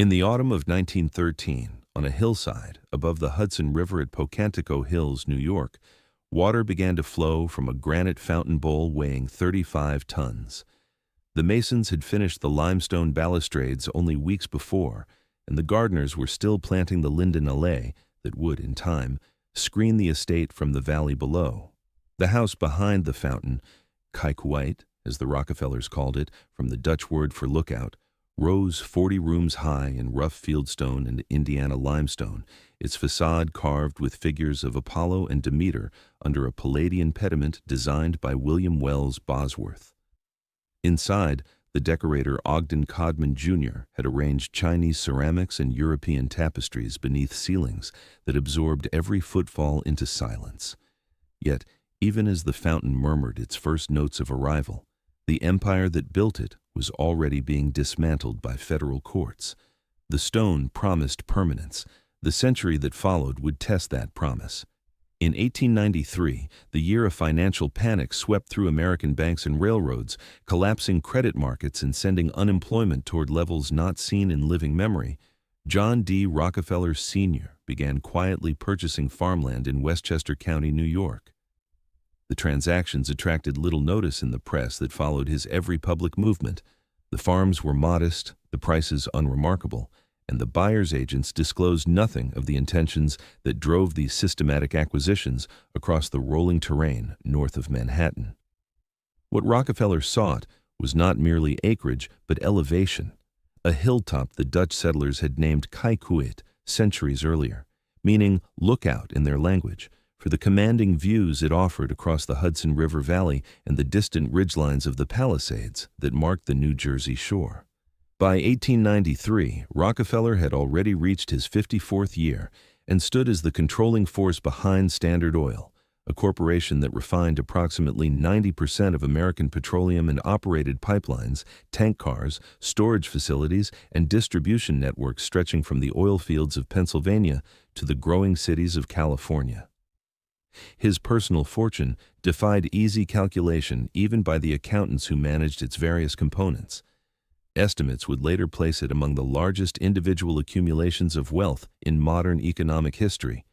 In the autumn of 1913, on a hillside above the Hudson River at Pocantico Hills, New York, water began to flow from a granite fountain bowl weighing 35 tons. The masons had finished the limestone balustrades only weeks before, and the gardeners were still planting the linden allée that would, in time, screen the estate from the valley below. The house behind the fountain, Kykuit, as the Rockefellers called it, from the Dutch word for lookout, rose 40 rooms high in rough fieldstone and Indiana limestone, its facade carved with figures of Apollo and Demeter under a Palladian pediment designed by William Wells Bosworth. Inside, the decorator Ogden Codman Jr. had arranged Chinese ceramics and European tapestries beneath ceilings that absorbed every footfall into silence. Yet, even as the fountain murmured its first notes of arrival, the empire that built it was already being dismantled by federal courts. The stone promised permanence. The century that followed would test that promise. In 1893, the year of financial panic swept through American banks and railroads, collapsing credit markets and sending unemployment toward levels not seen in living memory. John D. Rockefeller Sr. began quietly purchasing farmland in Westchester County, New York. The transactions attracted little notice in the press that followed his every public movement. The farms were modest, the prices unremarkable, and the buyer's agents disclosed nothing of the intentions that drove these systematic acquisitions across the rolling terrain north of Manhattan. What Rockefeller sought was not merely acreage, but elevation, a hilltop the Dutch settlers had named Kykuit centuries earlier, meaning lookout in their language, for the commanding views it offered across the Hudson River Valley and the distant ridgelines of the Palisades that marked the New Jersey shore. By 1893, Rockefeller had already reached his 54th year and stood as the controlling force behind Standard Oil, a corporation that refined approximately 90% of American petroleum and operated pipelines, tank cars, storage facilities, and distribution networks stretching from the oil fields of Pennsylvania to the growing cities of California. His personal fortune defied easy calculation even by the accountants who managed its various components. Estimates would later place it among the largest individual accumulations of wealth in modern economic history,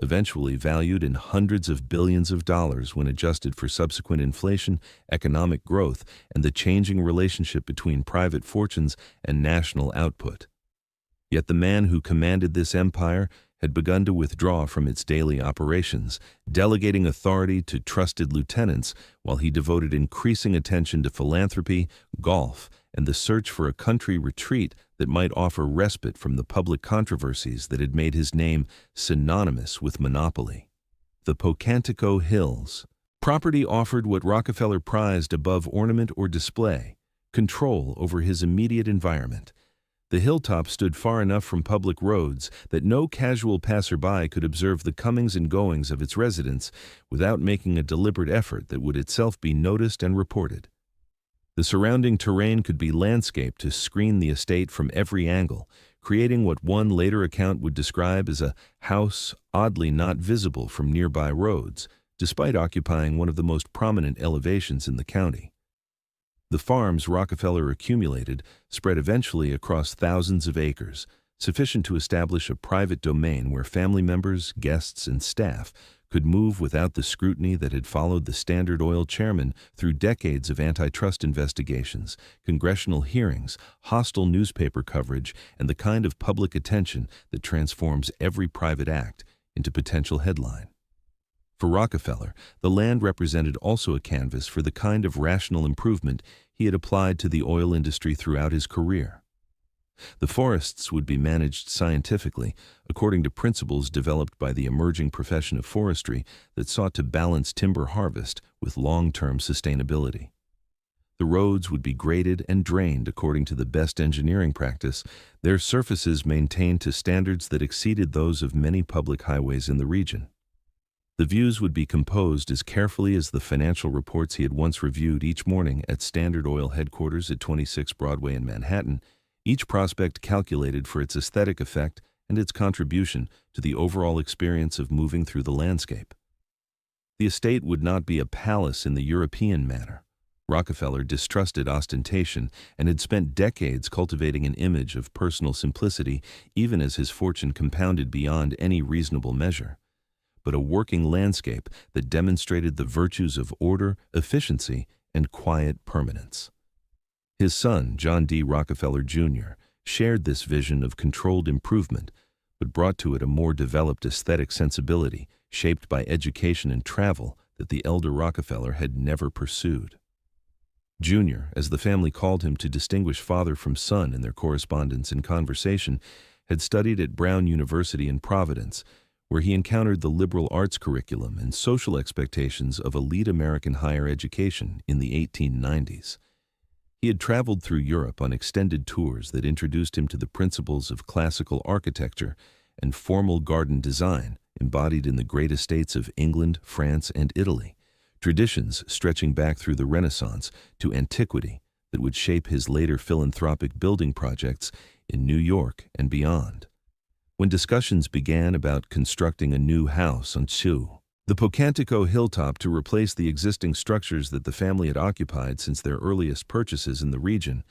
eventually valued in hundreds of billions of dollars when adjusted for subsequent inflation, economic growth, and the changing relationship between private fortunes and national output. Yet the man who commanded this empire had begun to withdraw from its daily operations, delegating authority to trusted lieutenants while he devoted increasing attention to philanthropy, golf, and the search for a country retreat that might offer respite from the public controversies that had made his name synonymous with monopoly. The Pocantico Hills. Property offered what Rockefeller prized above ornament or display: control over his immediate environment. The hilltop stood far enough from public roads that no casual passerby could observe the comings and goings of its residents without making a deliberate effort that would itself be noticed and reported. The surrounding terrain could be landscaped to screen the estate from every angle, creating what one later account would describe as a house oddly not visible from nearby roads, despite occupying one of the most prominent elevations in the county. The farms Rockefeller accumulated spread eventually across thousands of acres, sufficient to establish a private domain where family members, guests, and staff could move without the scrutiny that had followed the Standard Oil chairman through decades of antitrust investigations, congressional hearings, hostile newspaper coverage, and the kind of public attention that transforms every private act into potential headline. For Rockefeller, the land represented also a canvas for the kind of rational improvement he had applied to the oil industry throughout his career. The forests would be managed scientifically, according to principles developed by the emerging profession of forestry that sought to balance timber harvest with long-term sustainability. The roads would be graded and drained according to the best engineering practice, their surfaces maintained to standards that exceeded those of many public highways in the region. The views would be composed as carefully as the financial reports he had once reviewed each morning at Standard Oil headquarters at 26 Broadway in Manhattan, each prospect calculated for its aesthetic effect and its contribution to the overall experience of moving through the landscape. The estate would not be a palace in the European manner, Rockefeller distrusted ostentation and had spent decades cultivating an image of personal simplicity even as his fortune compounded beyond any reasonable measure. But a working landscape that demonstrated the virtues of order, efficiency, and quiet permanence. His son, John D. Rockefeller, Jr., shared this vision of controlled improvement, but brought to it a more developed aesthetic sensibility shaped by education and travel that the elder Rockefeller had never pursued. Jr., as the family called him to distinguish father from son in their correspondence and conversation, had studied at Brown University in Providence, where he encountered the liberal arts curriculum and social expectations of elite American higher education in the 1890s. He had traveled through Europe on extended tours that introduced him to the principles of classical architecture and formal garden design embodied in the great estates of England, France, and Italy, traditions stretching back through the Renaissance to antiquity that would shape his later philanthropic building projects in New York and beyond. When discussions began about constructing a new house on the Pocantico hilltop to replace the existing structures that the family had occupied since their earliest purchases in the region,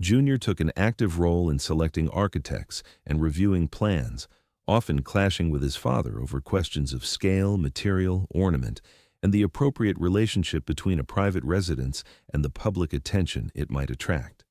Jr. took an active role in selecting architects and reviewing plans, often clashing with his father over questions of scale, material, ornament, and the appropriate relationship between a private residence and the public attention it might attract.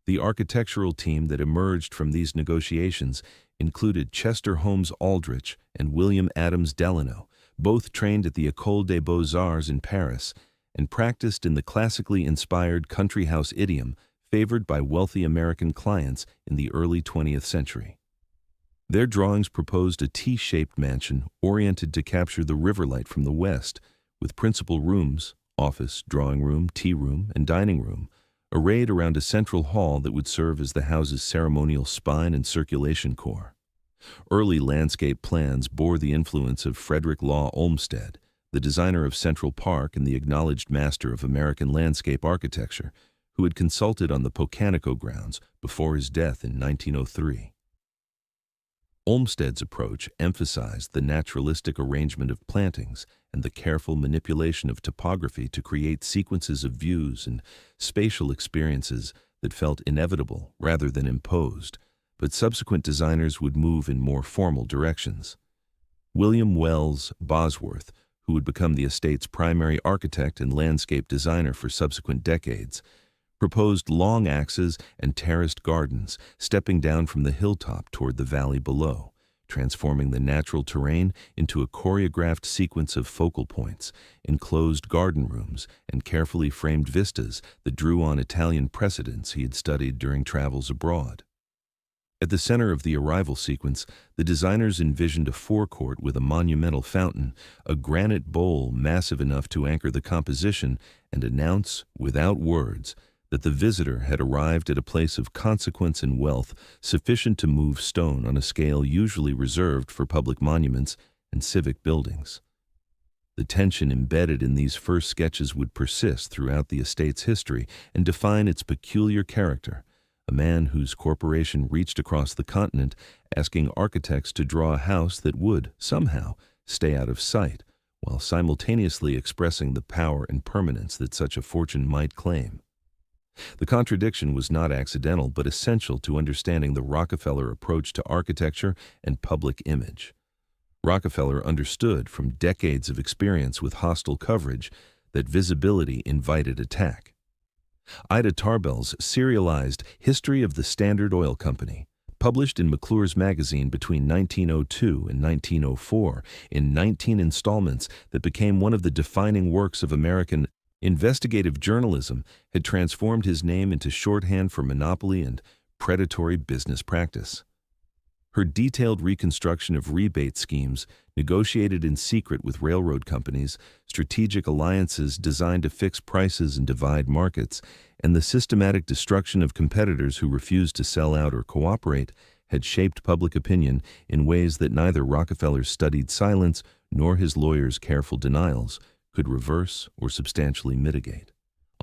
The architectural team that emerged from these negotiations included Chester Holmes Aldrich and William Adams Delano, both trained at the École des Beaux-Arts in Paris and practiced in the classically inspired country house idiom favored by wealthy American clients in the early 20th century. Their drawings proposed a T-shaped mansion oriented to capture the river light from the west, with principal rooms, office, drawing room, tea room, and dining room, arrayed around a central hall that would serve as the house's ceremonial spine and circulation core. Early landscape plans bore the influence of Frederick Law Olmsted, the designer of Central Park and the acknowledged master of American landscape architecture, who had consulted on the Pocantico grounds before his death in 1903. Olmsted's approach emphasized the naturalistic arrangement of plantings and the careful manipulation of topography to create sequences of views and spatial experiences that felt inevitable rather than imposed, but subsequent designers would move in more formal directions. William Wells Bosworth, who would become the estate's primary architect and landscape designer for subsequent decades, proposed long axes and terraced gardens stepping down from the hilltop toward the valley below, transforming the natural terrain into a choreographed sequence of focal points, enclosed garden rooms, and carefully framed vistas that drew on Italian precedents he had studied during travels abroad. At the center of the arrival sequence, the designers envisioned a forecourt with a monumental fountain, a granite bowl massive enough to anchor the composition and announce, without words, that the visitor had arrived at a place of consequence and wealth sufficient to move stone on a scale usually reserved for public monuments and civic buildings. The tension embedded in these first sketches would persist throughout the estate's history and define its peculiar character, a man whose corporation reached across the continent asking architects to draw a house that would, somehow, stay out of sight, while simultaneously expressing the power and permanence that such a fortune might claim. The contradiction was not accidental but essential to understanding the Rockefeller approach to architecture and public image. Rockefeller understood from decades of experience with hostile coverage that visibility invited attack. Ida Tarbell's serialized History of the Standard Oil Company, published in McClure's magazine between 1902 and 1904 in 19 installments that became one of the defining works of American investigative journalism, had transformed his name into shorthand for monopoly and predatory business practice. Her detailed reconstruction of rebate schemes negotiated in secret with railroad companies, strategic alliances designed to fix prices and divide markets, and the systematic destruction of competitors who refused to sell out or cooperate had shaped public opinion in ways that neither Rockefeller's studied silence nor his lawyers' careful denials could reverse or substantially mitigate.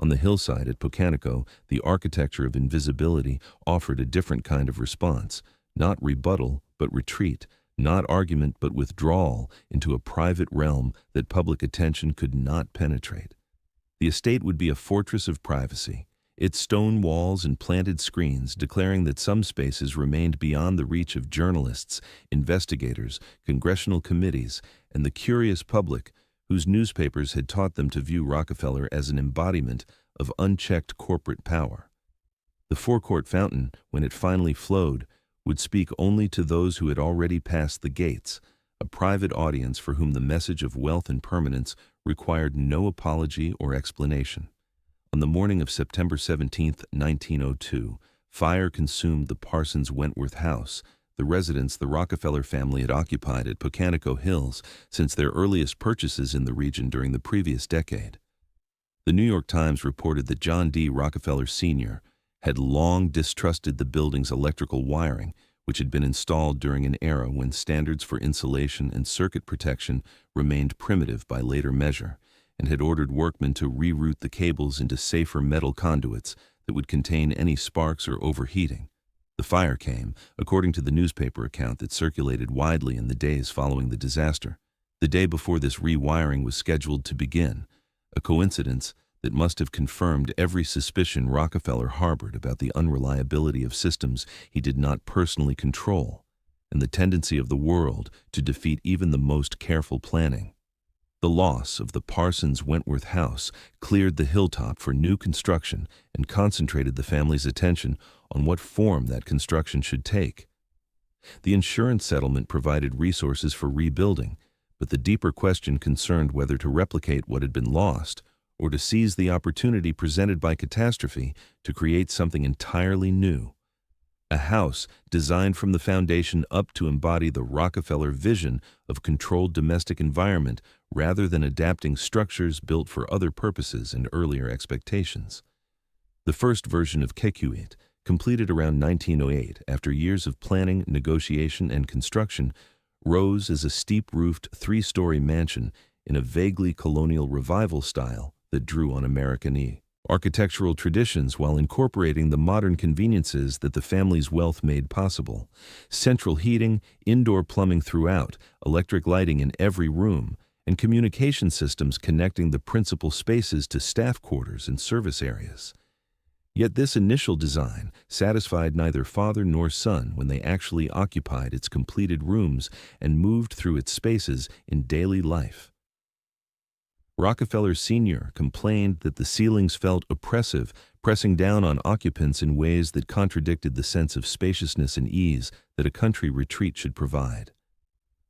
On the hillside at Pocantico, the architecture of invisibility offered a different kind of response, not rebuttal but retreat, not argument but withdrawal into a private realm that public attention could not penetrate. The estate would be a fortress of privacy, its stone walls and planted screens declaring that some spaces remained beyond the reach of journalists, investigators, congressional committees, and the curious public whose newspapers had taught them to view Rockefeller as an embodiment of unchecked corporate power. The forecourt fountain, when it finally flowed, would speak only to those who had already passed the gates, a private audience for whom the message of wealth and permanence required no apology or explanation. On the morning of September 17, 1902, fire consumed the Parsons Wentworth house, the residence the Rockefeller family had occupied at Pocantico Hills since their earliest purchases in the region during the previous decade. The New York Times reported that John D. Rockefeller Sr. had long distrusted the building's electrical wiring, which had been installed during an era when standards for insulation and circuit protection remained primitive by later measure, and had ordered workmen to reroute the cables into safer metal conduits that would contain any sparks or overheating. The fire came, according to the newspaper account that circulated widely in the days following the disaster, the day before this rewiring was scheduled to begin, a coincidence that must have confirmed every suspicion Rockefeller harbored about the unreliability of systems he did not personally control, and the tendency of the world to defeat even the most careful planning. The loss of the Parsons Wentworth house cleared the hilltop for new construction and concentrated the family's attention on what form that construction should take. The insurance settlement provided resources for rebuilding, but the deeper question concerned whether to replicate what had been lost or to seize the opportunity presented by catastrophe to create something entirely new. A house designed from the foundation up to embody the Rockefeller vision of controlled domestic environment rather than adapting structures built for other purposes and earlier expectations. The first version of Kykuit, completed around 1908 after years of planning, negotiation, and construction, rose as a steep-roofed three-story mansion in a vaguely colonial revival style that drew on American architectural traditions while incorporating the modern conveniences that the family's wealth made possible. Central heating, indoor plumbing throughout, electric lighting in every room, and communication systems connecting the principal spaces to staff quarters and service areas. Yet this initial design satisfied neither father nor son when they actually occupied its completed rooms and moved through its spaces in daily life. Rockefeller Sr. complained that the ceilings felt oppressive, pressing down on occupants in ways that contradicted the sense of spaciousness and ease that a country retreat should provide.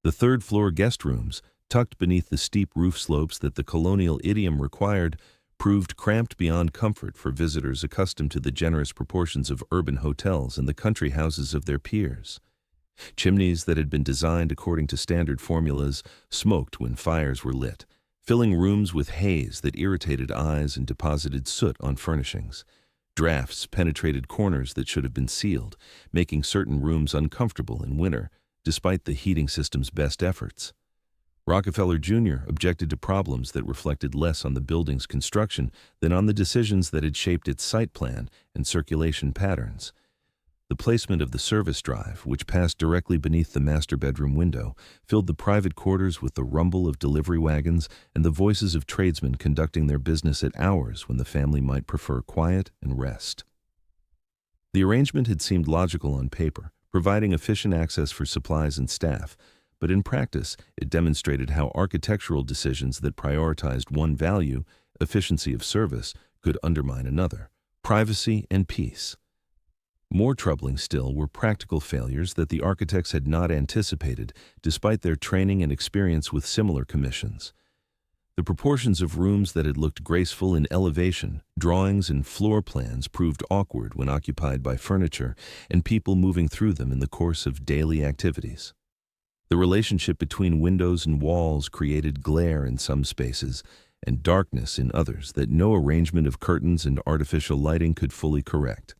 The third-floor guest rooms, tucked beneath the steep roof slopes that the colonial idiom required, proved cramped beyond comfort for visitors accustomed to the generous proportions of urban hotels and the country houses of their peers. Chimneys that had been designed according to standard formulas smoked when fires were lit, filling rooms with haze that irritated eyes and deposited soot on furnishings. Drafts penetrated corners that should have been sealed, making certain rooms uncomfortable in winter, despite the heating system's best efforts. Rockefeller Jr. objected to problems that reflected less on the building's construction than on the decisions that had shaped its site plan and circulation patterns. The placement of the service drive, which passed directly beneath the master bedroom window, filled the private quarters with the rumble of delivery wagons and the voices of tradesmen conducting their business at hours when the family might prefer quiet and rest. The arrangement had seemed logical on paper, providing efficient access for supplies and staff, but in practice it demonstrated how architectural decisions that prioritized one value, efficiency of service, could undermine another, privacy and peace. More troubling still were practical failures that the architects had not anticipated, despite their training and experience with similar commissions. The proportions of rooms that had looked graceful in elevation, drawings and floor plans proved awkward when occupied by furniture and people moving through them in the course of daily activities. The relationship between windows and walls created glare in some spaces and darkness in others that no arrangement of curtains and artificial lighting could fully correct.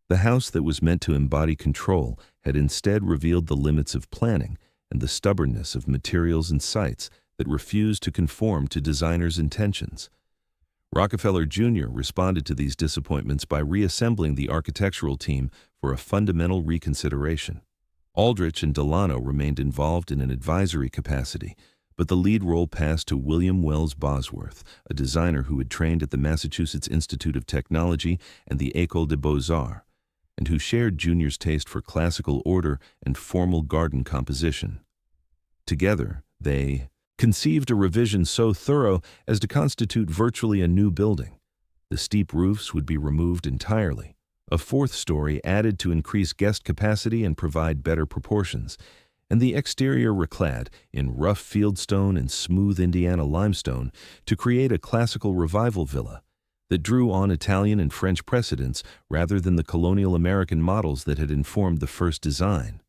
The house that was meant to embody control had instead revealed the limits of planning and the stubbornness of materials and sites that refused to conform to designers' intentions. Rockefeller Jr. responded to these disappointments by reassembling the architectural team for a fundamental reconsideration. Aldrich and Delano remained involved in an advisory capacity, But the lead role passed to William Wells Bosworth, a designer who had trained at the Massachusetts Institute of Technology and the École des Beaux-Arts, and who shared Junior's taste for classical order and formal garden composition. Together, they conceived a revision so thorough as to constitute virtually a new building. The steep roofs would be removed entirely, a fourth story added to increase guest capacity and provide better proportions, and the exterior reclad in rough fieldstone and smooth Indiana limestone to create a classical revival villa that drew on Italian and French precedents rather than the colonial American models that had informed the first design.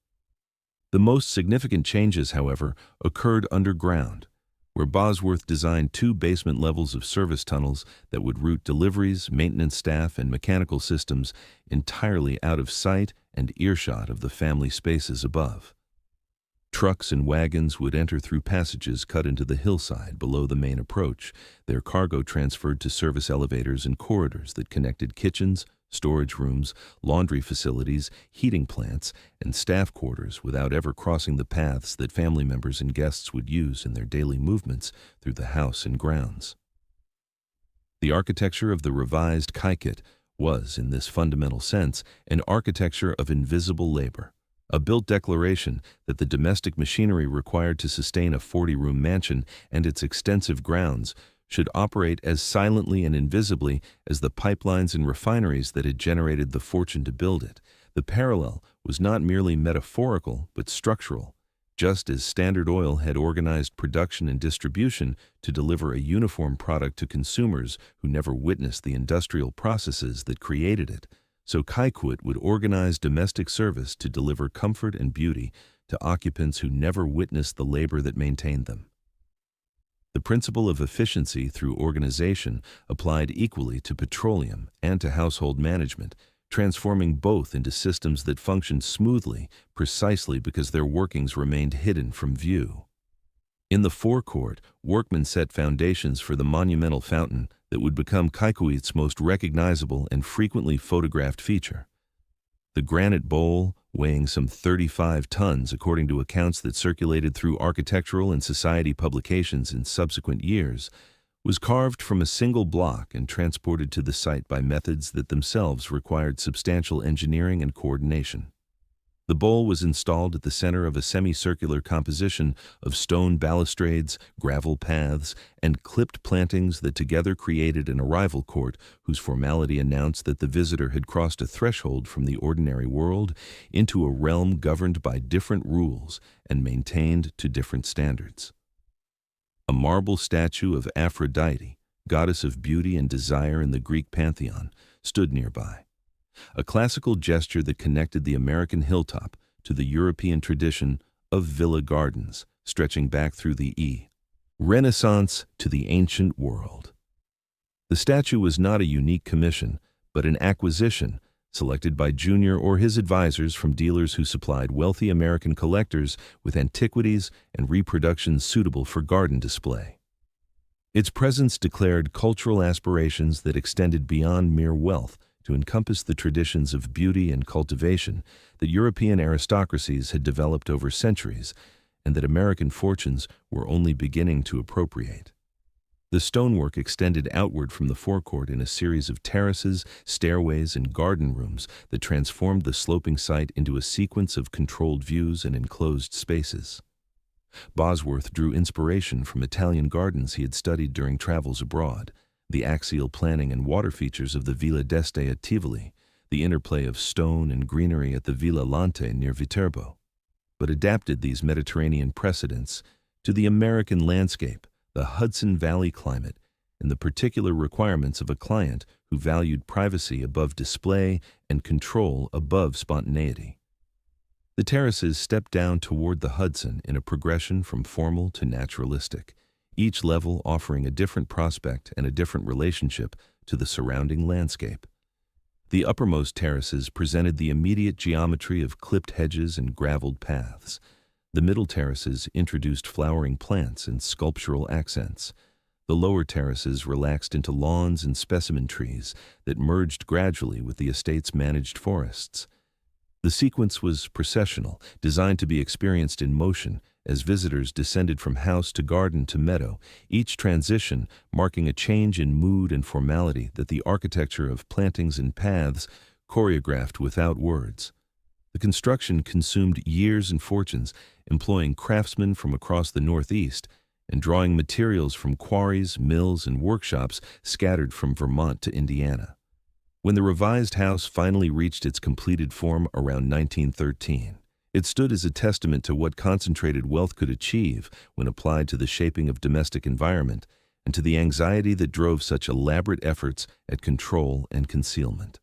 The most significant changes, however, occurred underground, where Bosworth designed 2 basement levels of service tunnels that would route deliveries, maintenance staff, and mechanical systems entirely out of sight and earshot of the family spaces above. Trucks and wagons would enter through passages cut into the hillside below the main approach, their cargo transferred to service elevators and corridors that connected kitchens, storage rooms, laundry facilities, heating plants, and staff quarters without ever crossing the paths that family members and guests would use in their daily movements through the house and grounds. The architecture of the revised Kykuit was, in this fundamental sense, an architecture of invisible labor, a built declaration that the domestic machinery required to sustain a 40-room mansion and its extensive grounds should operate as silently and invisibly as the pipelines and refineries that had generated the fortune to build it. The parallel was not merely metaphorical but structural, just as Standard Oil had organized production and distribution to deliver a uniform product to consumers who never witnessed the industrial processes that created it. So Kykuit would organize domestic service to deliver comfort and beauty to occupants who never witnessed the labor that maintained them. The principle of efficiency through organization applied equally to petroleum and to household management, transforming both into systems that functioned smoothly precisely because their workings remained hidden from view. In the forecourt, workmen set foundations for the monumental fountain that would become Kykuit's most recognizable and frequently photographed feature. The granite bowl, weighing some 35 tons according to accounts that circulated through architectural and society publications in subsequent years, was carved from a single block and transported to the site by methods that themselves required substantial engineering and coordination. The bowl was installed at the center of a semicircular composition of stone balustrades, gravel paths, and clipped plantings that together created an arrival court whose formality announced that the visitor had crossed a threshold from the ordinary world into a realm governed by different rules and maintained to different standards. A marble statue of Aphrodite, goddess of beauty and desire in the Greek pantheon, stood nearby, a classical gesture that connected the American hilltop to the European tradition of villa gardens, stretching back through the Renaissance to the ancient world. The statue was not a unique commission, but an acquisition selected by Junior or his advisors from dealers who supplied wealthy American collectors with antiquities and reproductions suitable for garden display. Its presence declared cultural aspirations that extended beyond mere wealth to encompass the traditions of beauty and cultivation that European aristocracies had developed over centuries and that American fortunes were only beginning to appropriate. The stonework extended outward from the forecourt in a series of terraces, stairways, and garden rooms that transformed the sloping site into a sequence of controlled views and enclosed spaces. Bosworth drew inspiration from Italian gardens he had studied during travels abroad, the axial planning and water features of the Villa d'Este at Tivoli, the interplay of stone and greenery at the Villa Lante near Viterbo, but adapted these Mediterranean precedents to the American landscape, the Hudson Valley climate, and the particular requirements of a client who valued privacy above display and control above spontaneity. The terraces stepped down toward the Hudson in a progression from formal to naturalistic, each level offering a different prospect and a different relationship to the surrounding landscape. The uppermost terraces presented the immediate geometry of clipped hedges and graveled paths. The middle terraces introduced flowering plants and sculptural accents. The lower terraces relaxed into lawns and specimen trees that merged gradually with the estate's managed forests. The sequence was processional, designed to be experienced in motion as visitors descended from house to garden to meadow, each transition marking a change in mood and formality that the architecture of plantings and paths choreographed without words. The construction consumed years and fortunes, employing craftsmen from across the Northeast and drawing materials from quarries, mills, and workshops scattered from Vermont to Indiana. When the revised house finally reached its completed form around 1913, it stood as a testament to what concentrated wealth could achieve when applied to the shaping of domestic environment and to the anxiety that drove such elaborate efforts at control and concealment.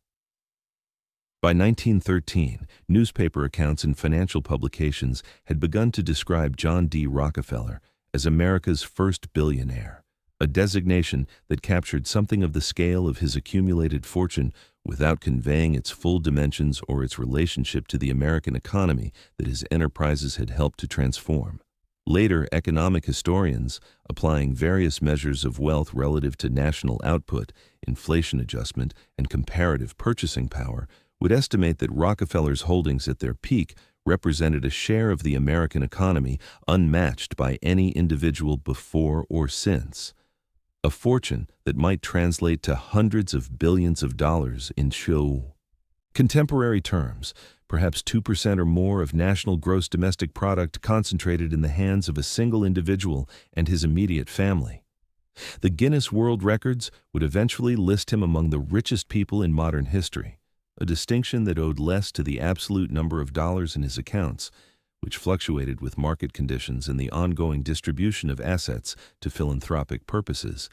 By 1913, newspaper accounts and financial publications had begun to describe John D. Rockefeller as America's first billionaire, a designation that captured something of the scale of his accumulated fortune without conveying its full dimensions or its relationship to the American economy that his enterprises had helped to transform. Later, economic historians, applying various measures of wealth relative to national output, inflation adjustment, and comparative purchasing power, would estimate that Rockefeller's holdings at their peak represented a share of the American economy unmatched by any individual before or since, a fortune that might translate to hundreds of billions of dollars in contemporary terms, perhaps 2% or more of national gross domestic product concentrated in the hands of a single individual and his immediate family. The Guinness World Records would eventually list him among the richest people in modern history, a distinction that owed less to the absolute number of dollars in his accounts, which fluctuated with market conditions and the ongoing distribution of assets to philanthropic purposes,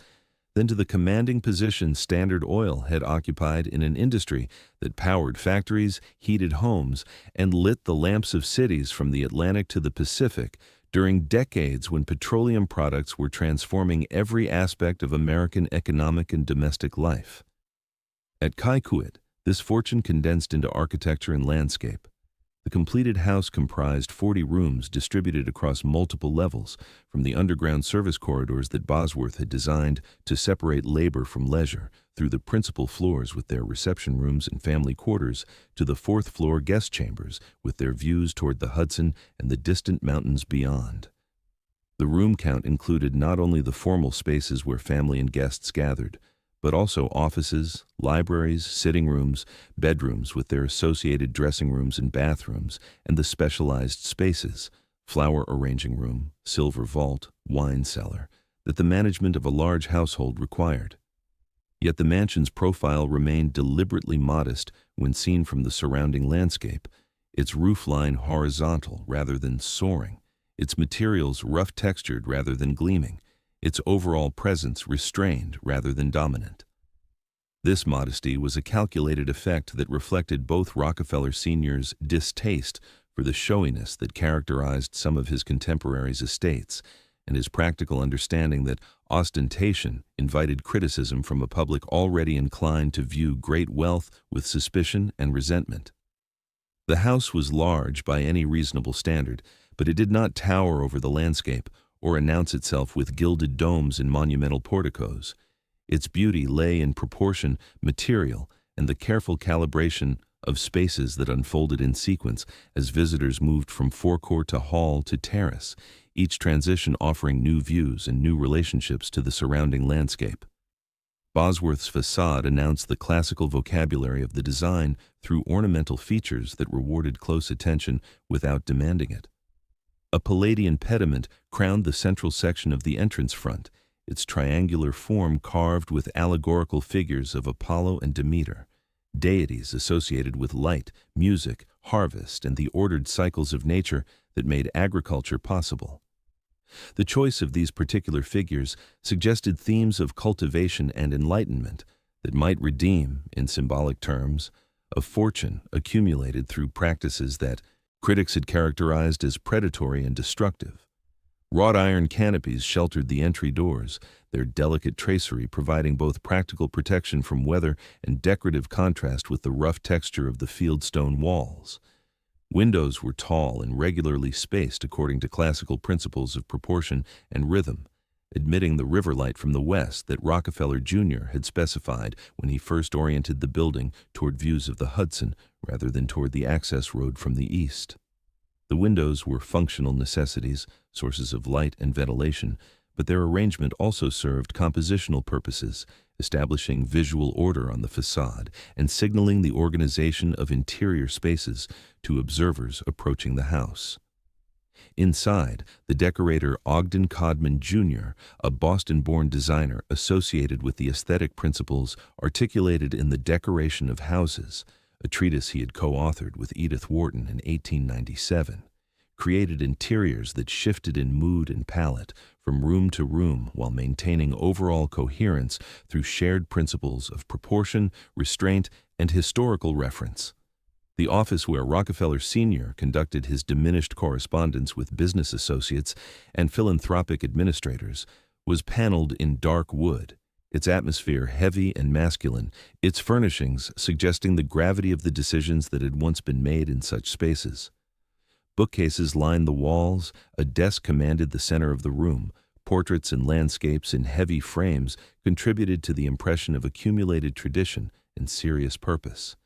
than to the commanding position Standard Oil had occupied in an industry that powered factories, heated homes, and lit the lamps of cities from the Atlantic to the Pacific during decades when petroleum products were transforming every aspect of American economic and domestic life. At Kykuit, this fortune condensed into architecture and landscape. The completed house comprised 40 rooms distributed across multiple levels, from the underground service corridors that Bosworth had designed to separate labor from leisure, through the principal floors with their reception rooms and family quarters, to the fourth-floor guest chambers with their views toward the Hudson and the distant mountains beyond. The room count included not only the formal spaces where family and guests gathered, but also offices, libraries, sitting rooms, bedrooms with their associated dressing rooms and bathrooms, and the specialized spaces, flower arranging room, silver vault, wine cellar, that the management of a large household required. Yet the mansion's profile remained deliberately modest when seen from the surrounding landscape, its roofline horizontal rather than soaring, its materials rough-textured rather than gleaming, its overall presence restrained rather than dominant. This modesty was a calculated effect that reflected both Rockefeller Sr.'s distaste for the showiness that characterized some of his contemporaries' estates, and his practical understanding that ostentation invited criticism from a public already inclined to view great wealth with suspicion and resentment. The house was large by any reasonable standard, but it did not tower over the landscape or announce itself with gilded domes and monumental porticos. Its beauty lay in proportion, material, and the careful calibration of spaces that unfolded in sequence as visitors moved from forecourt to hall to terrace, each transition offering new views and new relationships to the surrounding landscape. Bosworth's facade announced the classical vocabulary of the design through ornamental features that rewarded close attention without demanding it. A Palladian pediment crowned the central section of the entrance front, its triangular form carved with allegorical figures of Apollo and Demeter, deities associated with light, music, harvest, and the ordered cycles of nature that made agriculture possible. The choice of these particular figures suggested themes of cultivation and enlightenment that might redeem, in symbolic terms, a fortune accumulated through practices that critics had characterized as predatory and destructive. Wrought iron canopies sheltered the entry doors, their delicate tracery providing both practical protection from weather and decorative contrast with the rough texture of the fieldstone walls. Windows were tall and regularly spaced according to classical principles of proportion and rhythm, admitting the river light from the west that Rockefeller Jr. had specified when he first oriented the building toward views of the Hudson rather than toward the access road from the east. The windows were functional necessities, sources of light and ventilation, but their arrangement also served compositional purposes, establishing visual order on the facade and signaling the organization of interior spaces to observers approaching the house. Inside, the decorator Ogden Codman Jr., a Boston-born designer associated with the aesthetic principles articulated in The Decoration of Houses, a treatise he had co-authored with Edith Wharton in 1897, created interiors that shifted in mood and palette from room to room while maintaining overall coherence through shared principles of proportion, restraint, and historical reference. The office where Rockefeller Sr. conducted his diminished correspondence with business associates and philanthropic administrators was paneled in dark wood, its atmosphere heavy and masculine, its furnishings suggesting the gravity of the decisions that had once been made in such spaces. Bookcases lined the walls, a desk commanded the center of the room, portraits and landscapes in heavy frames contributed to the impression of accumulated tradition and serious purpose.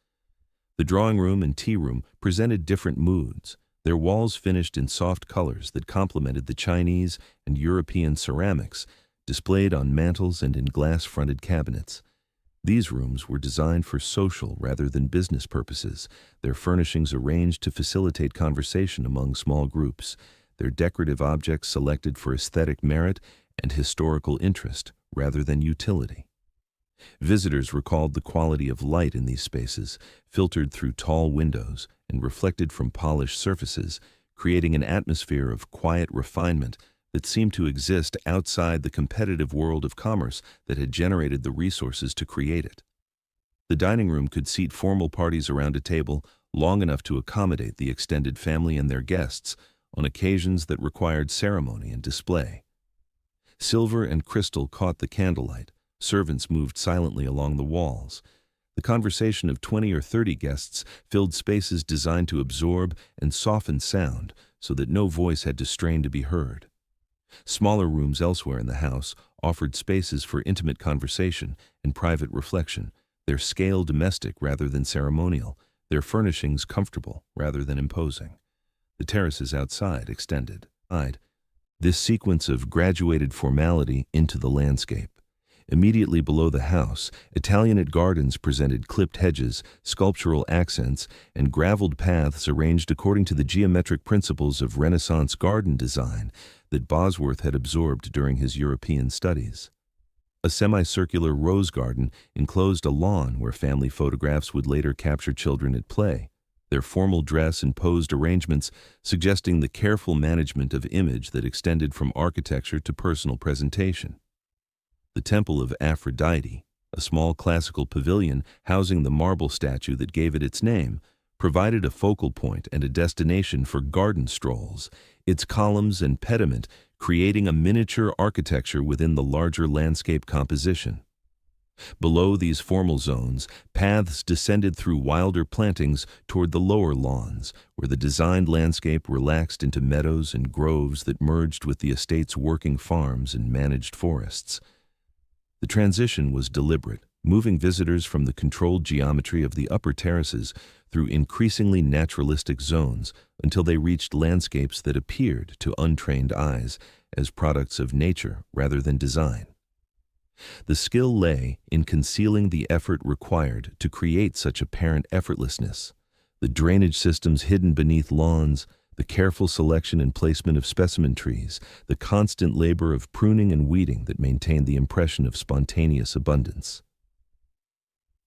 The drawing room and tea room presented different moods, their walls finished in soft colors that complemented the Chinese and European ceramics displayed on mantels and in glass-fronted cabinets. These rooms were designed for social rather than business purposes, their furnishings arranged to facilitate conversation among small groups, their decorative objects selected for aesthetic merit and historical interest rather than utility. Visitors recalled the quality of light in these spaces, filtered through tall windows and reflected from polished surfaces, creating an atmosphere of quiet refinement that seemed to exist outside the competitive world of commerce that had generated the resources to create it. The dining room could seat formal parties around a table long enough to accommodate the extended family and their guests on occasions that required ceremony and display. Silver and crystal caught the candlelight. Servants moved silently along the walls. The conversation of 20 or 30 guests filled spaces designed to absorb and soften sound so that no voice had to strain to be heard. Smaller rooms elsewhere in the house offered spaces for intimate conversation and private reflection, their scale domestic rather than ceremonial, their furnishings comfortable rather than imposing. The terraces outside extended. This sequence of graduated formality into the landscape. Immediately below the house, Italianate gardens presented clipped hedges, sculptural accents, and graveled paths arranged according to the geometric principles of Renaissance garden design that Bosworth had absorbed during his European studies. A semicircular rose garden enclosed a lawn where family photographs would later capture children at play, their formal dress and posed arrangements suggesting the careful management of image that extended from architecture to personal presentation. The Temple of Aphrodite, a small classical pavilion housing the marble statue that gave it its name, provided a focal point and a destination for garden strolls, its columns and pediment creating a miniature architecture within the larger landscape composition. Below these formal zones, paths descended through wilder plantings toward the lower lawns, where the designed landscape relaxed into meadows and groves that merged with the estate's working farms and managed forests. The transition was deliberate, moving visitors from the controlled geometry of the upper terraces through increasingly naturalistic zones until they reached landscapes that appeared to untrained eyes as products of nature rather than design. The skill lay in concealing the effort required to create such apparent effortlessness, the drainage systems hidden beneath lawns, the careful selection and placement of specimen trees, the constant labor of pruning and weeding that maintained the impression of spontaneous abundance.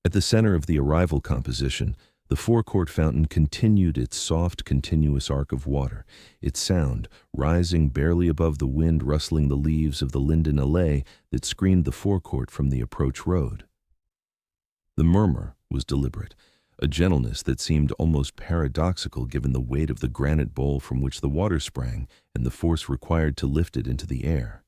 At the center of the arrival composition, the forecourt fountain continued its soft, continuous arc of water, its sound rising barely above the wind rustling the leaves of the linden allée that screened the forecourt from the approach road. The murmur was deliberate, a gentleness that seemed almost paradoxical given the weight of the granite bowl from which the water sprang and the force required to lift it into the air.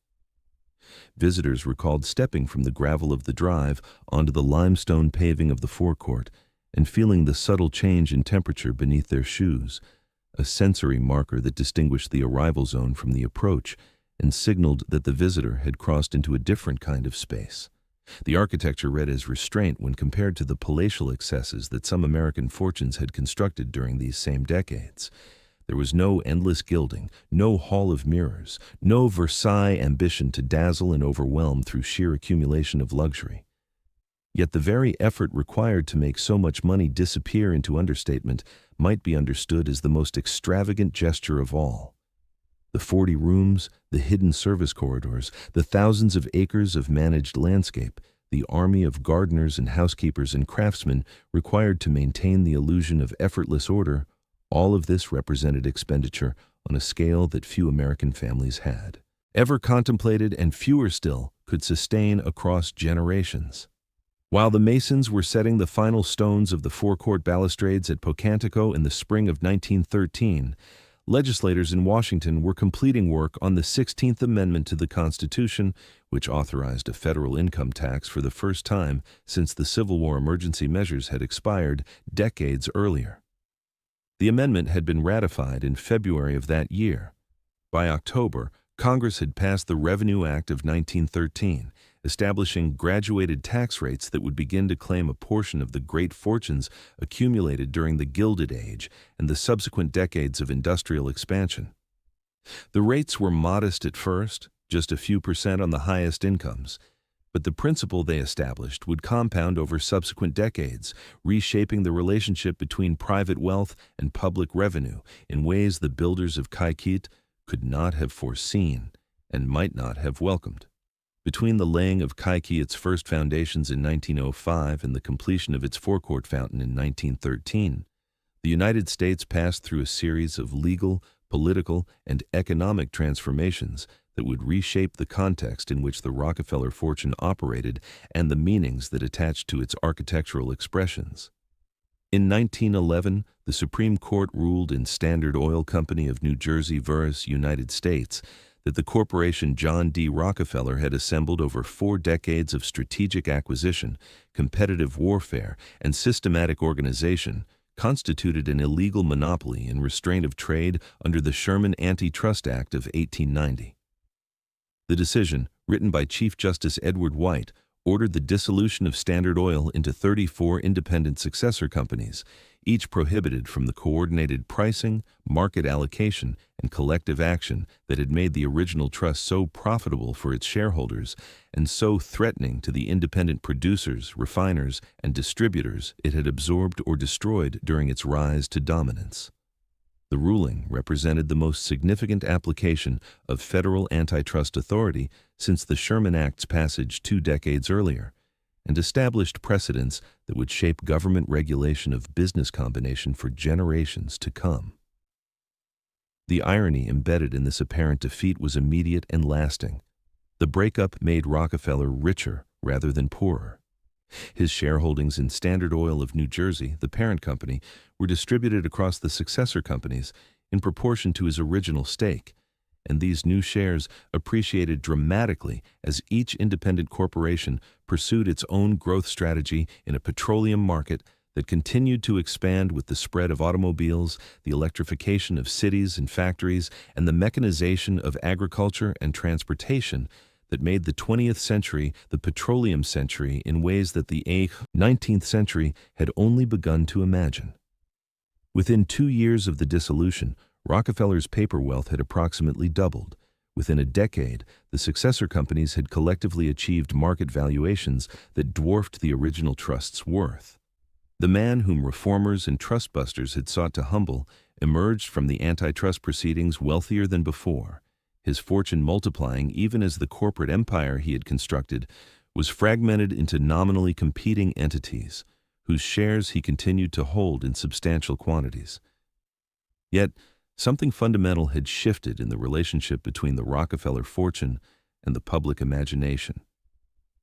Visitors recalled stepping from the gravel of the drive onto the limestone paving of the forecourt and feeling the subtle change in temperature beneath their shoes, a sensory marker that distinguished the arrival zone from the approach and signaled that the visitor had crossed into a different kind of space. The architecture read as restraint when compared to the palatial excesses that some American fortunes had constructed during these same decades. There was no endless gilding, no hall of mirrors, no Versailles ambition to dazzle and overwhelm through sheer accumulation of luxury. Yet the very effort required to make so much money disappear into understatement might be understood as the most extravagant gesture of all. The 40 rooms, the hidden service corridors, the thousands of acres of managed landscape, the army of gardeners and housekeepers and craftsmen required to maintain the illusion of effortless order, all of this represented expenditure on a scale that few American families had ever contemplated, and fewer still could sustain across generations. While the masons were setting the final stones of the forecourt balustrades at Pocantico in the spring of 1913, legislators in Washington were completing work on the 16th Amendment to the Constitution, which authorized a federal income tax for the first time since the Civil War emergency measures had expired decades earlier. The amendment had been ratified in February of that year. By October, Congress had passed the Revenue Act of 1913, establishing graduated tax rates that would begin to claim a portion of the great fortunes accumulated during the Gilded Age and the subsequent decades of industrial expansion. The rates were modest at first, just a few percent on the highest incomes, but the principle they established would compound over subsequent decades, reshaping the relationship between private wealth and public revenue in ways the builders of Kykuit could not have foreseen and might not have welcomed. Between the laying of Kykuit's first foundations in 1905 and the completion of its forecourt fountain in 1913, the United States passed through a series of legal, political, and economic transformations that would reshape the context in which the Rockefeller fortune operated and the meanings that attached to its architectural expressions. In 1911, the Supreme Court ruled in Standard Oil Company of New Jersey v. United States that the corporation John D. Rockefeller had assembled over 4 decades of strategic acquisition, competitive warfare, and systematic organization constituted an illegal monopoly and restraint of trade under the Sherman Antitrust Act of 1890. The decision, written by Chief Justice Edward White, ordered the dissolution of Standard Oil into 34 independent successor companies, each prohibited from the coordinated pricing, market allocation, and collective action that had made the original trust so profitable for its shareholders and so threatening to the independent producers, refiners, and distributors it had absorbed or destroyed during its rise to dominance. The ruling represented the most significant application of federal antitrust authority since the Sherman Act's passage 2 decades earlier, and established precedents that would shape government regulation of business combination for generations to come. The irony embedded in this apparent defeat was immediate and lasting. The breakup made Rockefeller richer rather than poorer. His shareholdings in Standard Oil of New Jersey, the parent company, were distributed across the successor companies in proportion to his original stake, and these new shares appreciated dramatically as each independent corporation pursued its own growth strategy in a petroleum market that continued to expand with the spread of automobiles, the electrification of cities and factories, and the mechanization of agriculture and transportation that made the 20th century the petroleum century in ways that the 19th century had only begun to imagine. Within 2 years of the dissolution, Rockefeller's paper wealth had approximately doubled. Within a decade, the successor companies had collectively achieved market valuations that dwarfed the original trust's worth. The man whom reformers and trustbusters had sought to humble emerged from the antitrust proceedings wealthier than before, his fortune multiplying even as the corporate empire he had constructed was fragmented into nominally competing entities, whose shares he continued to hold in substantial quantities. Yet, something fundamental had shifted in the relationship between the Rockefeller fortune and the public imagination.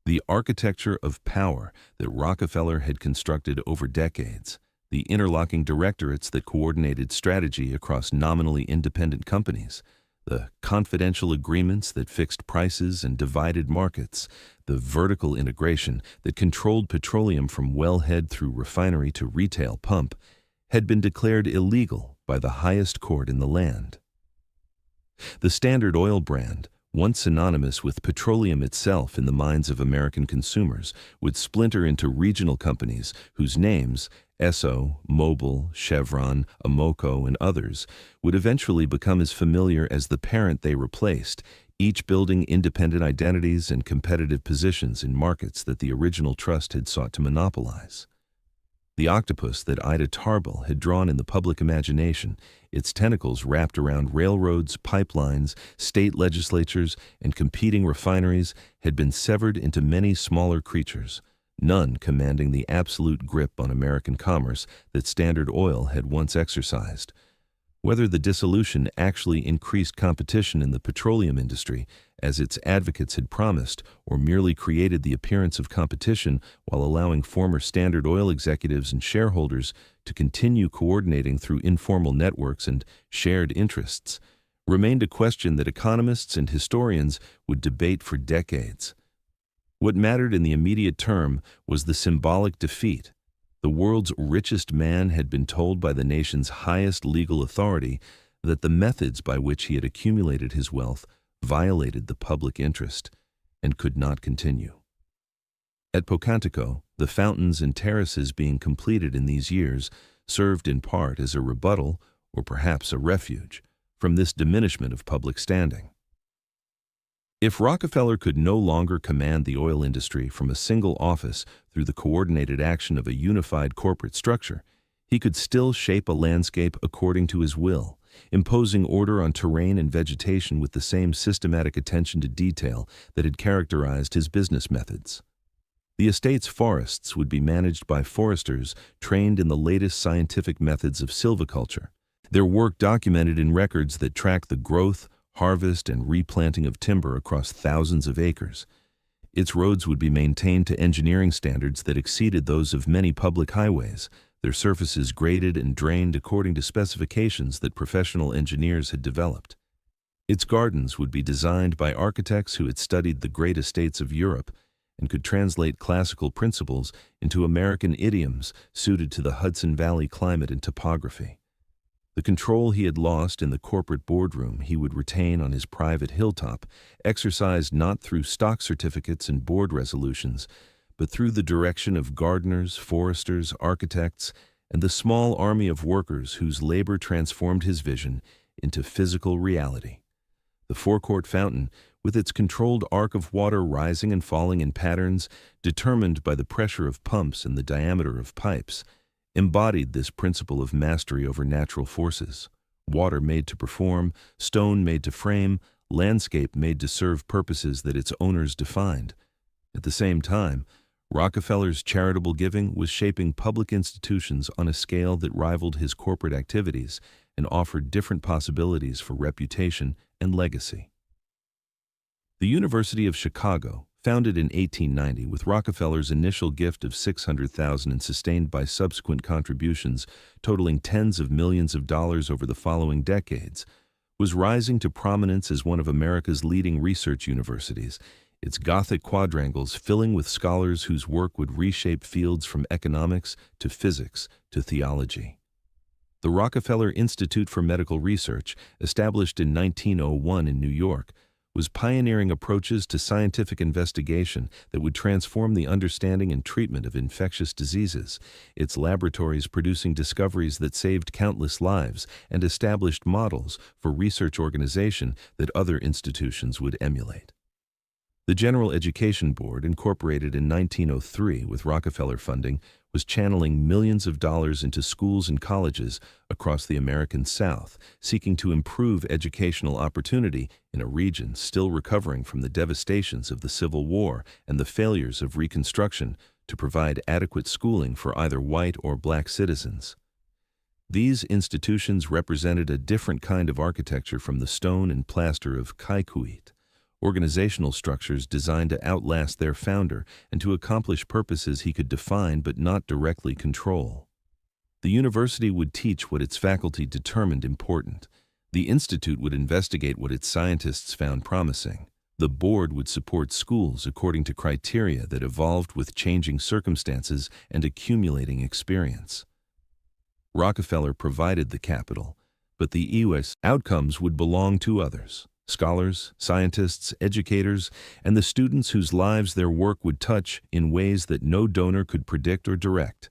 The architecture of power that Rockefeller had constructed over decades, the interlocking directorates that coordinated strategy across nominally independent companies, the confidential agreements that fixed prices and divided markets, the vertical integration that controlled petroleum from wellhead through refinery to retail pump, had been declared illegal by the highest court in the land. The Standard Oil brand, once synonymous with petroleum itself in the minds of American consumers, would splinter into regional companies whose names, Esso, Mobil, Chevron, Amoco, and others would eventually become as familiar as the parent they replaced, each building independent identities and competitive positions in markets that the original trust had sought to monopolize. The octopus that Ida Tarbell had drawn in the public imagination, its tentacles wrapped around railroads, pipelines, state legislatures, and competing refineries, had been severed into many smaller creatures, none commanding the absolute grip on American commerce that Standard Oil had once exercised. Whether the dissolution actually increased competition in the petroleum industry, as its advocates had promised, or merely created the appearance of competition while allowing former Standard Oil executives and shareholders to continue coordinating through informal networks and shared interests, remained a question that economists and historians would debate for decades. What mattered in the immediate term was the symbolic defeat. The world's richest man had been told by the nation's highest legal authority that the methods by which he had accumulated his wealth violated the public interest and could not continue. At Pocantico, the fountains and terraces being completed in these years served in part as a rebuttal, or perhaps a refuge, from this diminishment of public standing. If Rockefeller could no longer command the oil industry from a single office through the coordinated action of a unified corporate structure, he could still shape a landscape according to his will, imposing order on terrain and vegetation with the same systematic attention to detail that had characterized his business methods. The estate's forests would be managed by foresters trained in the latest scientific methods of silviculture, their work documented in records that track the growth, harvest, and replanting of timber across thousands of acres. Its roads would be maintained to engineering standards that exceeded those of many public highways, their surfaces graded and drained according to specifications that professional engineers had developed. Its gardens would be designed by architects who had studied the great estates of Europe and could translate classical principles into American idioms suited to the Hudson Valley climate and topography. The control he had lost in the corporate boardroom he would retain on his private hilltop, exercised not through stock certificates and board resolutions, but through the direction of gardeners, foresters, architects, and the small army of workers whose labor transformed his vision into physical reality. The forecourt fountain, with its controlled arc of water rising and falling in patterns determined by the pressure of pumps and the diameter of pipes, embodied this principle of mastery over natural forces. Water made to perform, stone made to frame, landscape made to serve purposes that its owners defined. At the same time, Rockefeller's charitable giving was shaping public institutions on a scale that rivaled his corporate activities and offered different possibilities for reputation and legacy. The University of Chicago, founded in 1890 with Rockefeller's initial gift of $600,000 and sustained by subsequent contributions totaling tens of millions of dollars over the following decades, was rising to prominence as one of America's leading research universities, its Gothic quadrangles filling with scholars whose work would reshape fields from economics to physics to theology. The Rockefeller Institute for Medical Research, established in 1901 in New York, was pioneering approaches to scientific investigation that would transform the understanding and treatment of infectious diseases, its laboratories producing discoveries that saved countless lives and established models for research organization that other institutions would emulate. The General Education Board, incorporated in 1903 with Rockefeller funding, was channeling millions of dollars into schools and colleges across the American South, seeking to improve educational opportunity in a region still recovering from the devastations of the Civil War and the failures of Reconstruction to provide adequate schooling for either white or black citizens. These institutions represented a different kind of architecture from the stone and plaster of Kykuit, organizational structures designed to outlast their founder and to accomplish purposes he could define but not directly control. The university would teach what its faculty determined important. The institute would investigate what its scientists found promising. The board would support schools according to criteria that evolved with changing circumstances and accumulating experience. Rockefeller provided the capital, but the U.S. outcomes would belong to others. Scholars, scientists, educators, and the students whose lives their work would touch in ways that no donor could predict or direct.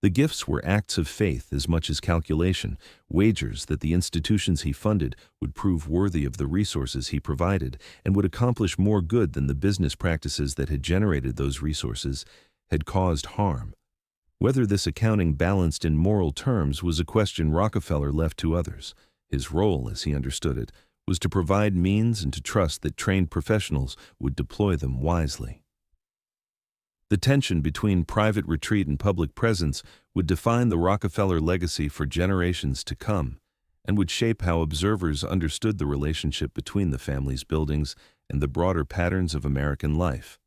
The The gifts were acts of faith as much as calculation, wagers that the institutions he funded would prove worthy of the resources he provided and would accomplish more good than the business practices that had generated those resources had caused harm. Whether this accounting balanced in moral terms was a question Rockefeller left to others. His role, as he understood it, was to provide means and to trust that trained professionals would deploy them wisely. The tension between private retreat and public presence would define the Rockefeller legacy for generations to come and would shape how observers understood the relationship between the family's buildings and the broader patterns of American life.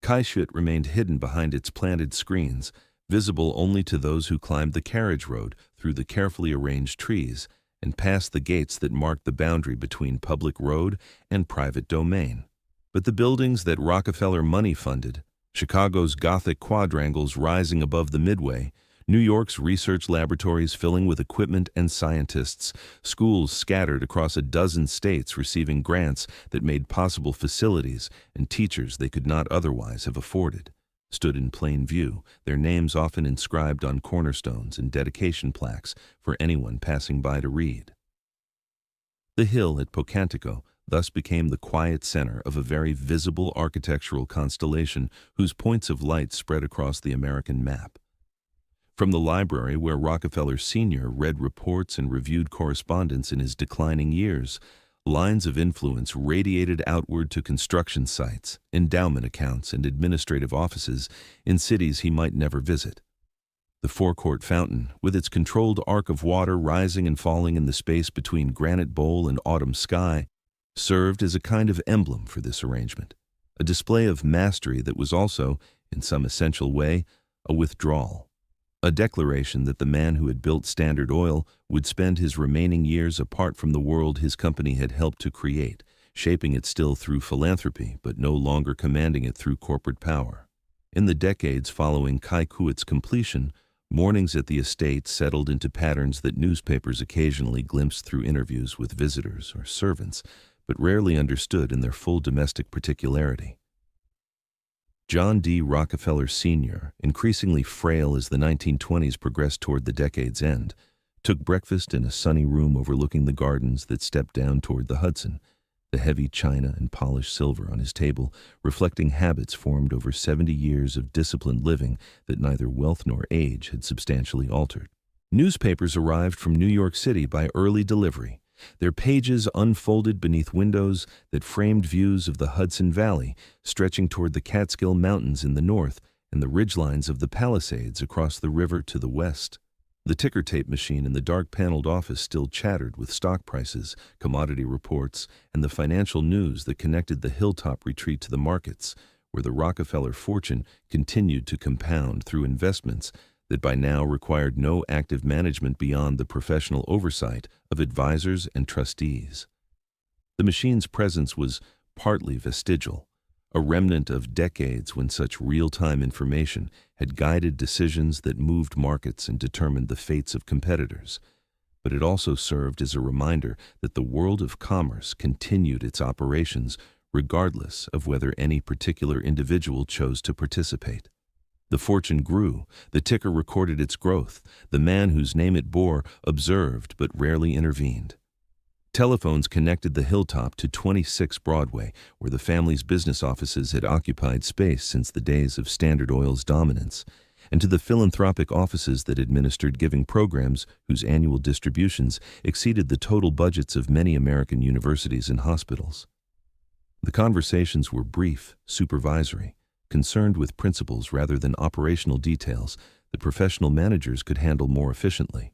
Kykuit remained hidden behind its planted screens, visible only to those who climbed the carriage road through the carefully arranged trees and past the gates that marked the boundary between public road and private domain. But the buildings that Rockefeller money funded, Chicago's Gothic quadrangles rising above the Midway, New York's research laboratories filling with equipment and scientists, schools scattered across a dozen states receiving grants that made possible facilities and teachers they could not otherwise have afforded, stood in plain view, their names often inscribed on cornerstones and dedication plaques for anyone passing by to read. The hill at Pocantico thus became the quiet center of a very visible architectural constellation whose points of light spread across the American map. From the library where Rockefeller Sr. read reports and reviewed correspondence in his declining years, lines of influence radiated outward to construction sites, endowment accounts, and administrative offices in cities he might never visit. The forecourt fountain, with its controlled arc of water rising and falling in the space between granite bowl and autumn sky, served as a kind of emblem for this arrangement, a display of mastery that was also, in some essential way, a withdrawal, a declaration that the man who had built Standard Oil would spend his remaining years apart from the world his company had helped to create, shaping it still through philanthropy, but no longer commanding it through corporate power. In the decades following Kykuit's completion, mornings at the estate settled into patterns that newspapers occasionally glimpsed through interviews with visitors or servants, but rarely understood in their full domestic particularity. John D. Rockefeller Sr., increasingly frail as the 1920s progressed toward the decade's end, took breakfast in a sunny room overlooking the gardens that stepped down toward the Hudson, the heavy china and polished silver on his table reflecting habits formed over 70 years of disciplined living that neither wealth nor age had substantially altered. Newspapers arrived from New York City by early delivery, their pages unfolded beneath windows that framed views of the Hudson Valley stretching toward the Catskill Mountains in the north and the ridgelines of the Palisades across the river to the west. The ticker tape machine in the dark-paneled office still chattered with stock prices, commodity reports, and the financial news that connected the hilltop retreat to the markets, where the Rockefeller fortune continued to compound through investments that by now required no active management beyond the professional oversight of advisors and trustees. The machine's presence was partly vestigial, a remnant of decades when such real-time information had guided decisions that moved markets and determined the fates of competitors. But it also served as a reminder that the world of commerce continued its operations regardless of whether any particular individual chose to participate. The fortune grew, the ticker recorded its growth, the man whose name it bore observed but rarely intervened. Telephones connected the hilltop to 26 Broadway, where the family's business offices had occupied space since the days of Standard Oil's dominance, and to the philanthropic offices that administered giving programs whose annual distributions exceeded the total budgets of many American universities and hospitals. The conversations were brief, supervisory, concerned with principles rather than operational details that professional managers could handle more efficiently.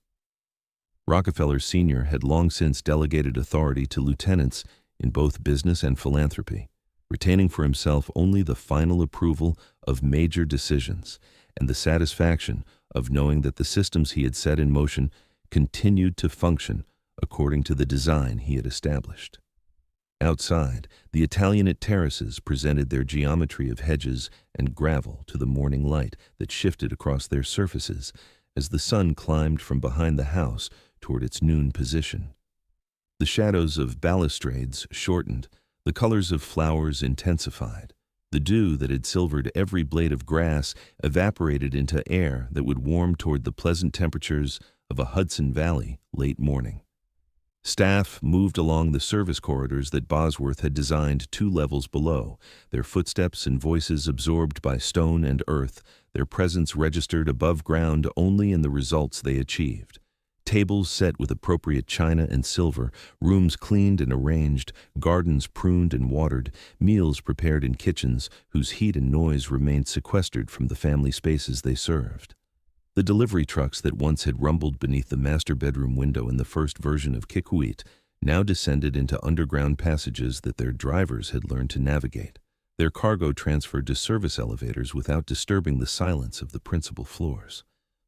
Rockefeller Sr. had long since delegated authority to lieutenants in both business and philanthropy, retaining for himself only the final approval of major decisions and the satisfaction of knowing that the systems he had set in motion continued to function according to the design he had established. Outside, the Italianate terraces presented their geometry of hedges and gravel to the morning light that shifted across their surfaces as the sun climbed from behind the house toward its noon position. The shadows of balustrades shortened, the colors of flowers intensified, The dew that had silvered every blade of grass evaporated into air that would warm toward the pleasant temperatures of a Hudson Valley late morning. Staff moved along the service corridors that Bosworth had designed 2 levels below, their footsteps and voices absorbed by stone and earth, their presence registered above ground only in the results they achieved. Tables set with appropriate china and silver, rooms cleaned and arranged, gardens pruned and watered, meals prepared in kitchens whose heat and noise remained sequestered from the family spaces they served. The delivery trucks that once had rumbled beneath the master bedroom window in the first version of Kykuit now descended into underground passages that their drivers had learned to navigate. Their cargo transferred to service elevators without disturbing the silence of the principal floors.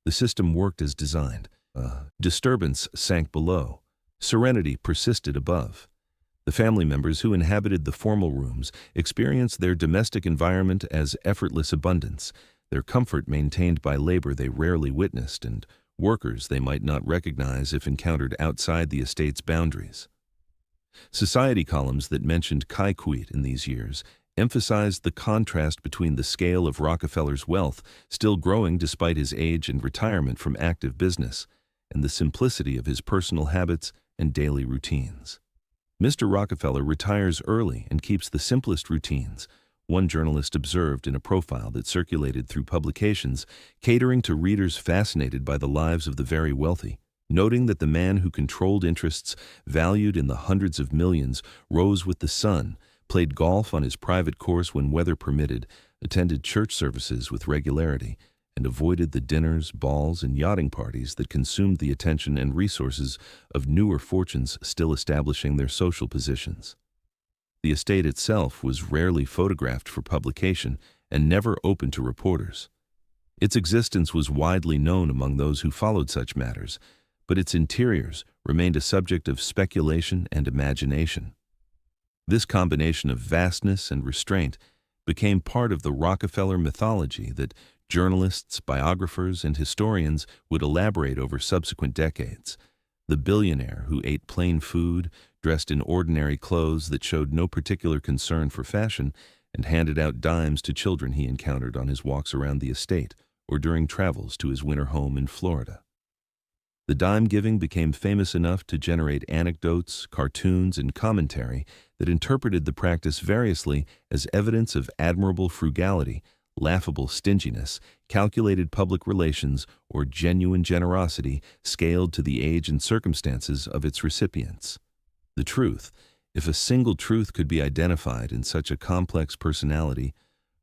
The system worked as designed. Disturbance sank below. Serenity persisted above. The family members who inhabited the formal rooms experienced their domestic environment as effortless abundance, their comfort maintained by labor they rarely witnessed and workers they might not recognize if encountered outside the estate's boundaries. Society columns that mentioned Kykuit in these years emphasized the contrast between the scale of Rockefeller's wealth, still growing despite his age and retirement from active business, and the simplicity of his personal habits and daily routines. Mr. Rockefeller retires early and keeps the simplest routines, one journalist observed in a profile that circulated through publications, catering to readers fascinated by the lives of the very wealthy, noting that the man who controlled interests valued in the hundreds of millions rose with the sun, played golf on his private course when weather permitted, attended church services with regularity, and avoided the dinners, balls, and yachting parties that consumed the attention and resources of newer fortunes still establishing their social positions. The estate itself was rarely photographed for publication and never open to reporters. Its existence was widely known among those who followed such matters, but its interiors remained a subject of speculation and imagination. This combination of vastness and restraint became part of the Rockefeller mythology that journalists, biographers, and historians would elaborate over subsequent decades. The billionaire who ate plain food, dressed in ordinary clothes that showed no particular concern for fashion, and handed out dimes to children he encountered on his walks around the estate or during travels to his winter home in Florida. The dime giving became famous enough to generate anecdotes, cartoons, and commentary that interpreted the practice variously as evidence of admirable frugality, laughable stinginess, calculated public relations, or genuine generosity scaled to the age and circumstances of its recipients. The truth, if a single truth could be identified in such a complex personality,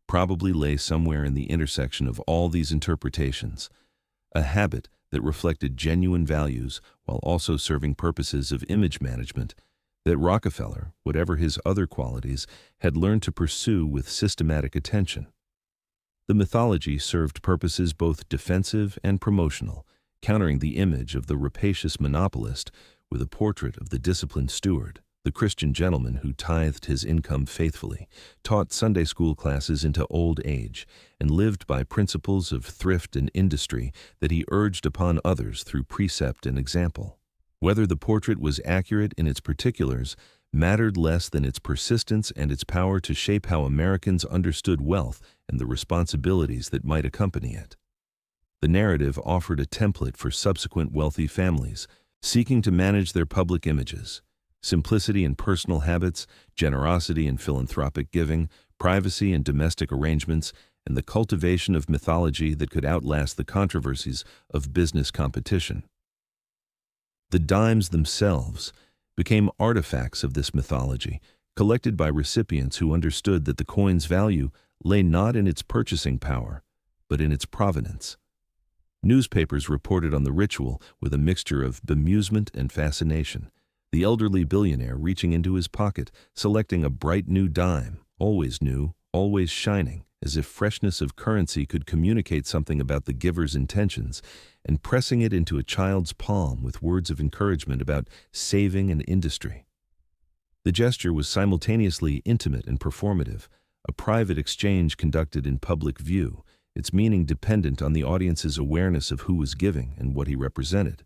probably lay somewhere in the intersection of all these interpretations, a habit that reflected genuine values while also serving purposes of image management that Rockefeller, whatever his other qualities, had learned to pursue with systematic attention. The mythology served purposes both defensive and promotional, countering the image of the rapacious monopolist with a portrait of the disciplined steward, the Christian gentleman who tithed his income faithfully, taught Sunday school classes into old age, and lived by principles of thrift and industry that he urged upon others through precept and example. Whether the portrait was accurate in its particulars mattered less than its persistence and its power to shape how Americans understood wealth and the responsibilities that might accompany it. The narrative offered a template for subsequent wealthy families seeking to manage their public images. Simplicity in personal habits, generosity in philanthropic giving, privacy in domestic arrangements, and the cultivation of mythology that could outlast the controversies of business competition. The dimes themselves became artifacts of this mythology, collected by recipients who understood that the coin's value lay not in its purchasing power, but in its provenance. Newspapers reported on the ritual with a mixture of bemusement and fascination, the elderly billionaire reaching into his pocket, selecting a bright new dime, always new, always shining, as if freshness of currency could communicate something about the giver's intentions, and pressing it into a child's palm with words of encouragement about saving and industry. The gesture was simultaneously intimate and performative, a private exchange conducted in public view, its meaning dependent on the audience's awareness of who was giving and what he represented.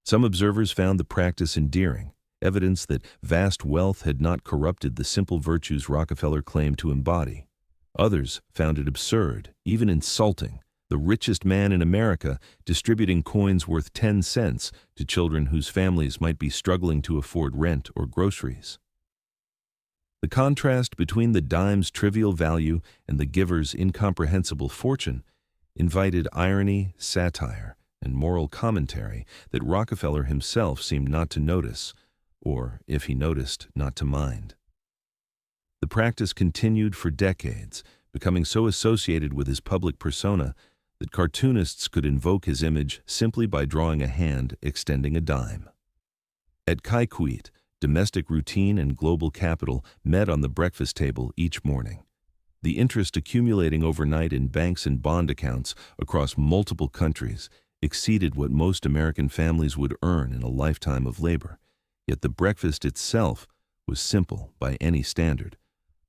Some observers found the practice endearing, evidence that vast wealth had not corrupted the simple virtues Rockefeller claimed to embody. Others found it absurd, even insulting. The richest man in America distributing coins worth 10 cents to children whose families might be struggling to afford rent or groceries. The contrast between the dime's trivial value and the giver's incomprehensible fortune invited irony, satire, and moral commentary that Rockefeller himself seemed not to notice, or, if he noticed, not to mind. The practice continued for decades, becoming so associated with his public persona that cartoonists could invoke his image simply by drawing a hand extending a dime. At Kykuit, domestic routine and global capital met on the breakfast table each morning. The interest accumulating overnight in banks and bond accounts across multiple countries exceeded what most American families would earn in a lifetime of labor. Yet the breakfast itself was simple by any standard.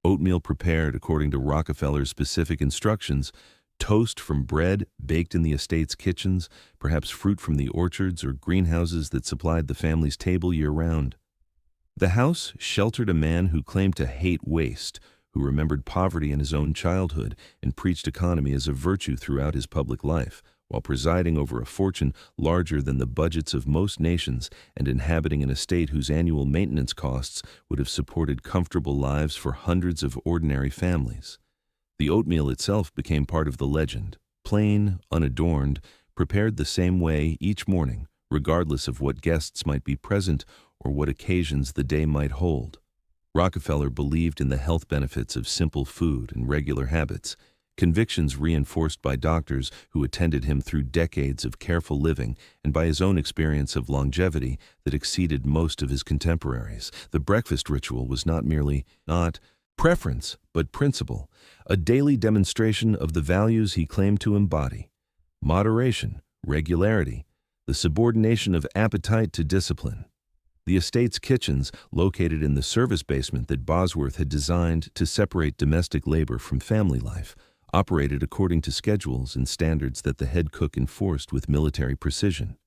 Oatmeal prepared according to Rockefeller's specific instructions, toast from bread baked in the estate's kitchens, perhaps fruit from the orchards or greenhouses that supplied the family's table year-round. The house sheltered a man who claimed to hate waste, who remembered poverty in his own childhood and preached economy as a virtue throughout his public life, while presiding over a fortune larger than the budgets of most nations and inhabiting an estate whose annual maintenance costs would have supported comfortable lives for hundreds of ordinary families. The oatmeal itself became part of the legend, plain, unadorned, prepared the same way each morning, regardless of what guests might be present or what occasions the day might hold. Rockefeller believed in the health benefits of simple food and regular habits, convictions reinforced by doctors who attended him through decades of careful living and by his own experience of longevity that exceeded most of his contemporaries. The breakfast ritual was not preference, but principle, a daily demonstration of the values he claimed to embody: moderation, regularity, the subordination of appetite to discipline. The estate's kitchens, located in the service basement that Bosworth had designed to separate domestic labor from family life, operated according to schedules and standards that the head cook enforced with military precision.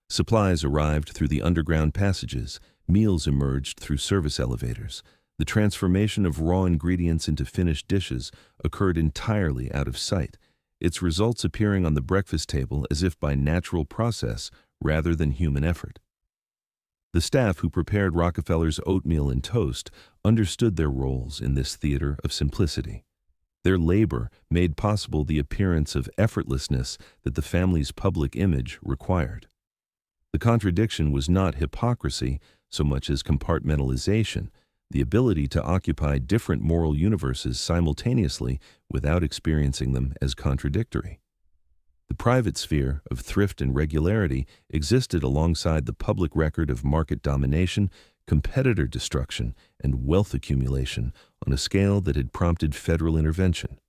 Supplies arrived through the underground passages, meals emerged through service elevators. The transformation of raw ingredients into finished dishes occurred entirely out of sight, its results appearing on the breakfast table as if by natural process rather than human effort. The staff who prepared Rockefeller's oatmeal and toast understood their roles in this theater of simplicity. Their labor made possible the appearance of effortlessness that the family's public image required. The contradiction was not hypocrisy so much as compartmentalization, the ability to occupy different moral universes simultaneously without experiencing them as contradictory. The private sphere of thrift and regularity existed alongside the public record of market domination, competitor destruction, and wealth accumulation on a scale that had prompted federal intervention.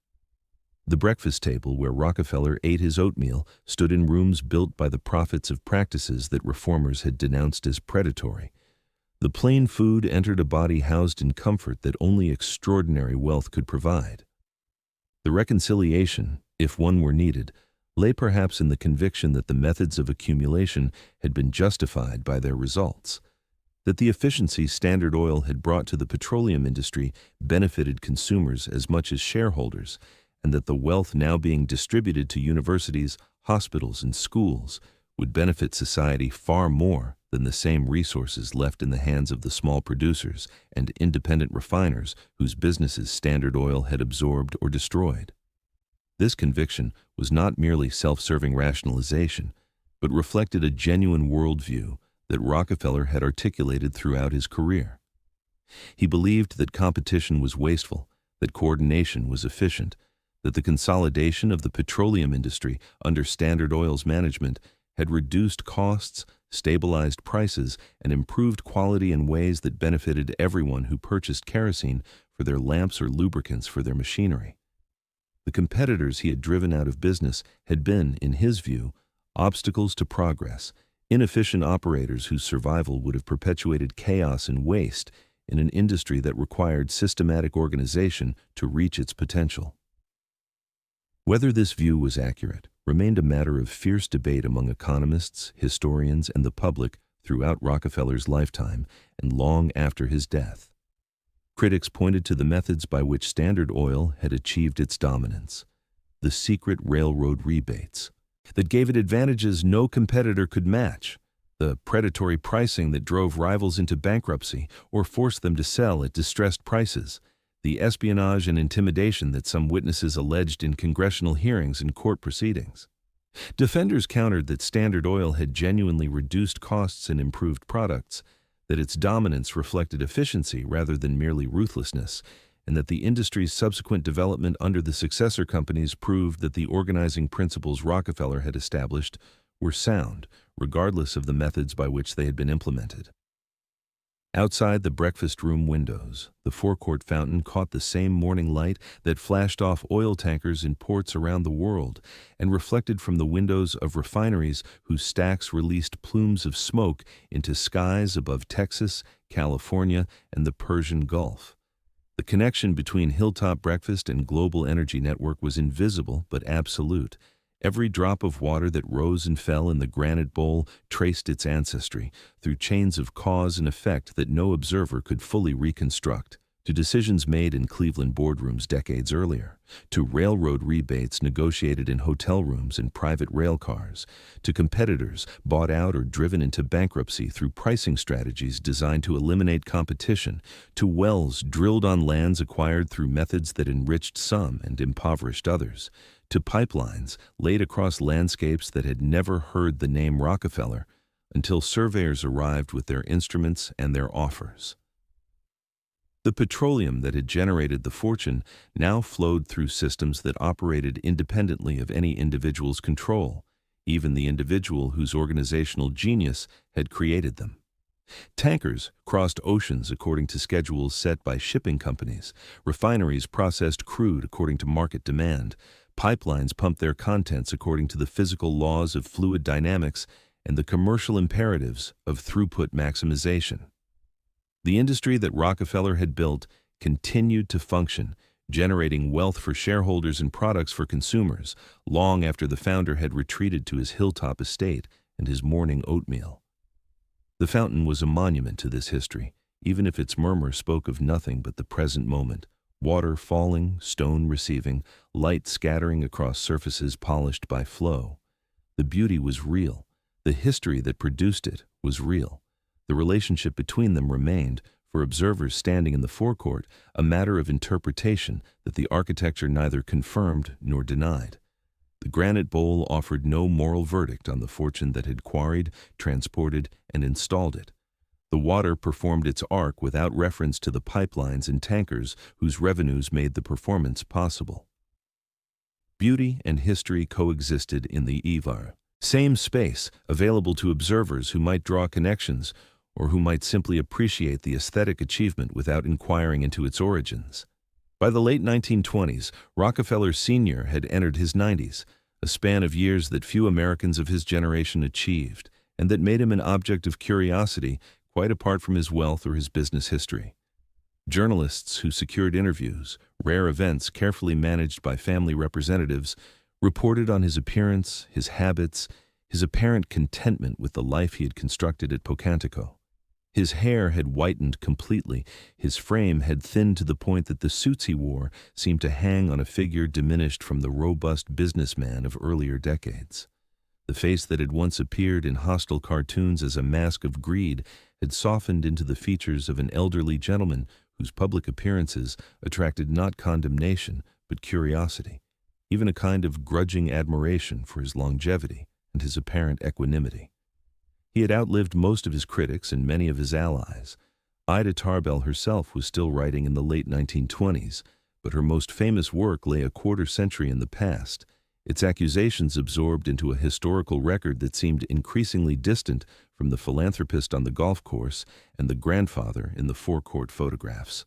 The breakfast table where Rockefeller ate his oatmeal stood in rooms built by the prophets of practices that reformers had denounced as predatory. The plain food entered a body housed in comfort that only extraordinary wealth could provide. The reconciliation, if one were needed, lay perhaps in the conviction that the methods of accumulation had been justified by their results, that the efficiency Standard Oil had brought to the petroleum industry benefited consumers as much as shareholders, and that the wealth now being distributed to universities, hospitals, and schools would benefit society far more than the same resources left in the hands of the small producers and independent refiners whose businesses Standard Oil had absorbed or destroyed. This conviction was not merely self-serving rationalization, but reflected a genuine worldview that Rockefeller had articulated throughout his career. He believed that competition was wasteful, that coordination was efficient, that the consolidation of the petroleum industry under Standard Oil's management had reduced costs, stabilized prices, and improved quality in ways that benefited everyone who purchased kerosene for their lamps or lubricants for their machinery. The competitors he had driven out of business had been, in his view, obstacles to progress, inefficient operators whose survival would have perpetuated chaos and waste in an industry that required systematic organization to reach its potential. Whether this view was accurate remained a matter of fierce debate among economists, historians, and the public throughout Rockefeller's lifetime and long after his death. Critics pointed to the methods by which Standard Oil had achieved its dominance: the secret railroad rebates that gave it advantages no competitor could match, the predatory pricing that drove rivals into bankruptcy or forced them to sell at distressed prices, the espionage and intimidation that some witnesses alleged in congressional hearings and court proceedings. Defenders countered that Standard Oil had genuinely reduced costs and improved products, that its dominance reflected efficiency rather than merely ruthlessness, and that the industry's subsequent development under the successor companies proved that the organizing principles Rockefeller had established were sound, regardless of the methods by which they had been implemented. Outside the breakfast room windows, the forecourt fountain caught the same morning light that flashed off oil tankers in ports around the world and reflected from the windows of refineries whose stacks released plumes of smoke into skies above Texas, California, and the Persian Gulf. The connection between Hilltop Breakfast and Global Energy Network was invisible but absolute. Every drop of water that rose and fell in the granite bowl traced its ancestry through chains of cause and effect that no observer could fully reconstruct, to decisions made in Cleveland boardrooms decades earlier, to railroad rebates negotiated in hotel rooms and private rail cars, to competitors bought out or driven into bankruptcy through pricing strategies designed to eliminate competition, to wells drilled on lands acquired through methods that enriched some and impoverished others, to pipelines laid across landscapes that had never heard the name Rockefeller until surveyors arrived with their instruments and their offers. The petroleum that had generated the fortune now flowed through systems that operated independently of any individual's control, even the individual whose organizational genius had created them. Tankers crossed oceans according to schedules set by shipping companies. Refineries processed crude according to market demand. Pipelines pumped their contents according to the physical laws of fluid dynamics and the commercial imperatives of throughput maximization. The industry that Rockefeller had built continued to function, generating wealth for shareholders and products for consumers, long after the founder had retreated to his hilltop estate and his morning oatmeal. The fountain was a monument to this history, even if its murmur spoke of nothing but the present moment. Water falling, stone receiving, light scattering across surfaces polished by flow. The beauty was real. The history that produced it was real. The relationship between them remained, for observers standing in the forecourt, a matter of interpretation that the architecture neither confirmed nor denied. The granite bowl offered no moral verdict on the fortune that had quarried, transported, and installed it. The water performed its arc without reference to the pipelines and tankers whose revenues made the performance possible. Beauty and history coexisted in the Ivar, same space available to observers who might draw connections or who might simply appreciate the aesthetic achievement without inquiring into its origins. By the late 1920s, Rockefeller Sr. had entered his 90s, a span of years that few Americans of his generation achieved, and that made him an object of curiosity quite apart from his wealth or his business history. Journalists who secured interviews, rare events carefully managed by family representatives, reported on his appearance, his habits, his apparent contentment with the life he had constructed at Pocantico. His hair had whitened completely, his frame had thinned to the point that the suits he wore seemed to hang on a figure diminished from the robust businessman of earlier decades. The face that had once appeared in hostile cartoons as a mask of greed had softened into the features of an elderly gentleman whose public appearances attracted not condemnation but curiosity, even a kind of grudging admiration for his longevity and his apparent equanimity. He had outlived most of his critics and many of his allies. Ida Tarbell herself was still writing in the late 1920s, but her most famous work lay a quarter century in the past, its accusations absorbed into a historical record that seemed increasingly distant from the philanthropist on the golf course and the grandfather in the forecourt photographs.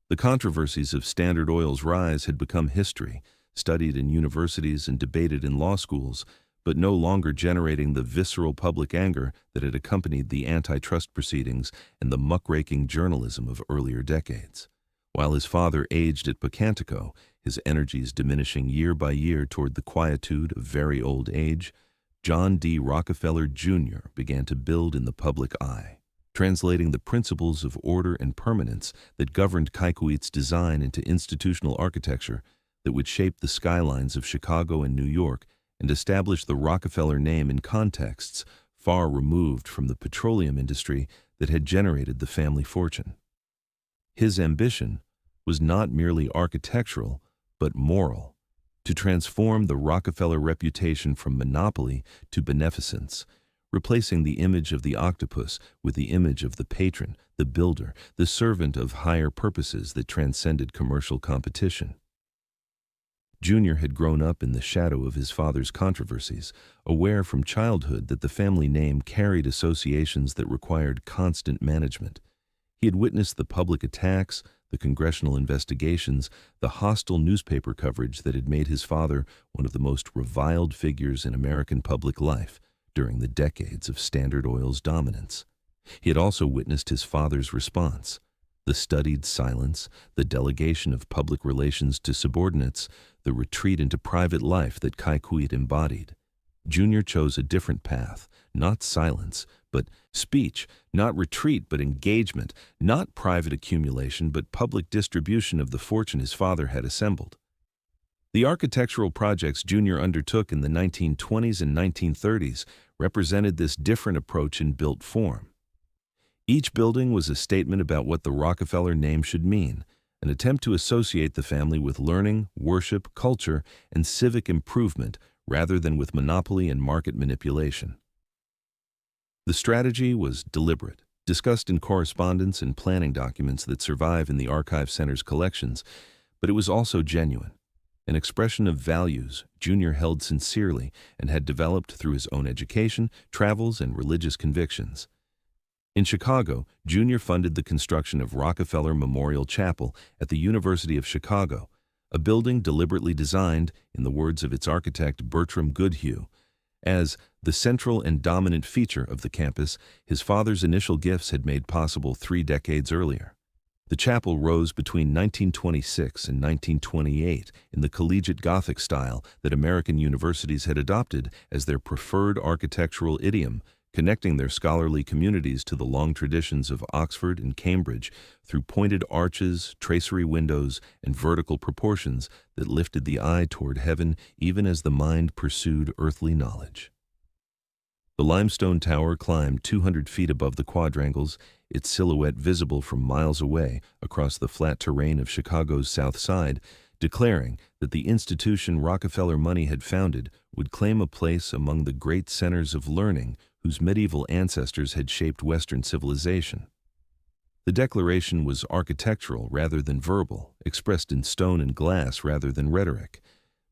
The controversies of Standard Oil's rise had become history, studied in universities and debated in law schools, but no longer generating the visceral public anger that had accompanied the antitrust proceedings and the muckraking journalism of earlier decades. While his father aged at Pocantico, his energies diminishing year by year toward the quietude of very old age, John D. Rockefeller Jr. began to build in the public eye. translating the principles of order and permanence that governed Kykuit's design into institutional architecture that would shape the skylines of Chicago and New York and establish the Rockefeller name in contexts far removed from the petroleum industry that had generated the family fortune. His ambition was not merely architectural, but moral, to transform the Rockefeller reputation from monopoly to beneficence, replacing the image of the octopus with the image of the patron, the builder, the servant of higher purposes that transcended commercial competition. Junior had grown up in the shadow of his father's controversies, aware from childhood that the family name carried associations that required constant management. He had witnessed the public attacks, the congressional investigations, the hostile newspaper coverage that had made his father one of the most reviled figures in American public life during the decades of Standard Oil's dominance. He had also witnessed his father's response, the studied silence, the delegation of public relations to subordinates, the retreat into private life that Kykuit embodied. Junior chose a different path, not silence, but speech, not retreat, but engagement, not private accumulation, but public distribution of the fortune his father had assembled. The architectural projects Junior undertook in the 1920s and 1930s represented this different approach in built form. Each building was a statement about what the Rockefeller name should mean, an attempt to associate the family with learning, worship, culture, and civic improvement rather than with monopoly and market manipulation. The strategy was deliberate, discussed in correspondence and planning documents that survive in the Archive Center's collections, but it was also genuine, an expression of values Junior held sincerely and had developed through his own education, travels, and religious convictions. In Chicago, Junior funded the construction of Rockefeller Memorial Chapel at the University of Chicago, a building deliberately designed, in the words of its architect Bertram Goodhue, as the central and dominant feature of the campus his father's initial gifts had made possible 3 decades earlier. The chapel rose between 1926 and 1928 in the collegiate Gothic style that American universities had adopted as their preferred architectural idiom, connecting their scholarly communities to the long traditions of Oxford and Cambridge through pointed arches, tracery windows, and vertical proportions that lifted the eye toward heaven even as the mind pursued earthly knowledge. The limestone tower climbed 200 feet above the quadrangles, its silhouette visible from miles away across the flat terrain of Chicago's South Side, declaring that the institution Rockefeller money had founded would claim a place among the great centers of learning whose medieval ancestors had shaped Western civilization. The declaration was architectural rather than verbal, expressed in stone and glass rather than rhetoric,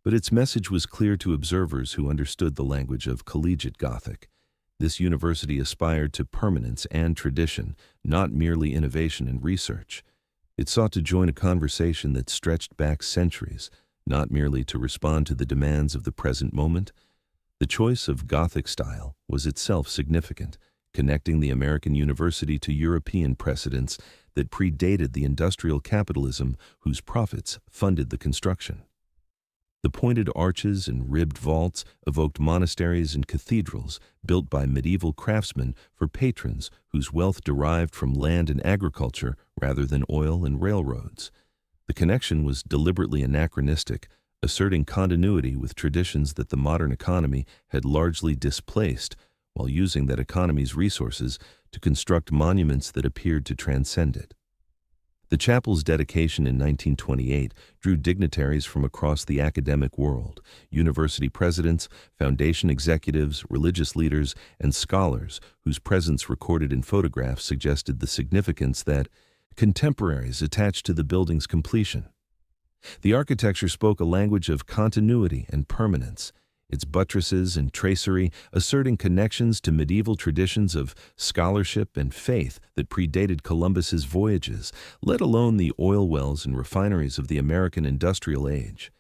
but its message was clear to observers who understood the language of collegiate Gothic. This university aspired to permanence and tradition, not merely innovation and research. It sought to join a conversation that stretched back centuries, not merely to respond to the demands of the present moment. The choice of Gothic style was itself significant, connecting the American university to European precedents that predated the industrial capitalism whose profits funded the construction. The pointed arches and ribbed vaults evoked monasteries and cathedrals built by medieval craftsmen for patrons whose wealth derived from land and agriculture rather than oil and railroads. The connection was deliberately anachronistic, asserting continuity with traditions that the modern economy had largely displaced, while using that economy's resources to construct monuments that appeared to transcend it. The chapel's dedication in 1928 drew dignitaries from across the academic world, university presidents, foundation executives, religious leaders, and scholars whose presence recorded in photographs suggested the significance that contemporaries attached to the building's completion. The architecture spoke a language of continuity and permanence, its buttresses and tracery asserting connections to medieval traditions of scholarship and faith that predated Columbus's voyages, let alone the oil wells and refineries of the American industrial age.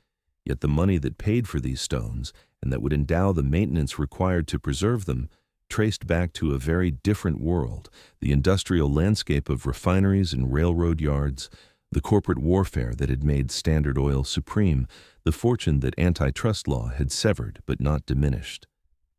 Yet the money that paid for these stones, and that would endow the maintenance required to preserve them, traced back to a very different world, the industrial landscape of refineries and railroad yards, the corporate warfare that had made Standard Oil supreme, the fortune that antitrust law had severed but not diminished.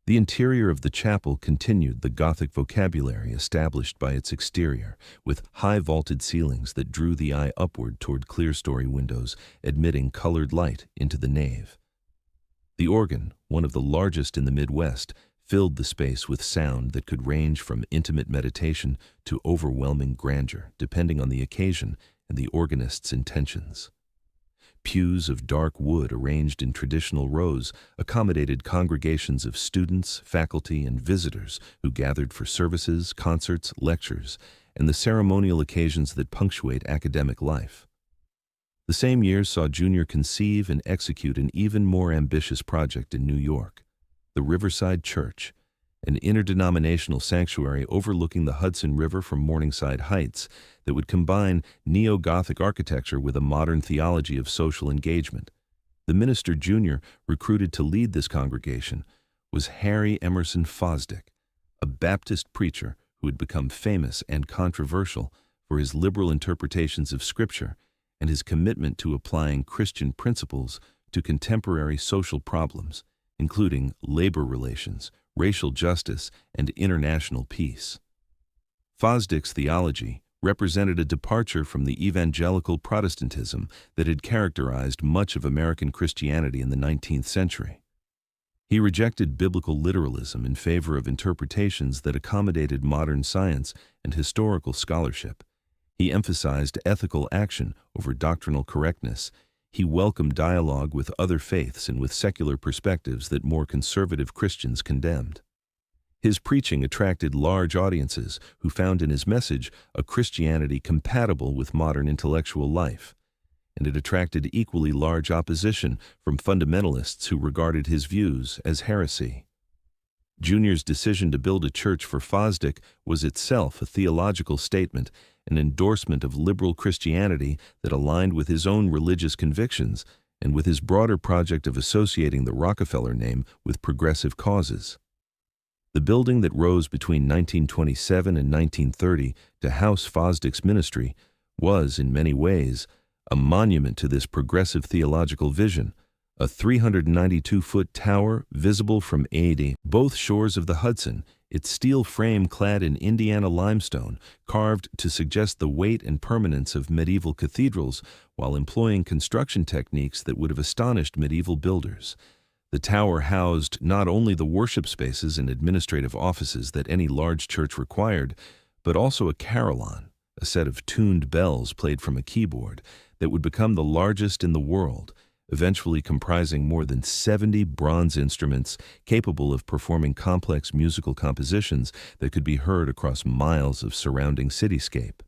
The interior of the chapel continued the Gothic vocabulary established by its exterior, with high vaulted ceilings that drew the eye upward toward clerestory windows, admitting colored light into the nave. The organ, one of the largest in the Midwest, filled the space with sound that could range from intimate meditation to overwhelming grandeur, depending on the occasion and the organist's intentions. Pews of dark wood arranged in traditional rows accommodated congregations of students, faculty, and visitors who gathered for services, concerts, lectures, and the ceremonial occasions that punctuate academic life. The same year saw Junior conceive and execute an even more ambitious project in New York, the Riverside Church, an interdenominational sanctuary overlooking the Hudson River from Morningside Heights that would combine neo-Gothic architecture with a modern theology of social engagement. The minister Junior recruited to lead this congregation was Harry Emerson Fosdick, a Baptist preacher who had become famous and controversial for his liberal interpretations of Scripture and his commitment to applying Christian principles to contemporary social problems, including labor relations, racial justice, and international peace. Fosdick's theology represented a departure from the evangelical Protestantism that had characterized much of American Christianity in the 19th century. He rejected biblical literalism in favor of interpretations that accommodated modern science and historical scholarship. He emphasized ethical action over doctrinal correctness. He welcomed dialogue with other faiths and with secular perspectives that more conservative Christians condemned. His preaching attracted large audiences who found in his message a Christianity compatible with modern intellectual life, and it attracted equally large opposition from fundamentalists who regarded his views as heresy. Junior's decision to build a church for Fosdick was itself a theological statement, an endorsement of liberal Christianity that aligned with his own religious convictions and with his broader project of associating the Rockefeller name with progressive causes. The building that rose between 1927 and 1930 to house Fosdick's ministry was, in many ways, a monument to this progressive theological vision, a 392-foot tower visible from both shores of the Hudson, its steel frame clad in Indiana limestone, carved to suggest the weight and permanence of medieval cathedrals while employing construction techniques that would have astonished medieval builders. The tower housed not only the worship spaces and administrative offices that any large church required, but also a carillon, a set of tuned bells played from a keyboard, that would become the largest in the world, eventually comprising more than 70 bronze instruments capable of performing complex musical compositions that could be heard across miles of surrounding cityscape.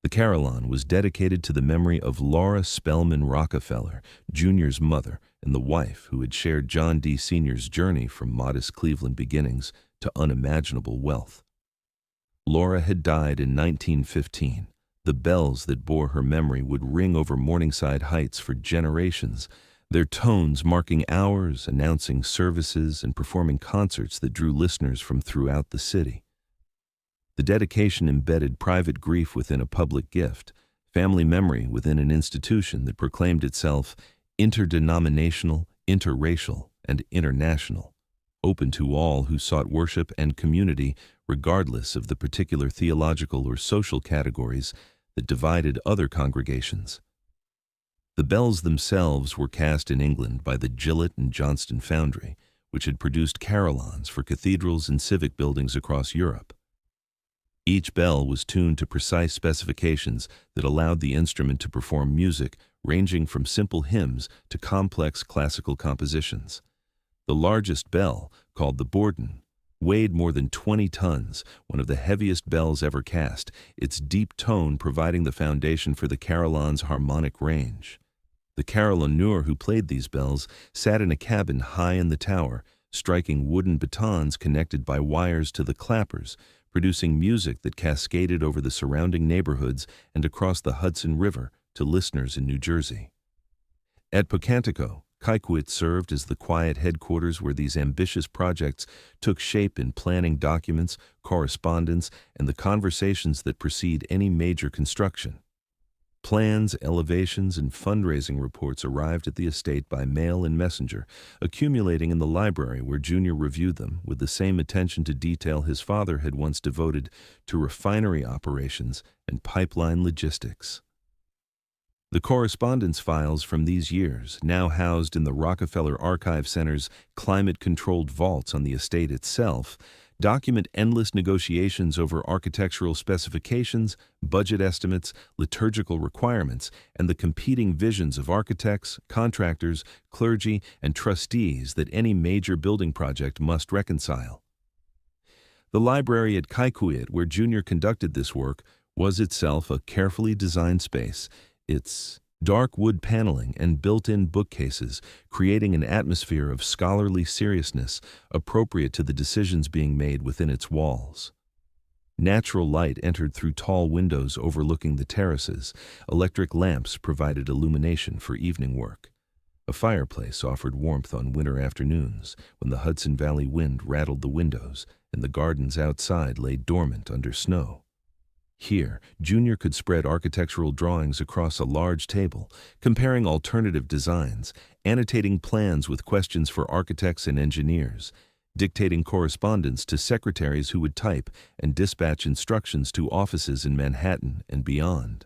The carillon was dedicated to the memory of Laura Spellman Rockefeller, Jr.'s mother, and the wife who had shared John D. Sr.'s journey from modest Cleveland beginnings to unimaginable wealth. Laura had died in 1915. The bells that bore her memory would ring over Morningside Heights for generations, their tones marking hours, announcing services, and performing concerts that drew listeners from throughout the city. The dedication embedded private grief within a public gift, family memory within an institution that proclaimed itself interdenominational, interracial, and international, open to all who sought worship and community regardless of the particular theological or social categories that divided other congregations. The bells themselves were cast in England by the Gillett and Johnston Foundry, which had produced carillons for cathedrals and civic buildings across Europe. Each bell was tuned to precise specifications that allowed the instrument to perform music ranging from simple hymns to complex classical compositions. The largest bell, called the Borden, weighed more than 20 tons, one of the heaviest bells ever cast, its deep tone providing the foundation for the carillon's harmonic range. The carillonneur who played these bells sat in a cabin high in the tower, striking wooden batons connected by wires to the clappers, producing music that cascaded over the surrounding neighborhoods and across the Hudson River to listeners in New Jersey. At Pocantico, Kykuit served as the quiet headquarters where these ambitious projects took shape in planning documents, correspondence, and the conversations that precede any major construction. Plans, elevations, and fundraising reports arrived at the estate by mail and messenger, accumulating in the library where Junior reviewed them with the same attention to detail his father had once devoted to refinery operations and pipeline logistics. The correspondence files from these years, now housed in the Rockefeller Archive Center's climate-controlled vaults on the estate itself, document endless negotiations over architectural specifications, budget estimates, liturgical requirements, and the competing visions of architects, contractors, clergy, and trustees that any major building project must reconcile. The library at Kykuit, where Junior conducted this work, was itself a carefully designed space, its dark wood paneling and built-in bookcases creating an atmosphere of scholarly seriousness appropriate to the decisions being made within its walls. Natural light entered through tall windows overlooking the terraces. Electric lamps provided illumination for evening work. A fireplace offered warmth on winter afternoons when the Hudson Valley wind rattled the windows and the gardens outside lay dormant under snow. Here, Junior could spread architectural drawings across a large table, comparing alternative designs, annotating plans with questions for architects and engineers, dictating correspondence to secretaries who would type and dispatch instructions to offices in Manhattan and beyond.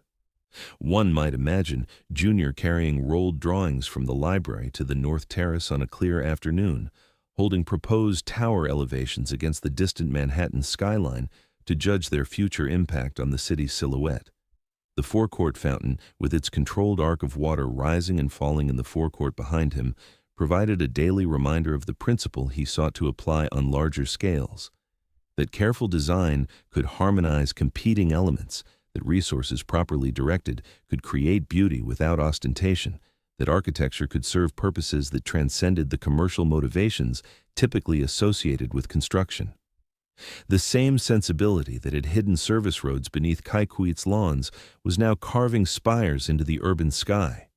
One might imagine Junior carrying rolled drawings from the library to the North Terrace on a clear afternoon, holding proposed tower elevations against the distant Manhattan skyline to judge their future impact on the city's silhouette. The forecourt fountain, with its controlled arc of water rising and falling in the forecourt behind him, provided a daily reminder of the principle he sought to apply on larger scales: that careful design could harmonize competing elements, that resources properly directed could create beauty without ostentation, that architecture could serve purposes that transcended the commercial motivations typically associated with construction. The same sensibility that had hidden service roads beneath Kykuit's lawns was now carving spires into the urban sky.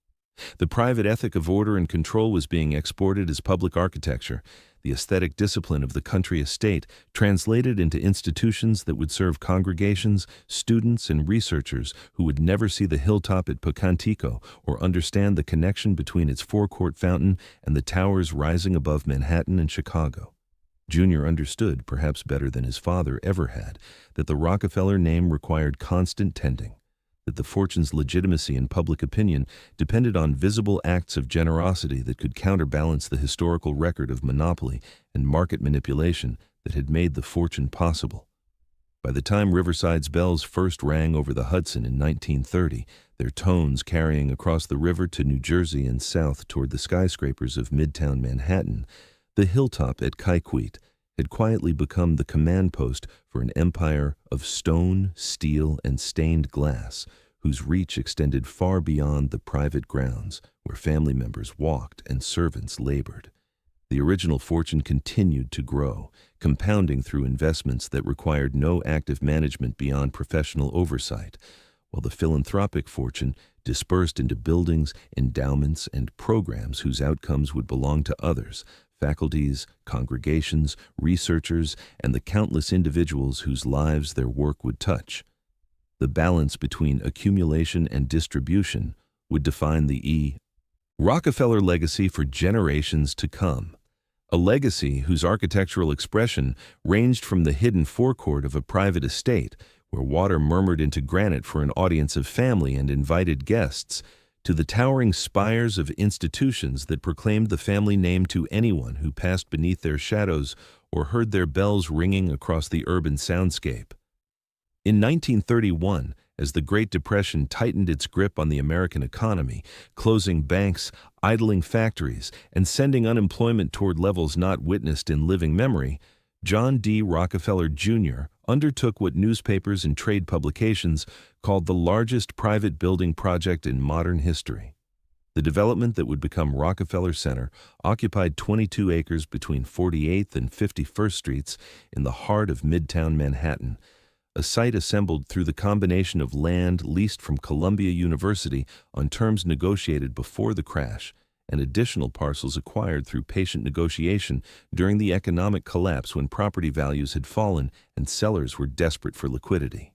The private ethic of order and control was being exported as public architecture, the aesthetic discipline of the country estate translated into institutions that would serve congregations, students, and researchers who would never see the hilltop at Pocantico or understand the connection between its forecourt fountain and the towers rising above Manhattan and Chicago. Junior understood, perhaps better than his father ever had, that the Rockefeller name required constant tending, that the fortune's legitimacy in public opinion depended on visible acts of generosity that could counterbalance the historical record of monopoly and market manipulation that had made the fortune possible. By the time Riverside's bells first rang over the Hudson in 1930, their tones carrying across the river to New Jersey and south toward the skyscrapers of Midtown Manhattan, the hilltop at Kykuit had quietly become the command post for an empire of stone, steel, and stained glass, whose reach extended far beyond the private grounds where family members walked and servants labored. The original fortune continued to grow, compounding through investments that required no active management beyond professional oversight, while the philanthropic fortune dispersed into buildings, endowments, and programs whose outcomes would belong to others: faculties, congregations, researchers, and the countless individuals whose lives their work would touch. The balance between accumulation and distribution would define the Rockefeller legacy for generations to come. A legacy whose architectural expression ranged from the hidden forecourt of a private estate, where water murmured into granite for an audience of family and invited guests, to the towering spires of institutions that proclaimed the family name to anyone who passed beneath their shadows or heard their bells ringing across the urban soundscape. In 1931, as the Great Depression tightened its grip on the American economy, closing banks, idling factories, and sending unemployment toward levels not witnessed in living memory, John D. Rockefeller, Jr. undertook what newspapers and trade publications called the largest private building project in modern history. The development that would become Rockefeller Center occupied 22 acres between 48th and 51st Streets in the heart of Midtown Manhattan, a site assembled through the combination of land leased from Columbia University on terms negotiated before the crash and additional parcels acquired through patient negotiation during the economic collapse when property values had fallen and sellers were desperate for liquidity.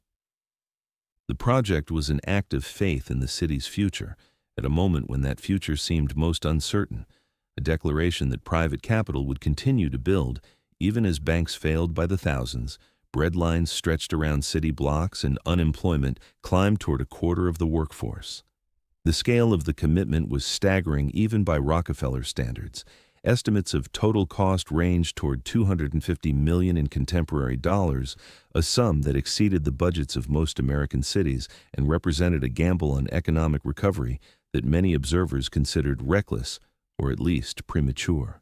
The project was an act of faith in the city's future, at a moment when that future seemed most uncertain, a declaration that private capital would continue to build, even as banks failed by the thousands, bread lines stretched around city blocks, and unemployment climbed toward a quarter of the workforce. The scale of the commitment was staggering even by Rockefeller standards. Estimates of total cost ranged toward $250 million in contemporary dollars, a sum that exceeded the budgets of most American cities and represented a gamble on economic recovery that many observers considered reckless, or at least premature.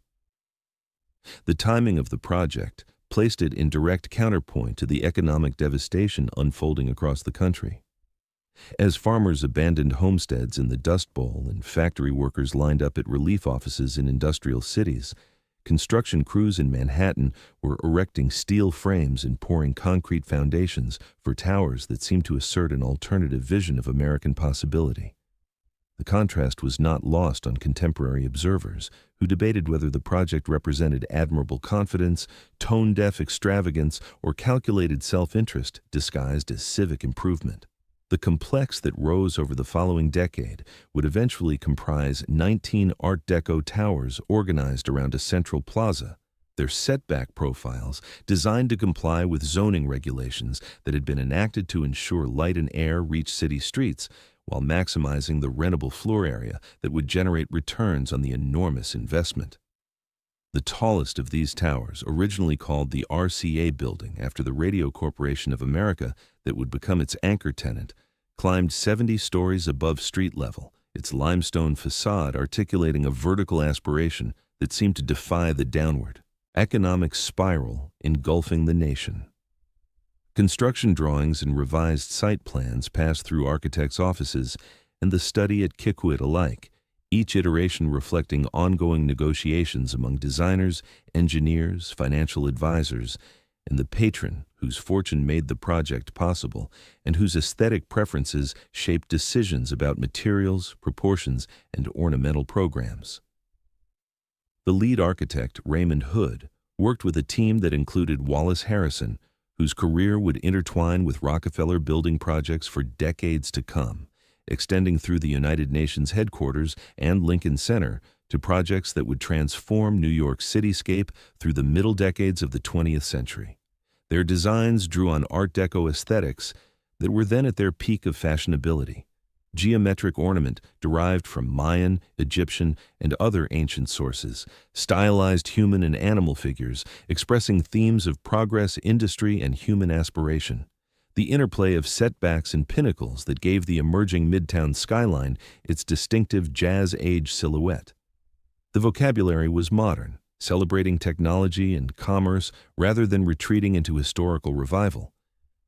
The timing of the project placed it in direct counterpoint to the economic devastation unfolding across the country. As farmers abandoned homesteads in the Dust Bowl and factory workers lined up at relief offices in industrial cities, construction crews in Manhattan were erecting steel frames and pouring concrete foundations for towers that seemed to assert an alternative vision of American possibility. The contrast was not lost on contemporary observers, who debated whether the project represented admirable confidence, tone-deaf extravagance, or calculated self-interest disguised as civic improvement. The complex that rose over the following decade would eventually comprise 19 Art Deco towers organized around a central plaza, their setback profiles designed to comply with zoning regulations that had been enacted to ensure light and air reach city streets, while maximizing the rentable floor area that would generate returns on the enormous investment. The tallest of these towers, originally called the RCA Building after the Radio Corporation of America that would become its anchor tenant, climbed 70 stories above street level, its limestone facade articulating a vertical aspiration that seemed to defy the downward economic spiral engulfing the nation. Construction drawings and revised site plans passed through architects' offices and the study at Kykuit alike, each iteration reflecting ongoing negotiations among designers, engineers, financial advisors, and the patron whose fortune made the project possible and whose aesthetic preferences shaped decisions about materials, proportions, and ornamental programs. The lead architect, Raymond Hood, worked with a team that included Wallace Harrison, whose career would intertwine with Rockefeller building projects for decades to come, extending through the United Nations headquarters and Lincoln Center to projects that would transform New York's cityscape through the middle decades of the 20th century. Their designs drew on Art Deco aesthetics that were then at their peak of fashionability. Geometric ornament derived from Mayan, Egyptian, and other ancient sources, stylized human and animal figures expressing themes of progress, industry, and human aspiration. The interplay of setbacks and pinnacles that gave the emerging Midtown skyline its distinctive Jazz-Age silhouette. The vocabulary was modern, celebrating technology and commerce rather than retreating into historical revival.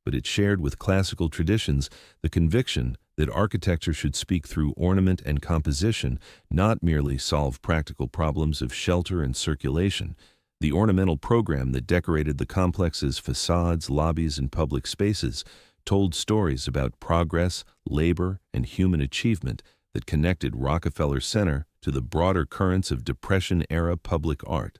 But it shared with classical traditions the conviction that architecture should speak through ornament and composition, not merely solve practical problems of shelter and circulation. The ornamental program that decorated the complex's facades, lobbies, and public spaces told stories about progress, labor, and human achievement that connected Rockefeller Center to the broader currents of Depression-era public art.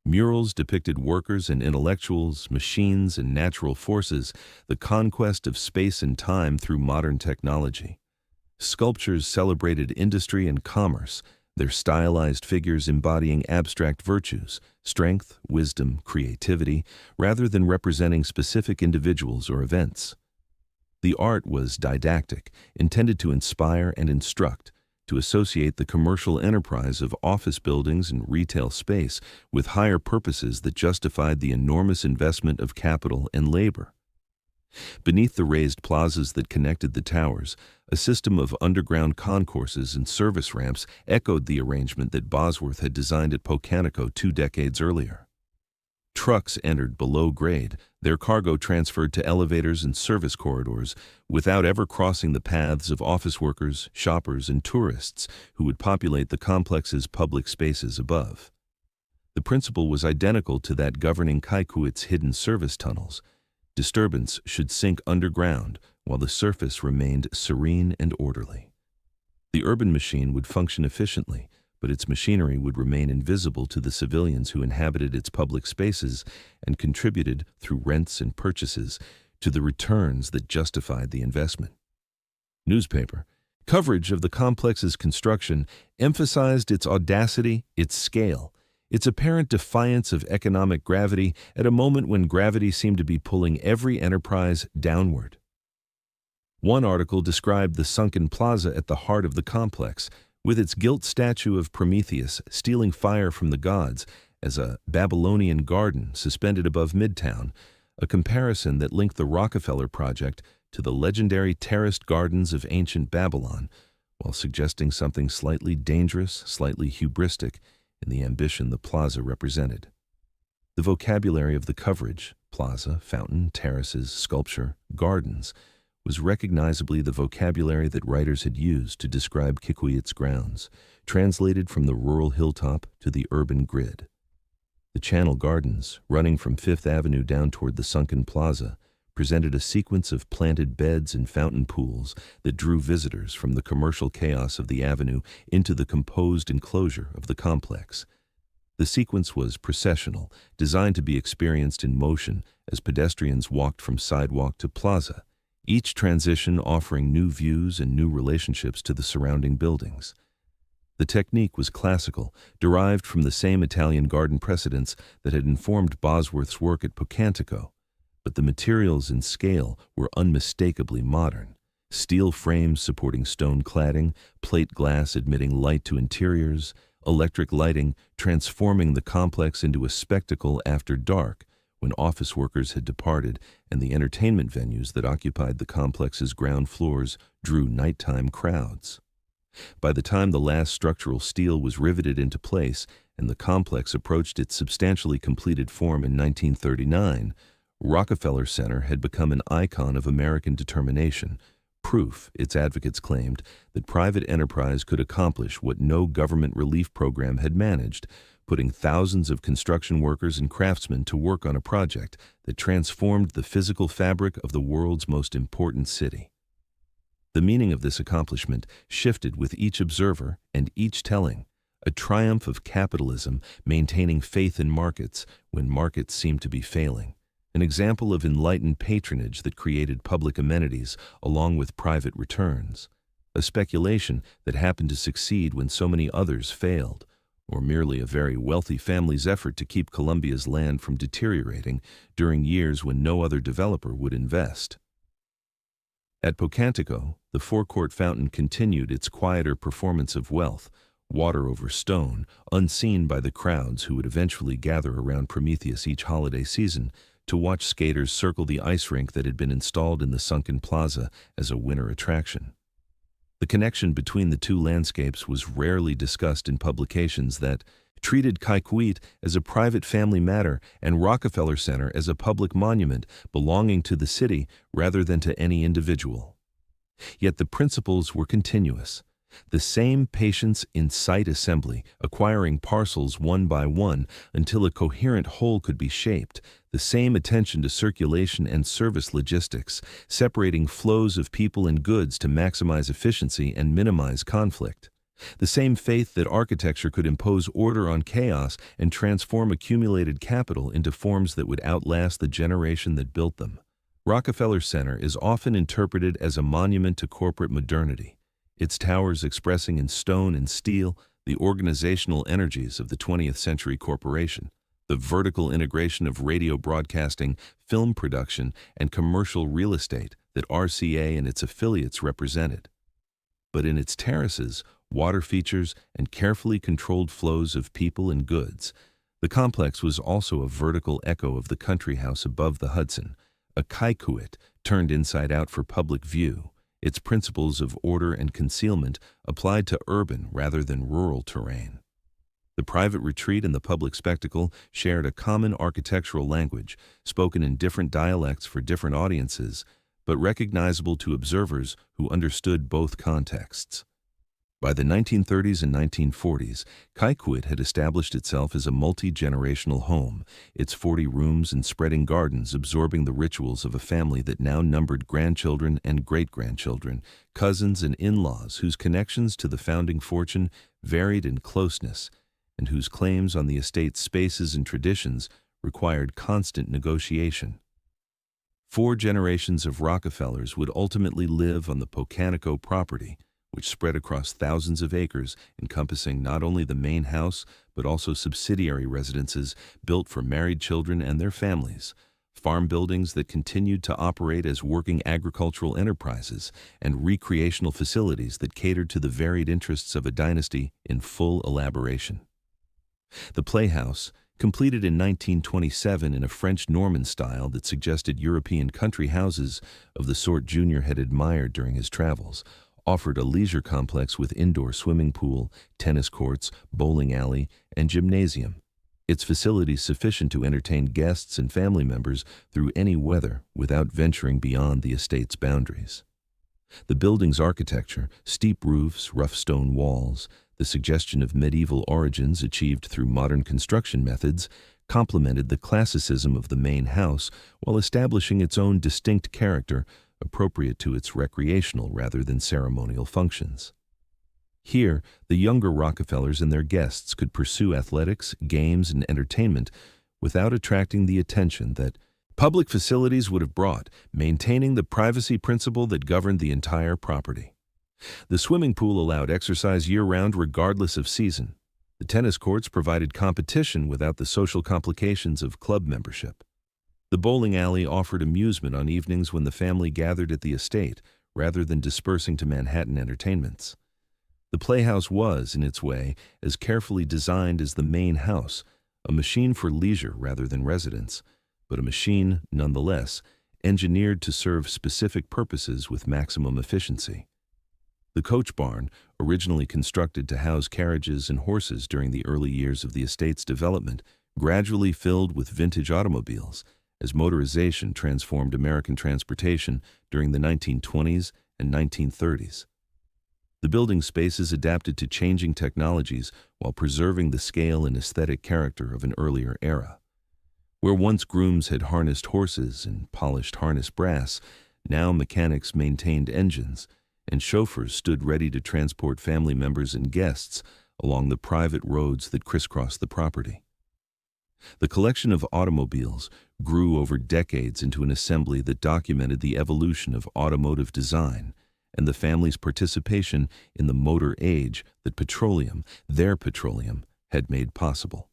Murals depicted workers and intellectuals, machines and natural forces, the conquest of space and time through modern technology. Sculptures celebrated industry and commerce, their stylized figures embodying abstract virtues, strength, wisdom, creativity, rather than representing specific individuals or events. The art was didactic, intended to inspire and instruct, to associate the commercial enterprise of office buildings and retail space with higher purposes that justified the enormous investment of capital and labor. Beneath the raised plazas that connected the towers, a system of underground concourses and service ramps echoed the arrangement that Bosworth had designed at Pocantico 2 decades earlier. Trucks entered below grade, their cargo transferred to elevators and service corridors without ever crossing the paths of office workers, shoppers, and tourists who would populate the complex's public spaces above. The principle was identical to that governing Kykuit's hidden service tunnels. Disturbance should sink underground while the surface remained serene and orderly. The urban machine would function efficiently, but its machinery would remain invisible to the civilians who inhabited its public spaces and contributed, through rents and purchases, to the returns that justified the investment. Newspaper. Coverage of the complex's construction emphasized its audacity, its scale, its apparent defiance of economic gravity at a moment when gravity seemed to be pulling every enterprise downward. One article described the sunken plaza at the heart of the complex, with its gilt statue of Prometheus stealing fire from the gods, as a Babylonian garden suspended above Midtown, a comparison that linked the Rockefeller project to the legendary terraced gardens of ancient Babylon, while suggesting something slightly dangerous, slightly hubristic, in the ambition the plaza represented. The vocabulary of the coverage, plaza, fountain, terraces, sculpture, gardens, was recognizably the vocabulary that writers had used to describe Kykuit's grounds, translated from the rural hilltop to the urban grid. The Channel Gardens, running from Fifth Avenue down toward the sunken plaza, presented a sequence of planted beds and fountain pools that drew visitors from the commercial chaos of the avenue into the composed enclosure of the complex. The sequence was processional, designed to be experienced in motion as pedestrians walked from sidewalk to plaza, each transition offering new views and new relationships to the surrounding buildings. The technique was classical, derived from the same Italian garden precedents that had informed Bosworth's work at Pocantico, but the materials and scale were unmistakably modern. Steel frames supporting stone cladding, plate glass admitting light to interiors, electric lighting transforming the complex into a spectacle after dark, when office workers had departed and the entertainment venues that occupied the complex's ground floors drew nighttime crowds. By the time the last structural steel was riveted into place and the complex approached its substantially completed form in 1939, Rockefeller Center had become an icon of American determination, proof, its advocates claimed, that private enterprise could accomplish what no government relief program had managed, putting thousands of construction workers and craftsmen to work on a project that transformed the physical fabric of the world's most important city. The meaning of this accomplishment shifted with each observer and each telling, a triumph of capitalism maintaining faith in markets when markets seemed to be failing, an example of enlightened patronage that created public amenities along with private returns, a speculation that happened to succeed when so many others failed, or merely a very wealthy family's effort to keep Columbia's land from deteriorating during years when no other developer would invest. At Pocantico, the forecourt fountain continued its quieter performance of wealth, water over stone, unseen by the crowds who would eventually gather around Prometheus each holiday season to watch skaters circle the ice rink that had been installed in the sunken plaza as a winter attraction. The connection between the two landscapes was rarely discussed in publications that treated Kykuit as a private family matter and Rockefeller Center as a public monument belonging to the city rather than to any individual. Yet the principles were continuous. The same patience in site assembly, acquiring parcels one by one until a coherent whole could be shaped, the same attention to circulation and service logistics, separating flows of people and goods to maximize efficiency and minimize conflict. The same faith that architecture could impose order on chaos and transform accumulated capital into forms that would outlast the generation that built them. Rockefeller Center is often interpreted as a monument to corporate modernity, its towers expressing in stone and steel the organizational energies of the 20th century corporation, the vertical integration of radio broadcasting, film production, and commercial real estate that RCA and its affiliates represented. But in its terraces, water features, and carefully controlled flows of people and goods, the complex was also a vertical echo of the country house above the Hudson, a Kykuit turned inside out for public view, its principles of order and concealment applied to urban rather than rural terrain. The private retreat and the public spectacle shared a common architectural language, spoken in different dialects for different audiences, but recognizable to observers who understood both contexts. By the 1930s and 1940s, Kykuit had established itself as a multi-generational home, its 40 rooms and spreading gardens absorbing the rituals of a family that now numbered grandchildren and great-grandchildren, cousins and in-laws whose connections to the founding fortune varied in closeness, and whose claims on the estate's spaces and traditions required constant negotiation. 4 generations of Rockefellers would ultimately live on the Pocantico property, which spread across thousands of acres, encompassing not only the main house, but also subsidiary residences built for married children and their families, farm buildings that continued to operate as working agricultural enterprises, and recreational facilities that catered to the varied interests of a dynasty in full elaboration. The playhouse, completed in 1927 in a French Norman style that suggested European country houses of the sort Junior had admired during his travels, offered a leisure complex with indoor swimming pool, tennis courts, bowling alley, and gymnasium. Its facilities sufficient to entertain guests and family members through any weather without venturing beyond the estate's boundaries. The building's architecture, steep roofs, rough stone walls, the suggestion of medieval origins achieved through modern construction methods, complemented the classicism of the main house while establishing its own distinct character appropriate to its recreational rather than ceremonial functions. Here, the younger Rockefellers and their guests could pursue athletics, games, and entertainment without attracting the attention that public facilities would have brought, maintaining the privacy principle that governed the entire property. The swimming pool allowed exercise year-round regardless of season. The tennis courts provided competition without the social complications of club membership. The bowling alley offered amusement on evenings when the family gathered at the estate, rather than dispersing to Manhattan entertainments. The playhouse was, in its way, as carefully designed as the main house, a machine for leisure rather than residence, but a machine, nonetheless, engineered to serve specific purposes with maximum efficiency. The coach barn, originally constructed to house carriages and horses during the early years of the estate's development, gradually filled with vintage automobiles, as motorization transformed American transportation during the 1920s and 1930s. The building spaces adapted to changing technologies while preserving the scale and aesthetic character of an earlier era. Where once grooms had harnessed horses and polished harness brass, now mechanics maintained engines, and chauffeurs stood ready to transport family members and guests along the private roads that crisscrossed the property. The collection of automobiles grew over decades into an assembly that documented the evolution of automotive design and the family's participation in the motor age that their petroleum, had made possible.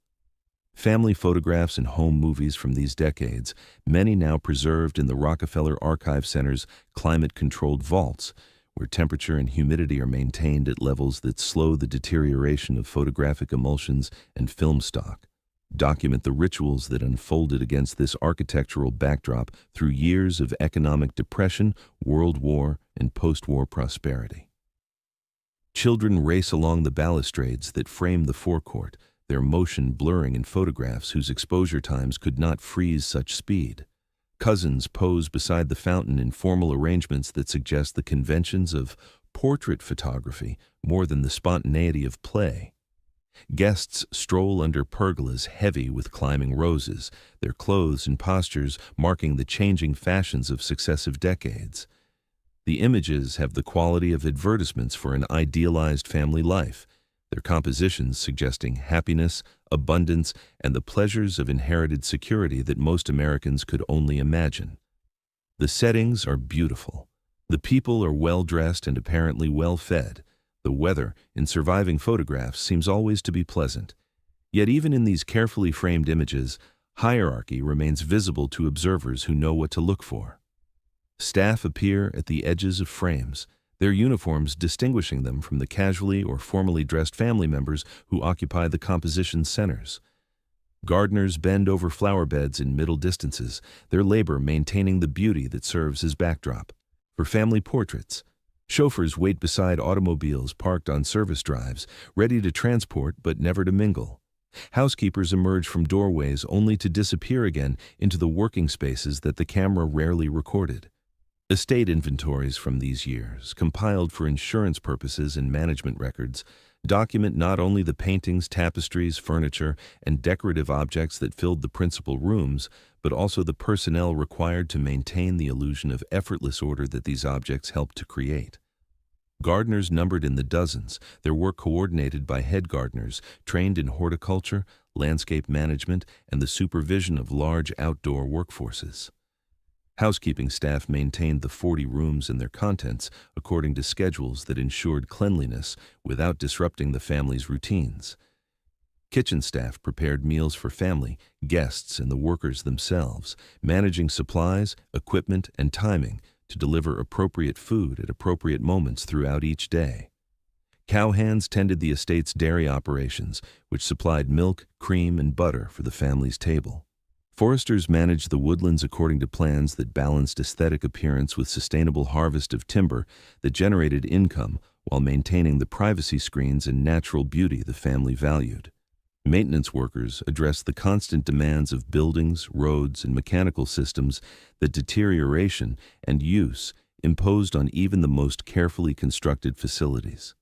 Family photographs and home movies from these decades, many now preserved in the Rockefeller Archive Center's climate-controlled vaults, where temperature and humidity are maintained at levels that slow the deterioration of photographic emulsions and film stock, document the rituals that unfolded against this architectural backdrop through years of economic depression, world war, and post-war prosperity. Children race along the balustrades that frame the forecourt, their motion blurring in photographs whose exposure times could not freeze such speed. Cousins pose beside the fountain in formal arrangements that suggest the conventions of portrait photography more than the spontaneity of play. Guests stroll under pergolas heavy with climbing roses, their clothes and postures marking the changing fashions of successive decades. The images have the quality of advertisements for an idealized family life, their compositions suggesting happiness, abundance, and the pleasures of inherited security that most Americans could only imagine. The settings are beautiful. The people are well-dressed and apparently well-fed. The weather, in surviving photographs, seems always to be pleasant. Yet even in these carefully framed images, hierarchy remains visible to observers who know what to look for. Staff appear at the edges of frames, their uniforms distinguishing them from the casually or formally dressed family members who occupy the composition centers. Gardeners bend over flower beds in middle distances, their labor maintaining the beauty that serves as backdrop. For family portraits, chauffeurs wait beside automobiles parked on service drives, ready to transport but never to mingle. Housekeepers emerge from doorways only to disappear again into the working spaces that the camera rarely recorded. Estate inventories from these years, compiled for insurance purposes and management records, document not only the paintings, tapestries, furniture, and decorative objects that filled the principal rooms, but also the personnel required to maintain the illusion of effortless order that these objects helped to create. Gardeners numbered in the dozens, their work coordinated by head gardeners trained in horticulture, landscape management, and the supervision of large outdoor workforces. Housekeeping staff maintained the 40 rooms and their contents according to schedules that ensured cleanliness without disrupting the family's routines. Kitchen staff prepared meals for family, guests, and the workers themselves, managing supplies, equipment, and timing to deliver appropriate food at appropriate moments throughout each day. Cowhands tended the estate's dairy operations, which supplied milk, cream, and butter for the family's table. Foresters managed the woodlands according to plans that balanced aesthetic appearance with sustainable harvest of timber that generated income while maintaining the privacy screens and natural beauty the family valued. Maintenance workers addressed the constant demands of buildings, roads, and mechanical systems that deterioration and use imposed on even the most carefully constructed facilities.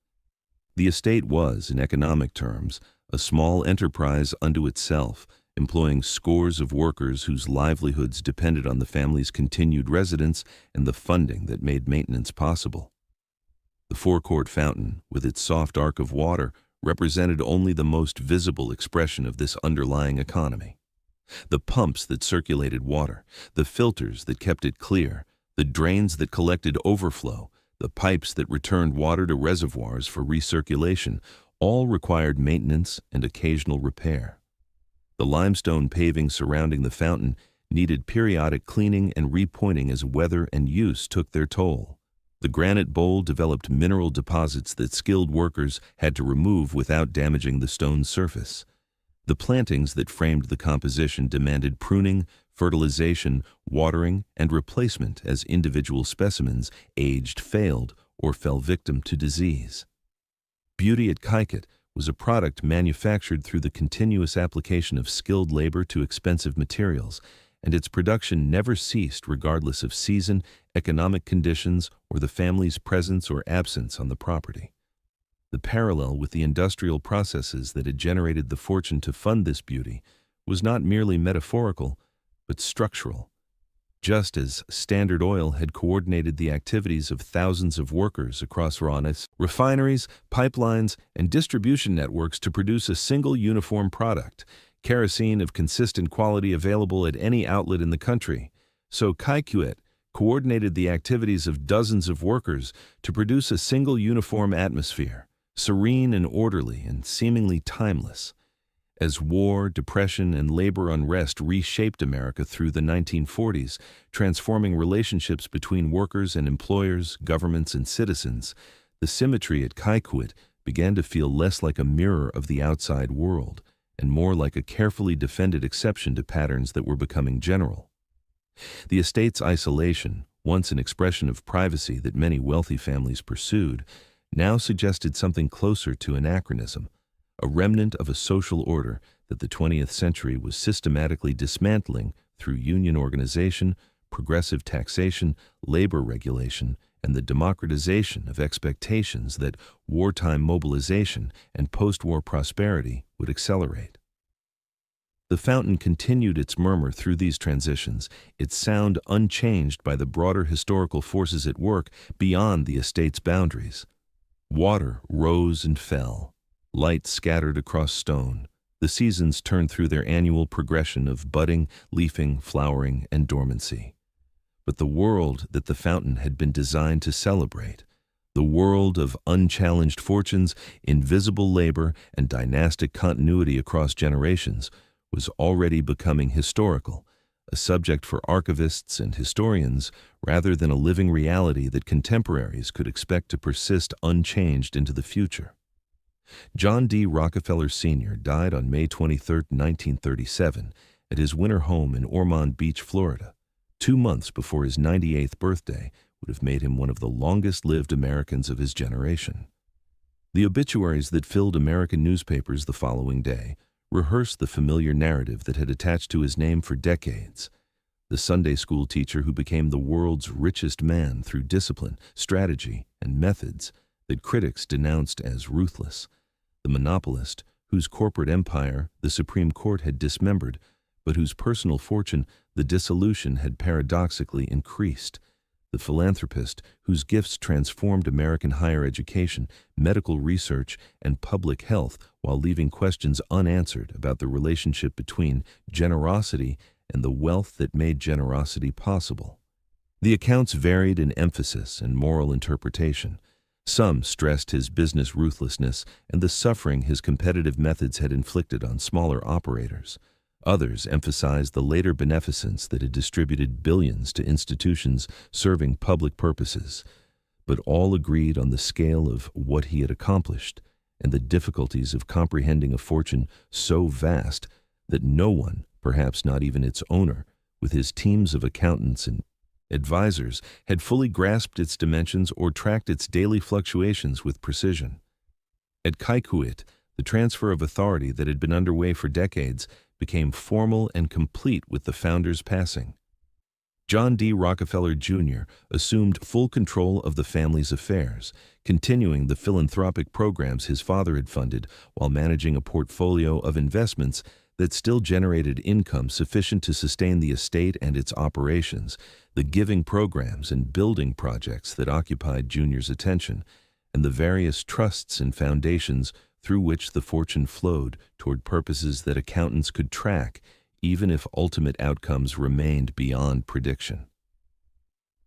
The estate was, in economic terms, a small enterprise unto itself, employing scores of workers whose livelihoods depended on the family's continued residence and the funding that made maintenance possible. The forecourt fountain, with its soft arc of water, represented only the most visible expression of this underlying economy. The pumps that circulated water, the filters that kept it clear, the drains that collected overflow, the pipes that returned water to reservoirs for recirculation, all required maintenance and occasional repair. The limestone paving surrounding the fountain needed periodic cleaning and repointing as weather and use took their toll. The granite bowl developed mineral deposits that skilled workers had to remove without damaging the stone's surface. The plantings that framed the composition demanded pruning, fertilization, watering, and replacement as individual specimens aged, failed, or fell victim to disease. Beauty at Kykuit was a product manufactured through the continuous application of skilled labor to expensive materials, and its production never ceased regardless of season, economic conditions, or the family's presence or absence on the property. The parallel with the industrial processes that had generated the fortune to fund this beauty was not merely metaphorical, but structural. Just as Standard Oil had coordinated the activities of thousands of workers across refineries, pipelines, and distribution networks to produce a single uniform product, kerosene of consistent quality available at any outlet in the country, so Kykuit coordinated the activities of dozens of workers to produce a single uniform atmosphere, serene and orderly and seemingly timeless. As war, depression, and labor unrest reshaped America through the 1940s, transforming relationships between workers and employers, governments, and citizens, the symmetry at Kykuit began to feel less like a mirror of the outside world and more like a carefully defended exception to patterns that were becoming general. The estate's isolation, once an expression of privacy that many wealthy families pursued, now suggested something closer to anachronism, a remnant of a social order that the 20th century was systematically dismantling through union organization, progressive taxation, labor regulation, and the democratization of expectations that wartime mobilization and post-war prosperity would accelerate. The fountain continued its murmur through these transitions, its sound unchanged by the broader historical forces at work beyond the estate's boundaries. Water rose and fell. Light scattered across stone. The seasons turned through their annual progression of budding, leafing, flowering, and dormancy. But the world that the fountain had been designed to celebrate, the world of unchallenged fortunes, invisible labor, and dynastic continuity across generations, was already becoming historical, a subject for archivists and historians rather than a living reality that contemporaries could expect to persist unchanged into the future. John D. Rockefeller Sr. died on May 23, 1937, at his winter home in Ormond Beach, Florida, 2 months before his 98th birthday would have made him one of the longest-lived Americans of his generation. The obituaries that filled American newspapers the following day rehearsed the familiar narrative that had attached to his name for decades. The Sunday school teacher who became the world's richest man through discipline, strategy, and methods that critics denounced as ruthless. The monopolist whose corporate empire the Supreme Court had dismembered, but whose personal fortune the dissolution had paradoxically increased. The philanthropist whose gifts transformed American higher education, medical research, and public health while leaving questions unanswered about the relationship between generosity and the wealth that made generosity possible. The accounts varied in emphasis and moral interpretation. Some stressed his business ruthlessness and the suffering his competitive methods had inflicted on smaller operators. Others emphasized the later beneficence that had distributed billions to institutions serving public purposes. But all agreed on the scale of what he had accomplished and the difficulties of comprehending a fortune so vast that no one, perhaps not even its owner, with his teams of accountants and advisors, had fully grasped its dimensions or tracked its daily fluctuations with precision. At Kykuit, the transfer of authority that had been underway for decades became formal and complete with the founder's passing. John D. Rockefeller Jr. assumed full control of the family's affairs, continuing the philanthropic programs his father had funded while managing a portfolio of investments that still generated income sufficient to sustain the estate and its operations, the giving programs and building projects that occupied Junior's attention, and the various trusts and foundations through which the fortune flowed toward purposes that accountants could track, even if ultimate outcomes remained beyond prediction.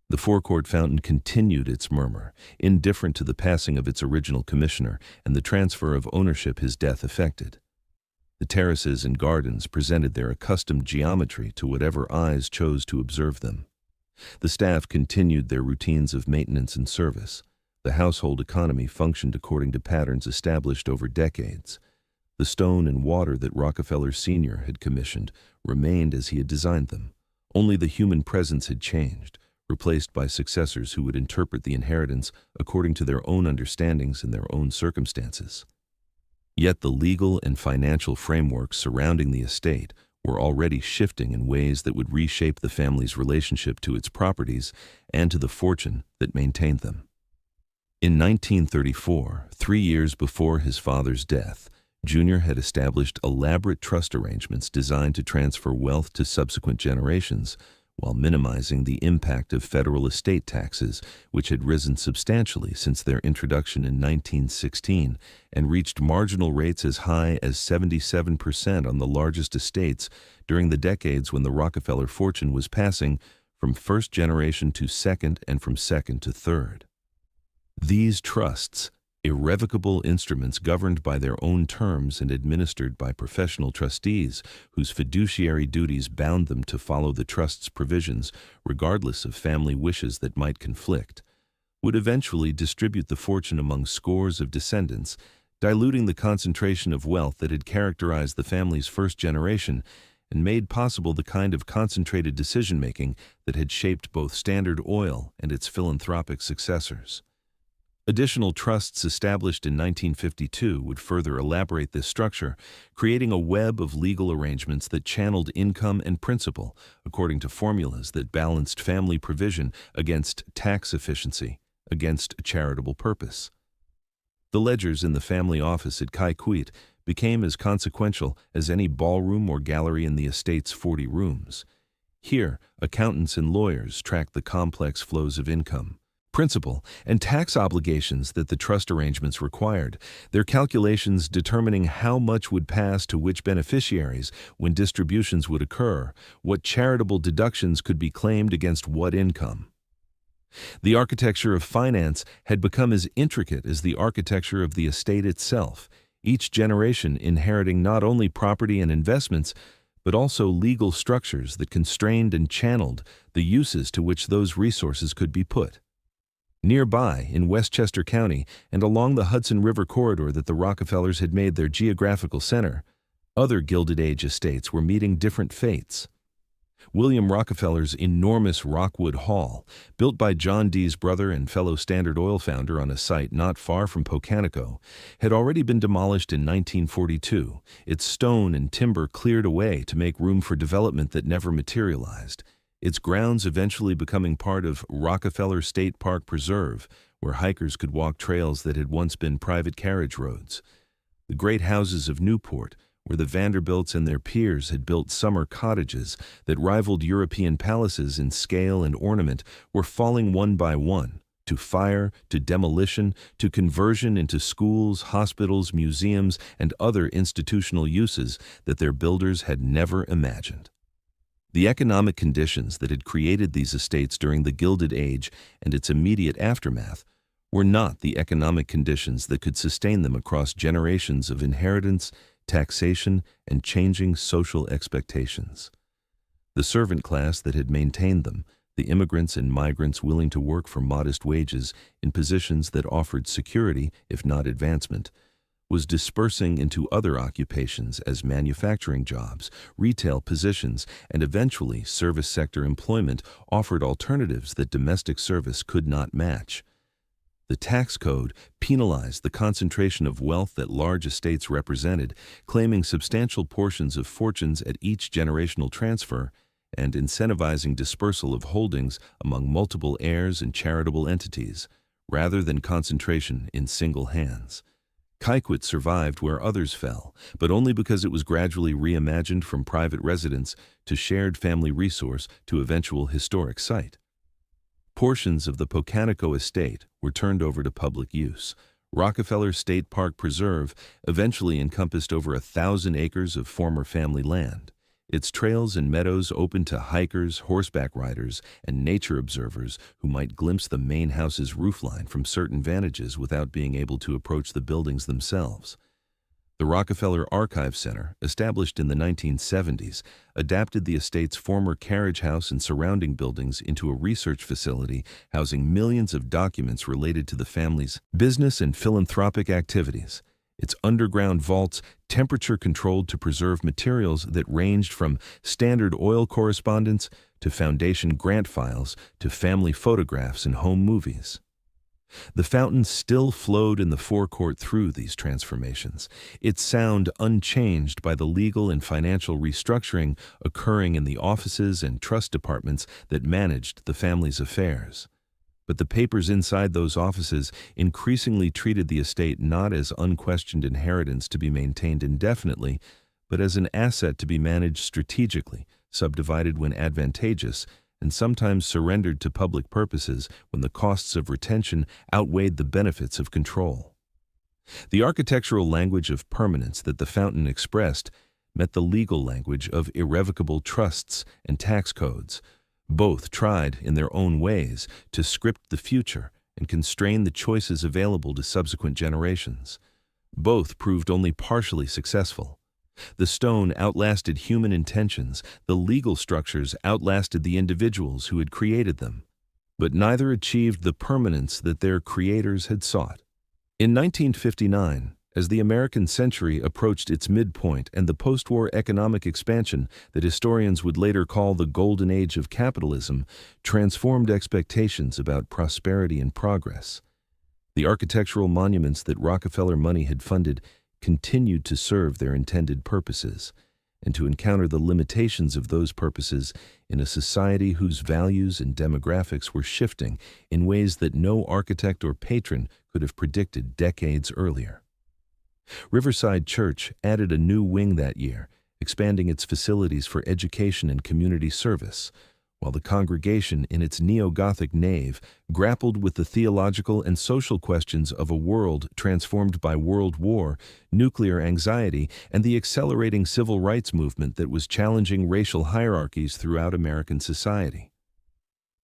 The forecourt fountain continued its murmur, indifferent to the passing of its original commissioner and the transfer of ownership his death effected. The terraces and gardens presented their accustomed geometry to whatever eyes chose to observe them. The staff continued their routines of maintenance and service. The household economy functioned according to patterns established over decades. The stone and water that Rockefeller Sr. had commissioned remained as he had designed them. Only the human presence had changed, replaced by successors who would interpret the inheritance according to their own understandings and their own circumstances. Yet the legal and financial frameworks surrounding the estate were already shifting in ways that would reshape the family's relationship to its properties and to the fortune that maintained them. In 1934, 3 years before his father's death, Junior had established elaborate trust arrangements designed to transfer wealth to subsequent generations, while minimizing the impact of federal estate taxes, which had risen substantially since their introduction in 1916 and reached marginal rates as high as 77% on the largest estates during the decades when the Rockefeller fortune was passing from first generation to second and from second to third. These trusts, irrevocable instruments governed by their own terms and administered by professional trustees whose fiduciary duties bound them to follow the trust's provisions regardless of family wishes that might conflict, would eventually distribute the fortune among scores of descendants, diluting the concentration of wealth that had characterized the family's first generation and made possible the kind of concentrated decision-making that had shaped both Standard Oil and its philanthropic successors. Additional trusts established in 1952 would further elaborate this structure, creating a web of legal arrangements that channeled income and principal according to formulas that balanced family provision against tax efficiency, against charitable purpose. The ledgers in the family office at Kykuit became as consequential as any ballroom or gallery in the estate's 40 rooms. Here, accountants and lawyers tracked the complex flows of income, principal, and tax obligations that the trust arrangements required, their calculations determining how much would pass to which beneficiaries when distributions would occur, what charitable deductions could be claimed against what income. The architecture of finance had become as intricate as the architecture of the estate itself, each generation inheriting not only property and investments, but also legal structures that constrained and channeled the uses to which those resources could be put. Nearby, in Westchester County and along the Hudson River corridor that the Rockefellers had made their geographical center, other Gilded Age estates were meeting different fates. William Rockefeller's enormous Rockwood Hall, built by John D.'s brother and fellow Standard Oil founder on a site not far from Pocantico, had already been demolished in 1942, its stone and timber cleared away to make room for development that never materialized, its grounds eventually becoming part of Rockefeller State Park Preserve, where hikers could walk trails that had once been private carriage roads. The great houses of Newport, where the Vanderbilts and their peers had built summer cottages that rivaled European palaces in scale and ornament, were falling one by one, to fire, to demolition, to conversion into schools, hospitals, museums, and other institutional uses that their builders had never imagined. The economic conditions that had created these estates during the Gilded Age and its immediate aftermath were not the economic conditions that could sustain them across generations of inheritance, taxation, and changing social expectations. The servant class that had maintained them, the immigrants and migrants willing to work for modest wages in positions that offered security, if not advancement, was dispersing into other occupations as manufacturing jobs, retail positions, and eventually service sector employment offered alternatives that domestic service could not match. The tax code penalized the concentration of wealth that large estates represented, claiming substantial portions of fortunes at each generational transfer and incentivizing dispersal of holdings among multiple heirs and charitable entities, rather than concentration in single hands. Kykuit survived where others fell, but only because it was gradually reimagined from private residence to shared family resource to eventual historic site. Portions of the Pocantico estate were turned over to public use. Rockefeller State Park Preserve eventually encompassed over 1,000 acres of former family land. Its trails and meadows open to hikers, horseback riders, and nature observers who might glimpse the main house's roofline from certain vantages without being able to approach the buildings themselves. The Rockefeller Archive Center, established in the 1970s, adapted the estate's former carriage house and surrounding buildings into a research facility housing millions of documents related to the family's business and philanthropic activities. Its underground vaults, temperature-controlled to preserve materials that ranged from standard oil correspondence to foundation grant files to family photographs and home movies. The fountain still flowed in the forecourt through these transformations, its sound unchanged by the legal and financial restructuring occurring in the offices and trust departments that managed the family's affairs. But the papers inside those offices increasingly treated the estate not as unquestioned inheritance to be maintained indefinitely, but as an asset to be managed strategically, subdivided when advantageous, and sometimes surrendered to public purposes when the costs of retention outweighed the benefits of control. The architectural language of permanence that the fountain expressed met the legal language of irrevocable trusts and tax codes. Both tried, in their own ways, to script the future and constrain the choices available to subsequent generations. Both proved only partially successful. The stone outlasted human intentions, the legal structures outlasted the individuals who had created them. But neither achieved the permanence that their creators had sought. In 1959, as the American century approached its midpoint and the post-war economic expansion that historians would later call the golden age of capitalism transformed expectations about prosperity and progress, the architectural monuments that Rockefeller money had funded continued to serve their intended purposes, and to encounter the limitations of those purposes in a society whose values and demographics were shifting in ways that no architect or patron could have predicted decades earlier. Riverside Church added a new wing that year, expanding its facilities for education and community service, while the congregation in its neo-Gothic nave grappled with the theological and social questions of a world transformed by World War, nuclear anxiety, and the accelerating civil rights movement that was challenging racial hierarchies throughout American society.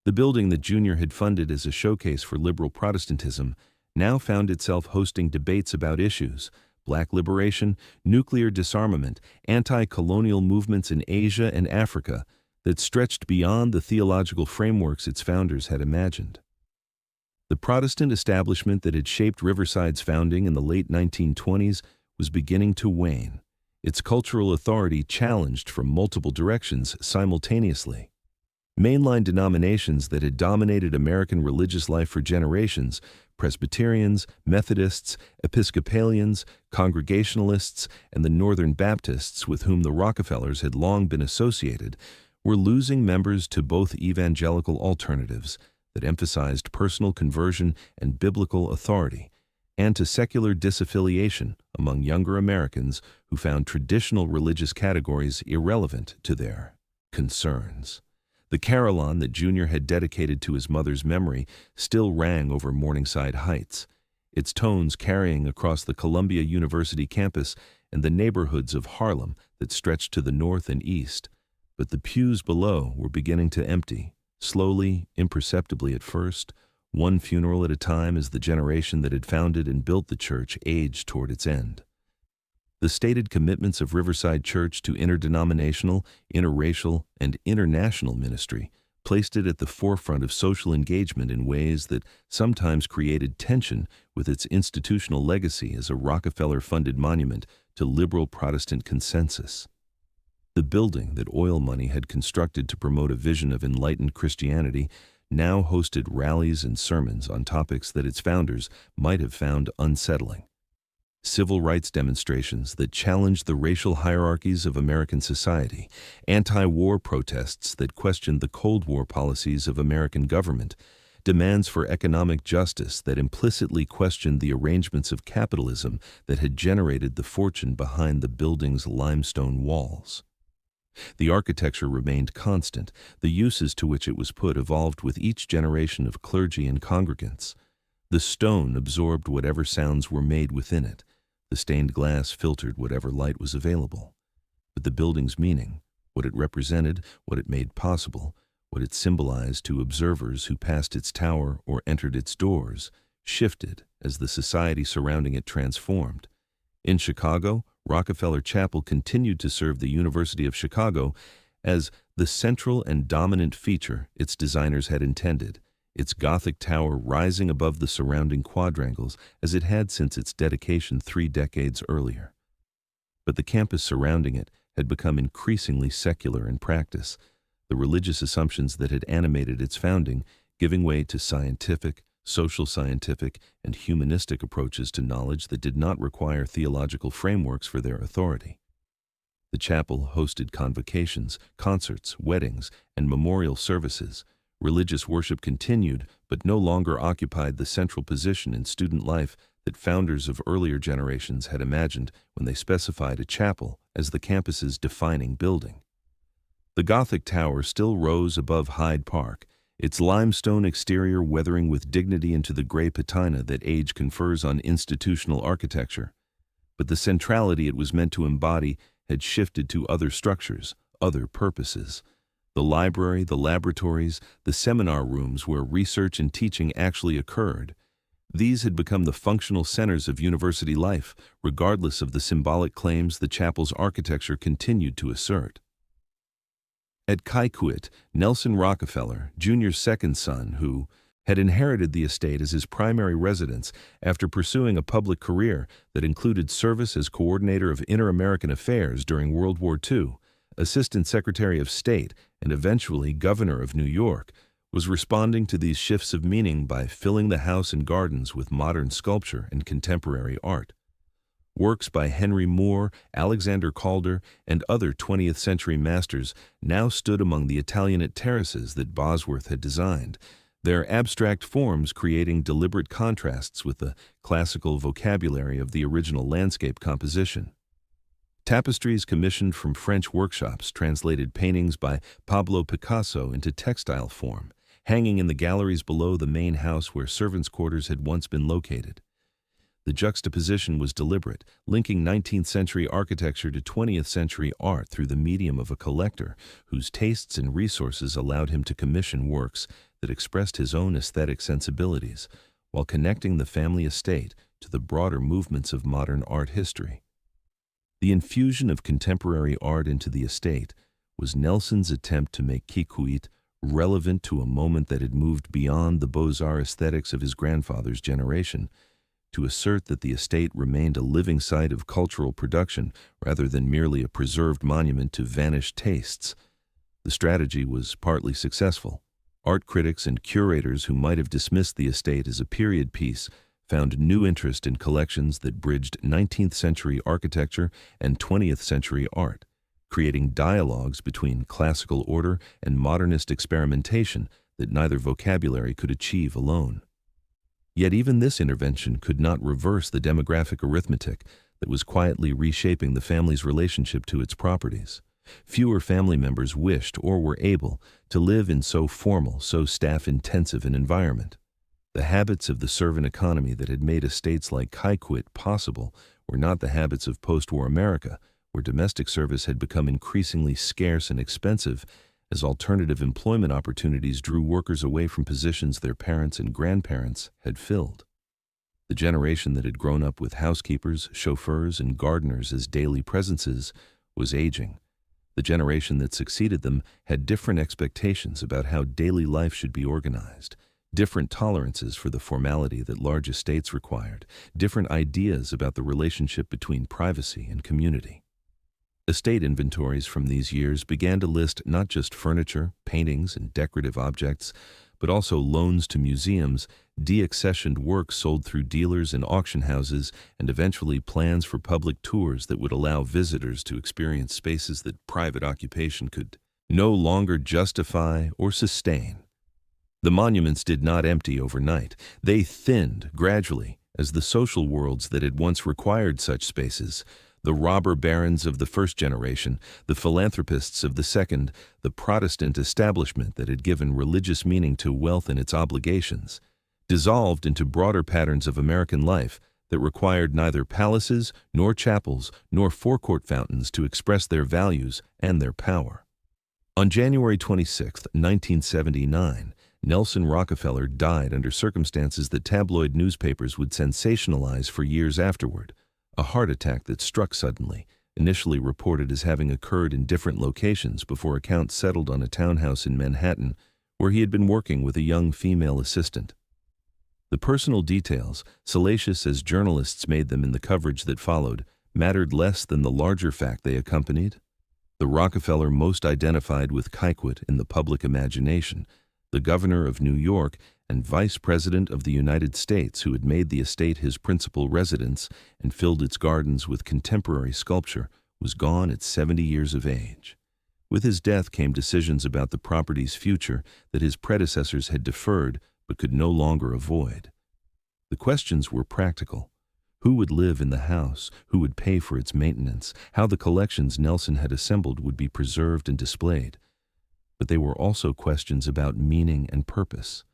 The building that Junior had funded as a showcase for liberal Protestantism now found itself hosting debates about issues: Black liberation, nuclear disarmament, anti-colonial movements in Asia and Africa that stretched beyond the theological frameworks its founders had imagined. The Protestant establishment that had shaped Riverside's founding in the late 1920s was beginning to wane, its cultural authority challenged from multiple directions simultaneously. Mainline denominations that had dominated American religious life for generations, Presbyterians, Methodists, Episcopalians, Congregationalists, and the Northern Baptists with whom the Rockefellers had long been associated, were losing members to both evangelical alternatives that emphasized personal conversion and biblical authority, and to secular disaffiliation among younger Americans who found traditional religious categories irrelevant to their concerns. The carillon that Junior had dedicated to his mother's memory still rang over Morningside Heights, its tones carrying across the Columbia University campus and the neighborhoods of Harlem that stretched to the north and east. but the pews below were beginning to empty, slowly, imperceptibly at first, one funeral at a time as the generation that had founded and built the church aged toward its end. The stated commitments of Riverside Church to interdenominational, interracial, and international ministry placed it at the forefront of social engagement in ways that sometimes created tension with its institutional legacy as a Rockefeller-funded monument to liberal Protestant consensus. The building that oil money had constructed to promote a vision of enlightened Christianity now hosted rallies and sermons on topics that its founders might have found unsettling. Civil rights demonstrations that challenged the racial hierarchies of American society, anti-war protests that questioned the Cold War policies of American government, demands for economic justice that implicitly questioned the arrangements of capitalism that had generated the fortune behind the building's limestone walls. The architecture remained constant, the uses to which it was put evolved with each generation of clergy and congregants. The stone absorbed whatever sounds were made within it. The stained glass filtered whatever light was available. But the building's meaning, what it represented, what it made possible, what it symbolized to observers who passed its tower or entered its doors, shifted as the society surrounding it transformed. In Chicago, Rockefeller Chapel continued to serve the University of Chicago as the central and dominant feature its designers had intended, its Gothic tower rising above the surrounding quadrangles as it had since its dedication 3 decades earlier. But the campus surrounding it had become increasingly secular in practice, the religious assumptions that had animated its founding giving way to scientific, social scientific, and humanistic approaches to knowledge that did not require theological frameworks for their authority. The chapel hosted convocations, concerts, weddings, and memorial services. Religious worship continued, but no longer occupied the central position in student life that founders of earlier generations had imagined when they specified a chapel as the campus's defining building. The Gothic tower still rose above Hyde Park, its limestone exterior weathering with dignity into the gray patina that age confers on institutional architecture. But the centrality it was meant to embody had shifted to other structures, other purposes. The library, the laboratories, the seminar rooms where research and teaching actually occurred. These had become the functional centers of university life, regardless of the symbolic claims the chapel's architecture continued to assert. At Kykuit, Nelson Rockefeller, Jr.'s second son, who had inherited the estate as his primary residence after pursuing a public career that included service as coordinator of inter-American affairs during World War II, Assistant Secretary of State, and eventually Governor of New York, was responding to these shifts of meaning by filling the house and gardens with modern sculpture and contemporary art. Works by Henry Moore, Alexander Calder, and other 20th-century masters now stood among the Italianate terraces that Bosworth had designed, their abstract forms creating deliberate contrasts with the classical vocabulary of the original landscape composition. Tapestries commissioned from French workshops translated paintings by Pablo Picasso into textile form, hanging in the galleries below the main house where servants' quarters had once been located. The juxtaposition was deliberate, linking 19th-century architecture to 20th-century art through the medium of a collector whose tastes and resources allowed him to commission works that expressed his own aesthetic sensibilities, while connecting the family estate to the broader movements of modern art history. The infusion of contemporary art into the estate was Nelson's attempt to make Kykuit relevant to a moment that had moved beyond the Beaux-Arts aesthetics of his grandfather's generation, to assert that the estate remained a living site of cultural production rather than merely a preserved monument to vanished tastes. The strategy was partly successful. Art critics and curators who might have dismissed the estate as a period piece found new interest in collections that bridged 19th-century architecture and 20th-century art, creating dialogues between classical order and modernist experimentation that neither vocabulary could achieve alone. Yet even this intervention could not reverse the demographic arithmetic that was quietly reshaping the family's relationship to its properties. Fewer family members wished or were able to live in so formal, so staff-intensive an environment. The habits of the servant economy that had made estates like Kykuit possible were not the habits of post-war America, where domestic service had become increasingly scarce and expensive as alternative employment opportunities drew workers away from positions their parents and grandparents had filled. The generation that had grown up with housekeepers, chauffeurs, and gardeners as daily presences was aging. The generation that succeeded them had different expectations about how daily life should be organized, different tolerances for the formality that large estates required, different ideas about the relationship between privacy and community. Estate inventories from these years began to list not just furniture, paintings, and decorative objects, but also loans to museums, deaccessioned works sold through dealers and auction houses, and eventually plans for public tours that would allow visitors to experience spaces that private occupation could no longer justify or sustain. The monuments did not empty overnight. They thinned gradually as the social worlds that had once required such spaces, the robber barons of the first generation, the philanthropists of the second, the Protestant establishment that had given religious meaning to wealth and its obligations, dissolved into broader patterns of American life that required neither palaces, nor chapels, nor forecourt fountains to express their values and their power. On January 26, 1979, Nelson Rockefeller died under circumstances that tabloid newspapers would sensationalize for years afterward. A heart attack that struck suddenly, initially reported as having occurred in different locations before accounts settled on a townhouse in Manhattan where he had been working with a young female assistant. The personal details, salacious as journalists made them in the coverage that followed, mattered less than the larger fact they accompanied. The Rockefeller most identified with Kykuit in the public imagination, the governor of New York and vice president of the United States who had made the estate his principal residence and filled its gardens with contemporary sculpture, was gone at 70 years of age. With his death came decisions about the property's future that his predecessors had deferred but could no longer avoid. The questions were practical. Who would live in the house? Who would pay for its maintenance? How the collections Nelson had assembled would be preserved and displayed? But they were also questions about meaning and purpose.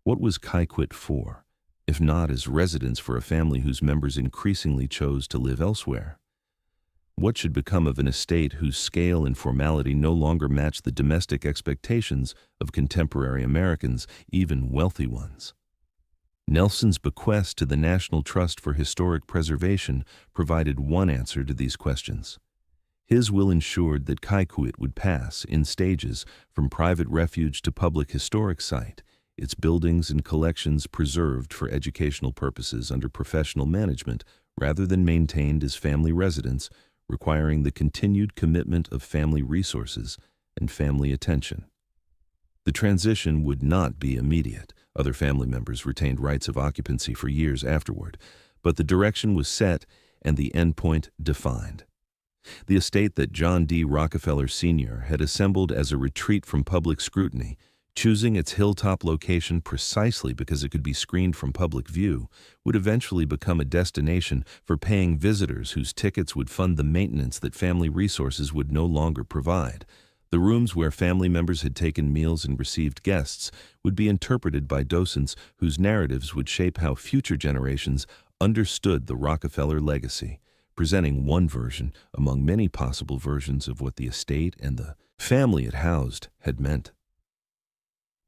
What was Kykuit for, if not as residence for a family whose members increasingly chose to live elsewhere? What should become of an estate whose scale and formality no longer matched the domestic expectations of contemporary Americans, even wealthy ones? Nelson's bequest to the National Trust for Historic Preservation provided one answer to these questions. His will ensured that Kykuit would pass, in stages, from private refuge to public historic site, its buildings and collections preserved for educational purposes under professional management rather than maintained as family residence, requiring the continued commitment of family resources and family attention. The transition would not be immediate. Other family members retained rights of occupancy for years afterward, but the direction was set and the endpoint defined. The estate that John D. Rockefeller Sr. had assembled as a retreat from public scrutiny, choosing its hilltop location precisely because it could be screened from public view, would eventually become a destination for paying visitors whose tickets would fund the maintenance that family resources would no longer provide. The rooms where family members had taken meals and received guests would be interpreted by docents whose narratives would shape how future generations understood the Rockefeller legacy, presenting one version among many possible versions of what the estate and the family it housed had meant.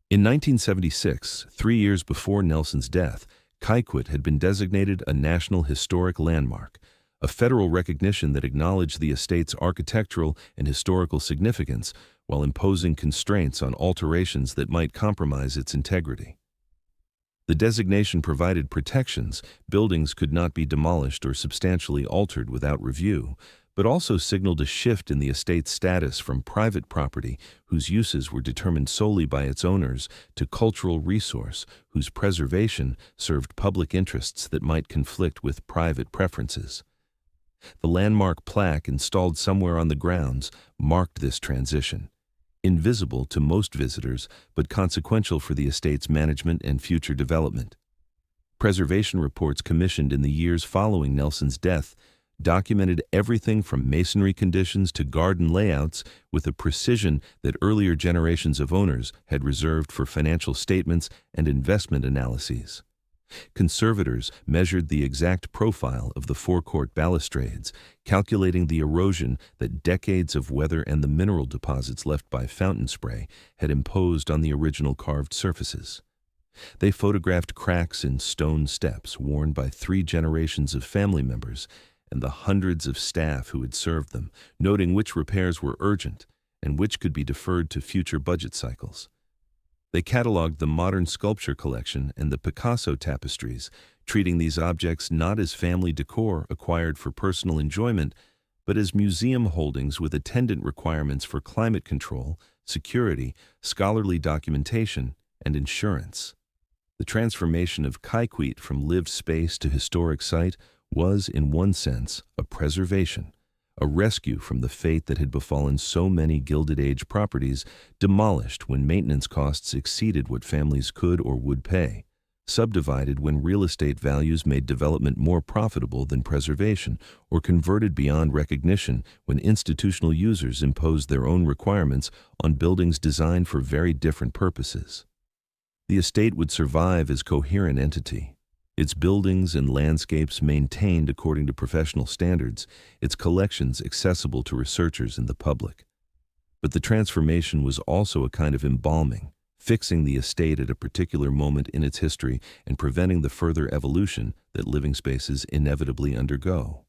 In 1976, 3 years before Nelson's death, Kykuit had been designated a National Historic Landmark, a federal recognition that acknowledged the estate's architectural and historical significance while imposing constraints on alterations that might compromise its integrity. The designation provided protections. Buildings could not be demolished or substantially altered without review, but also signaled a shift in the estate's status from private property, whose uses were determined solely by its owners, to cultural resource, whose preservation served public interests that might conflict with private preferences. The landmark plaque installed somewhere on the grounds marked this transition, invisible to most visitors, but consequential for the estate's management and future development. Preservation reports commissioned in the years following Nelson's death documented everything from masonry conditions to garden layouts with a precision that earlier generations of owners had reserved for financial statements and investment analyses. Conservators measured the exact profile of the forecourt balustrades, calculating the erosion that decades of weather and the mineral deposits left by fountain spray had imposed on the original carved surfaces. They photographed cracks in stone steps worn by 3 generations of family members and the hundreds of staff who had served them, noting which repairs were urgent and which could be deferred to future budget cycles. They cataloged the modern sculpture collection and the Picasso tapestries, treating these objects not as family decor acquired for personal enjoyment, but as museum holdings with attendant requirements for climate control, security, scholarly documentation, and insurance. The transformation of Kykuit from lived space to historic site was, in one sense, a preservation, a rescue from the fate that had befallen so many Gilded Age properties demolished when maintenance costs exceeded what families could or would pay, subdivided when real estate values made development more profitable than preservation, or converted beyond recognition when institutional users imposed their own requirements on buildings designed for very different purposes. The estate would survive as coherent entity, its buildings and landscapes maintained according to professional standards, its collections accessible to researchers and the public. But the transformation was also a kind of embalming, fixing the estate at a particular moment in its history and preventing the further evolution that living spaces inevitably undergo.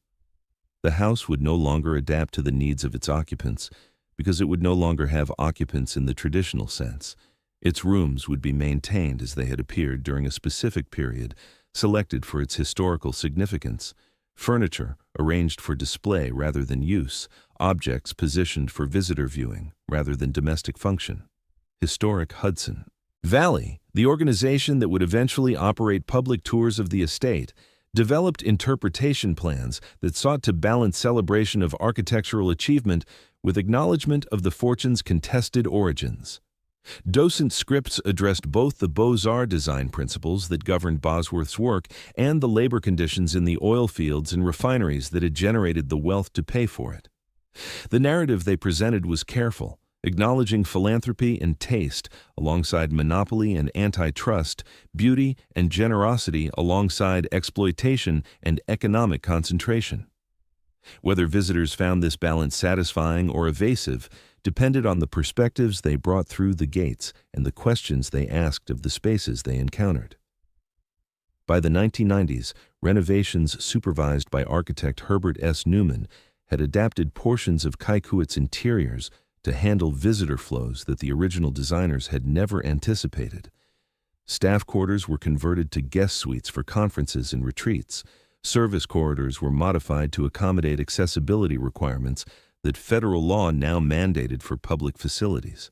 The house would no longer adapt to the needs of its occupants because it would no longer have occupants in the traditional sense. Its rooms would be maintained as they had appeared during a specific period, selected for its historical significance, furniture arranged for display rather than use, objects positioned for visitor viewing rather than domestic function. Historic Hudson Valley, the organization that would eventually operate public tours of the estate, developed interpretation plans that sought to balance celebration of architectural achievement with acknowledgement of the fortune's contested origins. Docent scripts addressed both the Beaux-Arts design principles that governed Bosworth's work and the labor conditions in the oil fields and refineries that had generated the wealth to pay for it. The narrative they presented was careful, acknowledging philanthropy and taste alongside monopoly and antitrust, beauty and generosity alongside exploitation and economic concentration. Whether visitors found this balance satisfying or evasive depended on the perspectives they brought through the gates and the questions they asked of the spaces they encountered. By the 1990s, renovations supervised by architect Herbert S. Newman had adapted portions of Kykuit's interiors to handle visitor flows that the original designers had never anticipated. Staff quarters were converted to guest suites for conferences and retreats. Service corridors were modified to accommodate accessibility requirements that federal law now mandated for public facilities.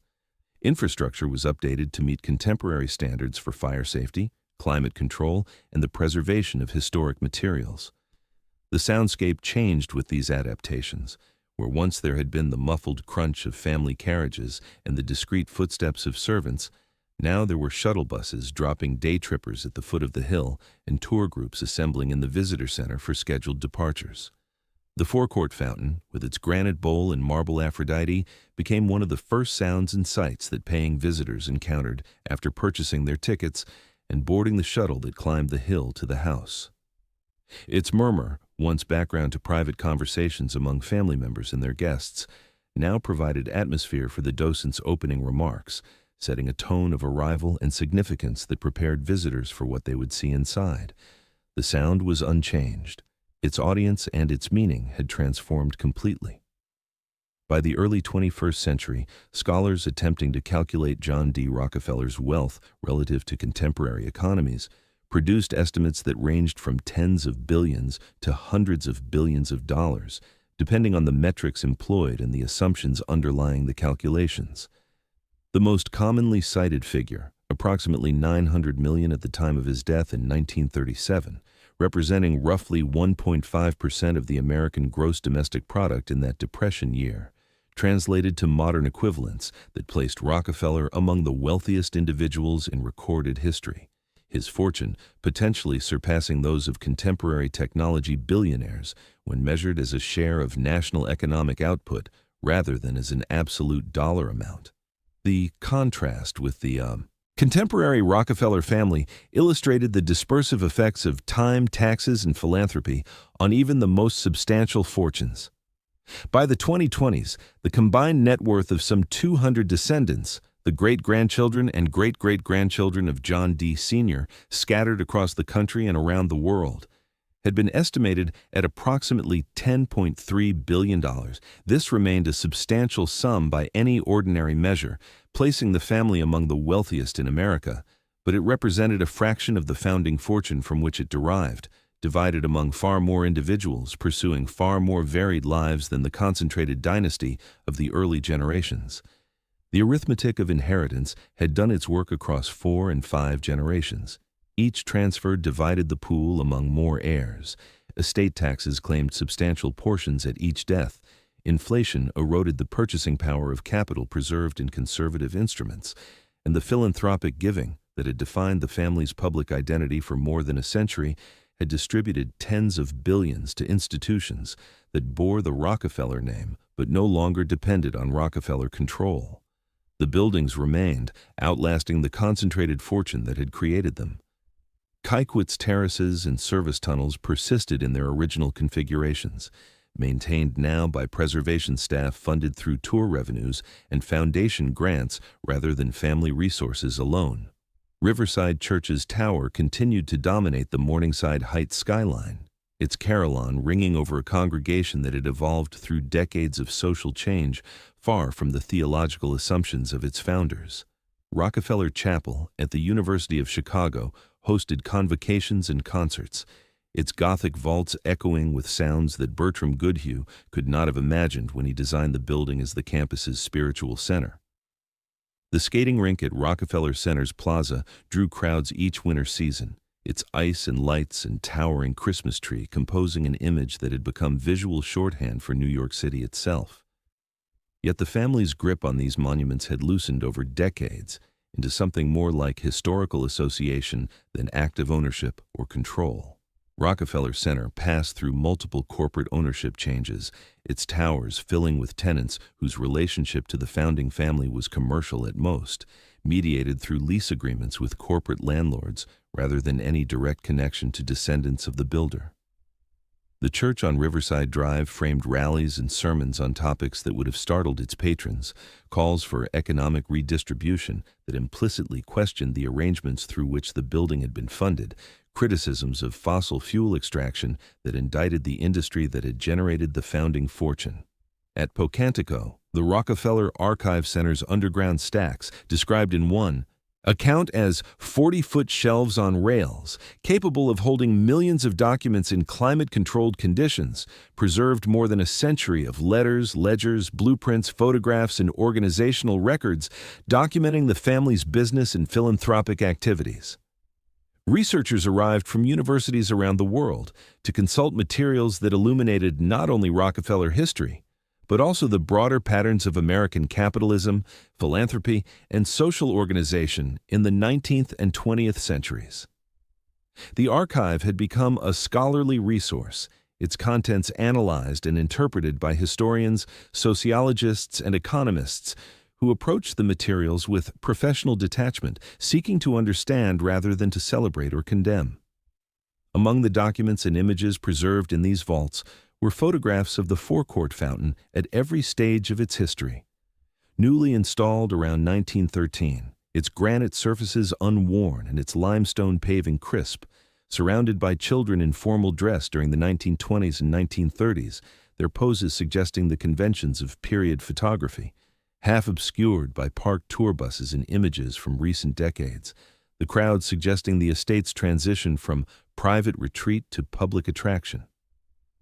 Infrastructure was updated to meet contemporary standards for fire safety, climate control, and the preservation of historic materials. The soundscape changed with these adaptations. Where once there had been the muffled crunch of family carriages and the discreet footsteps of servants, now there were shuttle buses dropping day trippers at the foot of the hill and tour groups assembling in the visitor center for scheduled departures. The forecourt fountain, with its granite bowl and marble Aphrodite, became one of the first sounds and sights that paying visitors encountered after purchasing their tickets and boarding the shuttle that climbed the hill to the house. Its murmur, once background to private conversations among family members and their guests, now provided atmosphere for the docent's opening remarks, setting a tone of arrival and significance that prepared visitors for what they would see inside. The sound was unchanged. Its audience and its meaning had transformed completely. By the early 21st century, scholars attempting to calculate John D. Rockefeller's wealth relative to contemporary economies produced estimates that ranged from tens of billions to hundreds of billions of dollars, depending on the metrics employed and the assumptions underlying the calculations. The most commonly cited figure, approximately $900 million at the time of his death in 1937, representing roughly 1.5% of the American gross domestic product in that Depression year, translated to modern equivalents that placed Rockefeller among the wealthiest individuals in recorded history, his fortune potentially surpassing those of contemporary technology billionaires when measured as a share of national economic output rather than as an absolute dollar amount. The contrast with the Contemporary Rockefeller family illustrated the dispersive effects of time, taxes, and philanthropy on even the most substantial fortunes. By the 2020s, the combined net worth of some 200 descendants, the great-grandchildren and great-great-grandchildren of John D. Sr., scattered across the country and around the world, had been estimated at approximately $10.3 billion. This remained a substantial sum by any ordinary measure, placing the family among the wealthiest in America, but it represented a fraction of the founding fortune from which it derived, divided among far more individuals pursuing far more varied lives than the concentrated dynasty of the early generations. The arithmetic of inheritance had done its work across 4 and 5 generations. Each transfer divided the pool among more heirs. Estate taxes claimed substantial portions at each death. Inflation eroded the purchasing power of capital preserved in conservative instruments, and the philanthropic giving that had defined the family's public identity for more than a century had distributed tens of billions to institutions that bore the Rockefeller name but no longer depended on Rockefeller control. The buildings remained, outlasting the concentrated fortune that had created them. Kykuit's terraces and service tunnels persisted in their original configurations, maintained now by preservation staff funded through tour revenues and foundation grants rather than family resources alone. Riverside Church's tower continued to dominate the Morningside Heights skyline, its carillon ringing over a congregation that had evolved through decades of social change far from the theological assumptions of its founders. Rockefeller Chapel at the University of Chicago hosted convocations and concerts, its Gothic vaults echoing with sounds that Bertram Goodhue could not have imagined when he designed the building as the campus's spiritual center. The skating rink at Rockefeller Center's Plaza drew crowds each winter season, its ice and lights and towering Christmas tree composing an image that had become visual shorthand for New York City itself. Yet the family's grip on these monuments had loosened over decades into something more like historical association than active ownership or control. Rockefeller Center passed through multiple corporate ownership changes, its towers filling with tenants whose relationship to the founding family was commercial at most, mediated through lease agreements with corporate landlords rather than any direct connection to descendants of the builder. The church on Riverside Drive framed rallies and sermons on topics that would have startled its patrons, calls for economic redistribution that implicitly questioned the arrangements through which the building had been funded, criticisms of fossil fuel extraction that indicted the industry that had generated the founding fortune. At Pocantico, the Rockefeller Archive Center's underground stacks, described in one account as 40-foot shelves on rails, capable of holding millions of documents in climate-controlled conditions, preserved more than a century of letters, ledgers, blueprints, photographs, and organizational records documenting the family's business and philanthropic activities. Researchers arrived from universities around the world to consult materials that illuminated not only Rockefeller history, but also the broader patterns of American capitalism, philanthropy, and social organization in the 19th and 20th centuries. The archive had become a scholarly resource, its contents analyzed and interpreted by historians, sociologists, and economists who approached the materials with professional detachment, seeking to understand rather than to celebrate or condemn. Among the documents and images preserved in these vaults were photographs of the forecourt fountain at every stage of its history. Newly installed around 1913, its granite surfaces unworn and its limestone paving crisp, surrounded by children in formal dress during the 1920s and 1930s, their poses suggesting the conventions of period photography, half obscured by parked tour buses and images from recent decades, the crowd suggesting the estate's transition from private retreat to public attraction.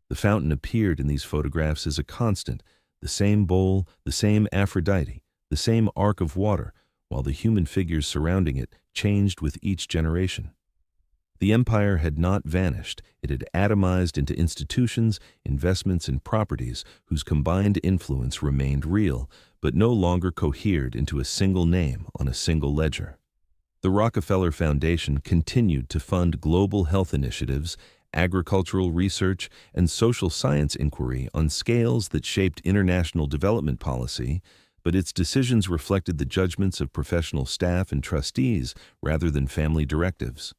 The fountain appeared in these photographs as a constant, the same bowl, the same Aphrodite, the same arc of water, while the human figures surrounding it changed with each generation. The empire had not vanished, it had atomized into institutions, investments, and properties whose combined influence remained real, but no longer cohered into a single name on a single ledger. The Rockefeller Foundation continued to fund global health initiatives, agricultural research, and social science inquiry on scales that shaped international development policy, but its decisions reflected the judgments of professional staff and trustees rather than family directives.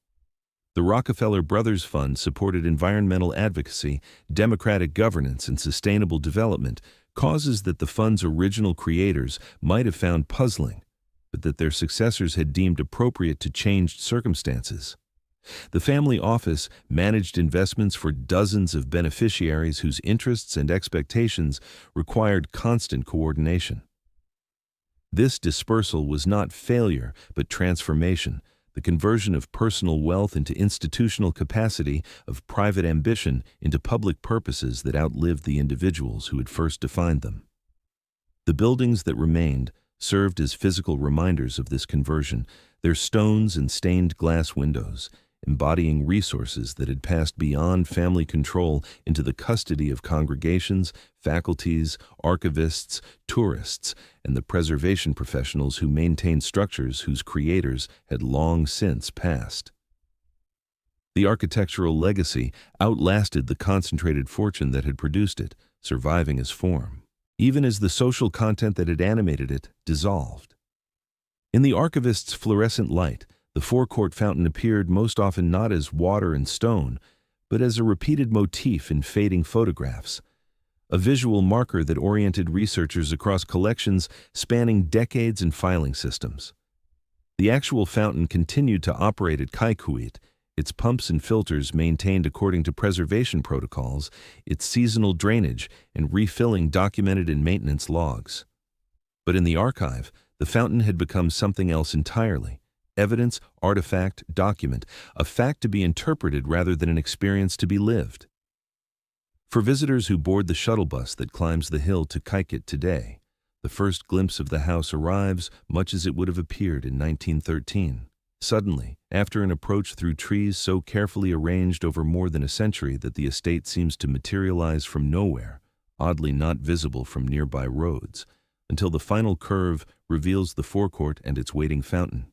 The Rockefeller Brothers Fund supported environmental advocacy, democratic governance, and sustainable development, causes that the fund's original creators might have found puzzling, but that their successors had deemed appropriate to changed circumstances. The family office managed investments for dozens of beneficiaries whose interests and expectations required constant coordination. This dispersal was not failure, but transformation, the conversion of personal wealth into institutional capacity, of private ambition into public purposes that outlived the individuals who had first defined them. The buildings that remained served as physical reminders of this conversion, their stones and stained glass windows, embodying resources that had passed beyond family control into the custody of congregations, faculties, archivists, tourists, and the preservation professionals who maintained structures whose creators had long since passed. The architectural legacy outlasted the concentrated fortune that had produced it, surviving as form, even as the social content that had animated it dissolved. In the archivist's fluorescent light, the forecourt fountain appeared most often not as water and stone, but as a repeated motif in fading photographs, a visual marker that oriented researchers across collections spanning decades and filing systems. The actual fountain continued to operate at Kykuit, its pumps and filters maintained according to preservation protocols, its seasonal drainage and refilling documented in maintenance logs. But in the archive, the fountain had become something else entirely. Evidence, artifact, document, a fact to be interpreted rather than an experience to be lived. For visitors who board the shuttle bus that climbs the hill to Kykuit today, the first glimpse of the house arrives much as it would have appeared in 1913. Suddenly, after an approach through trees so carefully arranged over more than a century that the estate seems to materialize from nowhere, oddly not visible from nearby roads, until the final curve reveals the forecourt and its waiting fountain.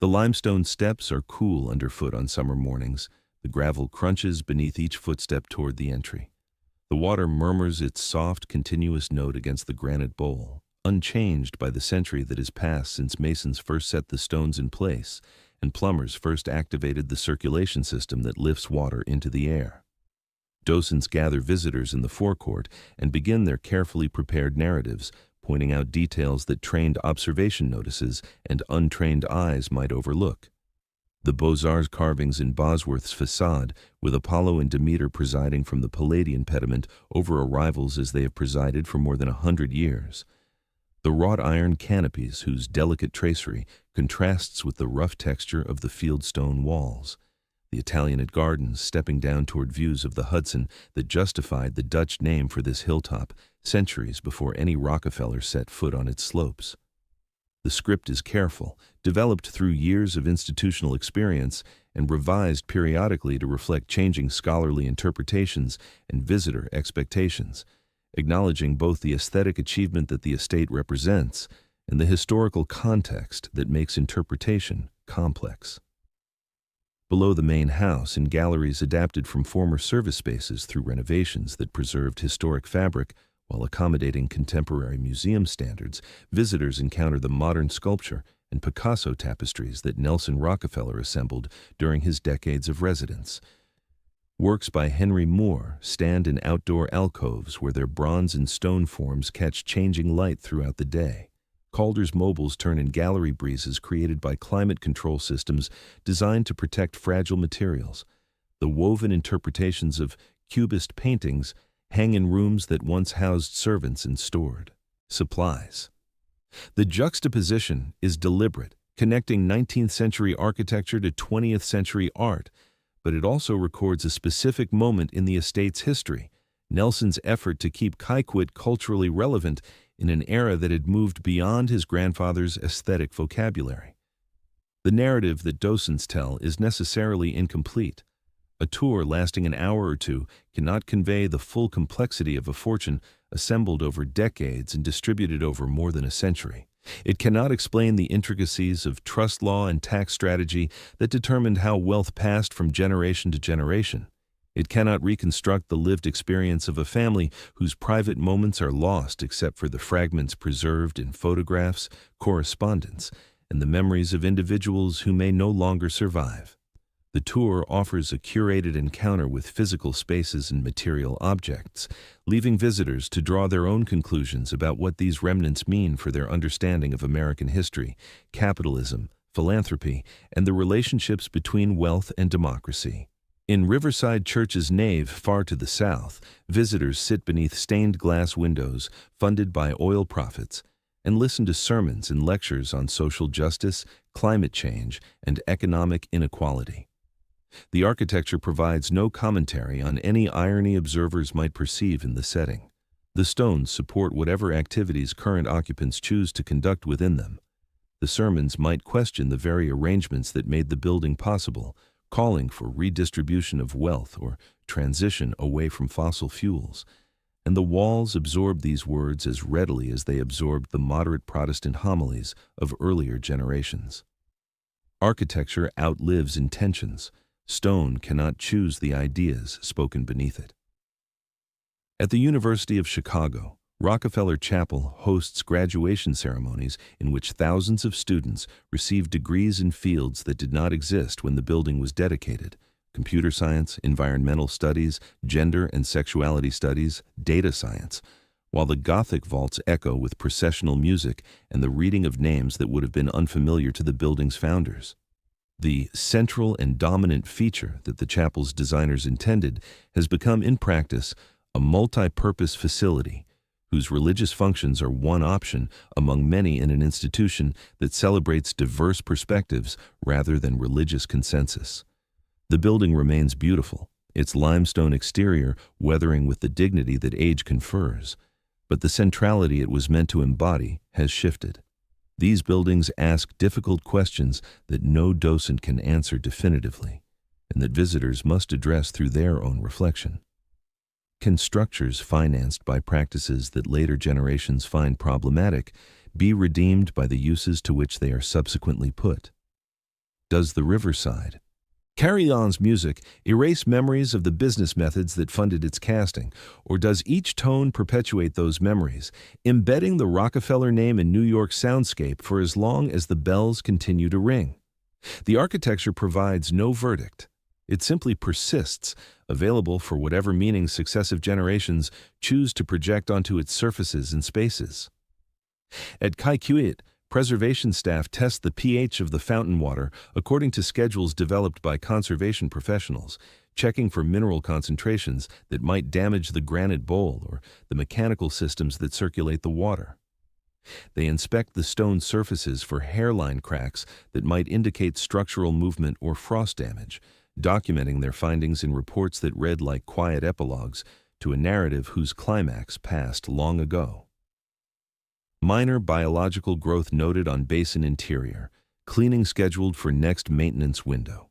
The limestone steps are cool underfoot on summer mornings. The gravel crunches beneath each footstep toward the entry. The water murmurs its soft, continuous note against the granite bowl, unchanged by the century that has passed since masons first set the stones in place and plumbers first activated the circulation system that lifts water into the air. Docents gather visitors in the forecourt and begin their carefully prepared narratives, pointing out details that trained observation notices and untrained eyes might overlook. The Beaux-Arts carvings in Bosworth's facade, with Apollo and Demeter presiding from the Palladian pediment over arrivals as they have presided for more than 100 years. The wrought iron canopies whose delicate tracery contrasts with the rough texture of the fieldstone walls. The Italianate gardens stepping down toward views of the Hudson that justified the Dutch name for this hilltop centuries before any Rockefeller set foot on its slopes. The script is careful, developed through years of institutional experience and revised periodically to reflect changing scholarly interpretations and visitor expectations, acknowledging both the aesthetic achievement that the estate represents and the historical context that makes interpretation complex. Below the main house, in galleries adapted from former service spaces through renovations that preserved historic fabric while accommodating contemporary museum standards, visitors encounter the modern sculpture and Picasso tapestries that Nelson Rockefeller assembled during his decades of residence. Works by Henry Moore stand in outdoor alcoves where their bronze and stone forms catch changing light throughout the day. Calder's mobiles turn in gallery breezes created by climate control systems designed to protect fragile materials. The woven interpretations of Cubist paintings hang in rooms that once housed servants and stored supplies. The juxtaposition is deliberate, connecting 19th century architecture to 20th century art, but it also records a specific moment in the estate's history, Nelson's effort to keep Kykuit culturally relevant in an era that had moved beyond his grandfather's aesthetic vocabulary. The narrative that docents tell is necessarily incomplete. A tour lasting an hour or two cannot convey the full complexity of a fortune assembled over decades and distributed over more than a century. It cannot explain the intricacies of trust law and tax strategy that determined how wealth passed from generation to generation. It cannot reconstruct the lived experience of a family whose private moments are lost except for the fragments preserved in photographs, correspondence, and the memories of individuals who may no longer survive. The tour offers a curated encounter with physical spaces and material objects, leaving visitors to draw their own conclusions about what these remnants mean for their understanding of American history, capitalism, philanthropy, and the relationships between wealth and democracy. In Riverside Church's nave far to the south, visitors sit beneath stained glass windows funded by oil profits and listen to sermons and lectures on social justice, climate change, and economic inequality. The architecture provides no commentary on any irony observers might perceive in the setting. The stones support whatever activities current occupants choose to conduct within them. The sermons might question the very arrangements that made the building possible, calling for redistribution of wealth or transition away from fossil fuels. And the walls absorb these words as readily as they absorbed the moderate Protestant homilies of earlier generations. Architecture outlives intentions. Stone cannot choose the ideas spoken beneath it. At the University of Chicago, Rockefeller Chapel hosts graduation ceremonies in which thousands of students receive degrees in fields that did not exist when the building was dedicated: computer science, environmental studies, gender and sexuality studies, data science, while the Gothic vaults echo with processional music and the reading of names that would have been unfamiliar to the building's founders. The central and dominant feature that the chapel's designers intended has become, in practice, a multi-purpose facility whose religious functions are one option among many in an institution that celebrates diverse perspectives rather than religious consensus. The building remains beautiful, its limestone exterior weathering with the dignity that age confers, but the centrality it was meant to embody has shifted. These buildings ask difficult questions that no docent can answer definitively, and that visitors must address through their own reflection. Can structures financed by practices that later generations find problematic be redeemed by the uses to which they are subsequently put? Does the Riverside Carry-On's music erase memories of the business methods that funded its casting, or does each tone perpetuate those memories, embedding the Rockefeller name in New York's soundscape for as long as the bells continue to ring? The architecture provides no verdict. It simply persists, available for whatever meaning successive generations choose to project onto its surfaces and spaces. At Kykuit, preservation staff test the pH of the fountain water according to schedules developed by conservation professionals, checking for mineral concentrations that might damage the granite bowl or the mechanical systems that circulate the water. They inspect the stone surfaces for hairline cracks that might indicate structural movement or frost damage, documenting their findings in reports that read like quiet epilogues to a narrative whose climax passed long ago. Minor biological growth noted on basin interior, cleaning scheduled for next maintenance window.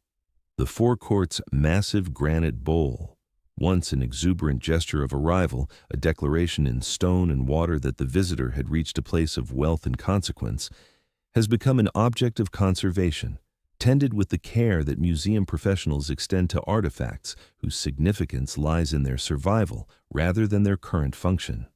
The forecourt's massive granite bowl, once an exuberant gesture of arrival, a declaration in stone and water that the visitor had reached a place of wealth and consequence, has become an object of conservation, tended with the care that museum professionals extend to artifacts whose significance lies in their survival rather than their current function.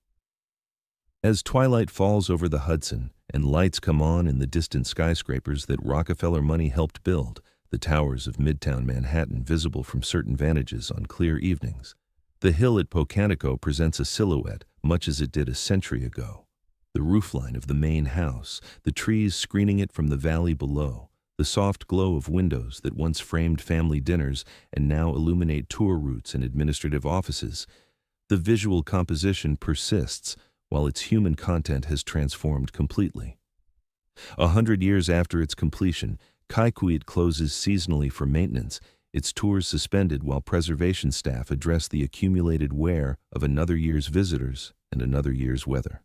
As twilight falls over the Hudson and lights come on in the distant skyscrapers that Rockefeller money helped build, the towers of Midtown Manhattan visible from certain vantages on clear evenings, the hill at Pocantico presents a silhouette much as it did a century ago. The roofline of the main house, the trees screening it from the valley below, the soft glow of windows that once framed family dinners and now illuminate tour routes and administrative offices, the visual composition persists, while its human content has transformed completely. 100 years after its completion, Kykuit closes seasonally for maintenance, its tours suspended while preservation staff address the accumulated wear of another year's visitors and another year's weather.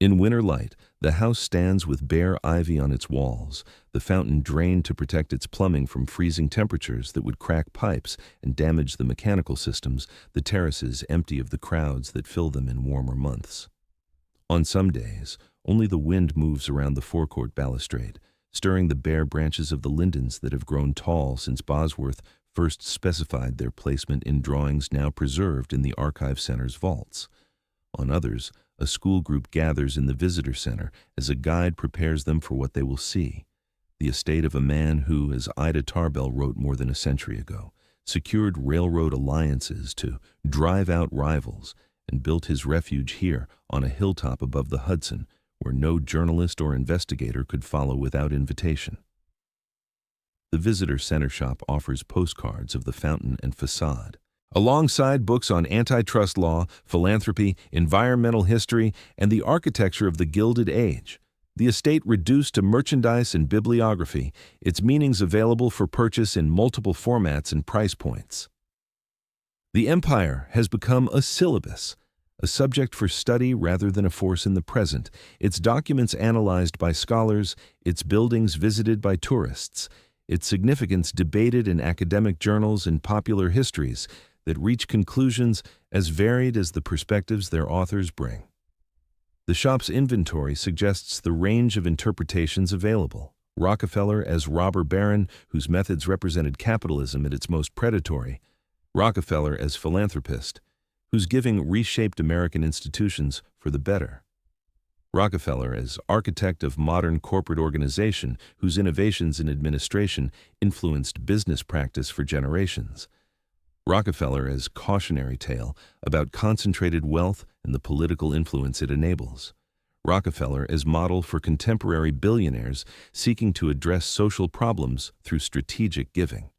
In winter light, the house stands with bare ivy on its walls, the fountain drained to protect its plumbing from freezing temperatures that would crack pipes and damage the mechanical systems, the terraces empty of the crowds that fill them in warmer months. On some days, only the wind moves around the forecourt balustrade, stirring the bare branches of the lindens that have grown tall since Bosworth first specified their placement in drawings now preserved in the Archive Center's vaults. On others, a school group gathers in the visitor center as a guide prepares them for what they will see. The estate of a man who, as Ida Tarbell wrote more than a century ago, secured railroad alliances to drive out rivals and built his refuge here on a hilltop above the Hudson, where no journalist or investigator could follow without invitation. The visitor center shop offers postcards of the fountain and facade, alongside books on antitrust law, philanthropy, environmental history, and the architecture of the Gilded Age. The estate reduced to merchandise and bibliography, its meanings available for purchase in multiple formats and price points. The empire has become a syllabus, a subject for study rather than a force in the present, its documents analyzed by scholars, its buildings visited by tourists, its significance debated in academic journals and popular histories that reach conclusions as varied as the perspectives their authors bring. The shop's inventory suggests the range of interpretations available. Rockefeller as robber baron, whose methods represented capitalism at its most predatory. Rockefeller as philanthropist, whose giving reshaped American institutions for the better. Rockefeller as architect of modern corporate organization, whose innovations in administration influenced business practice for generations. Rockefeller as cautionary tale about concentrated wealth and the political influence it enables. Rockefeller as model for contemporary billionaires seeking to address social problems through strategic giving.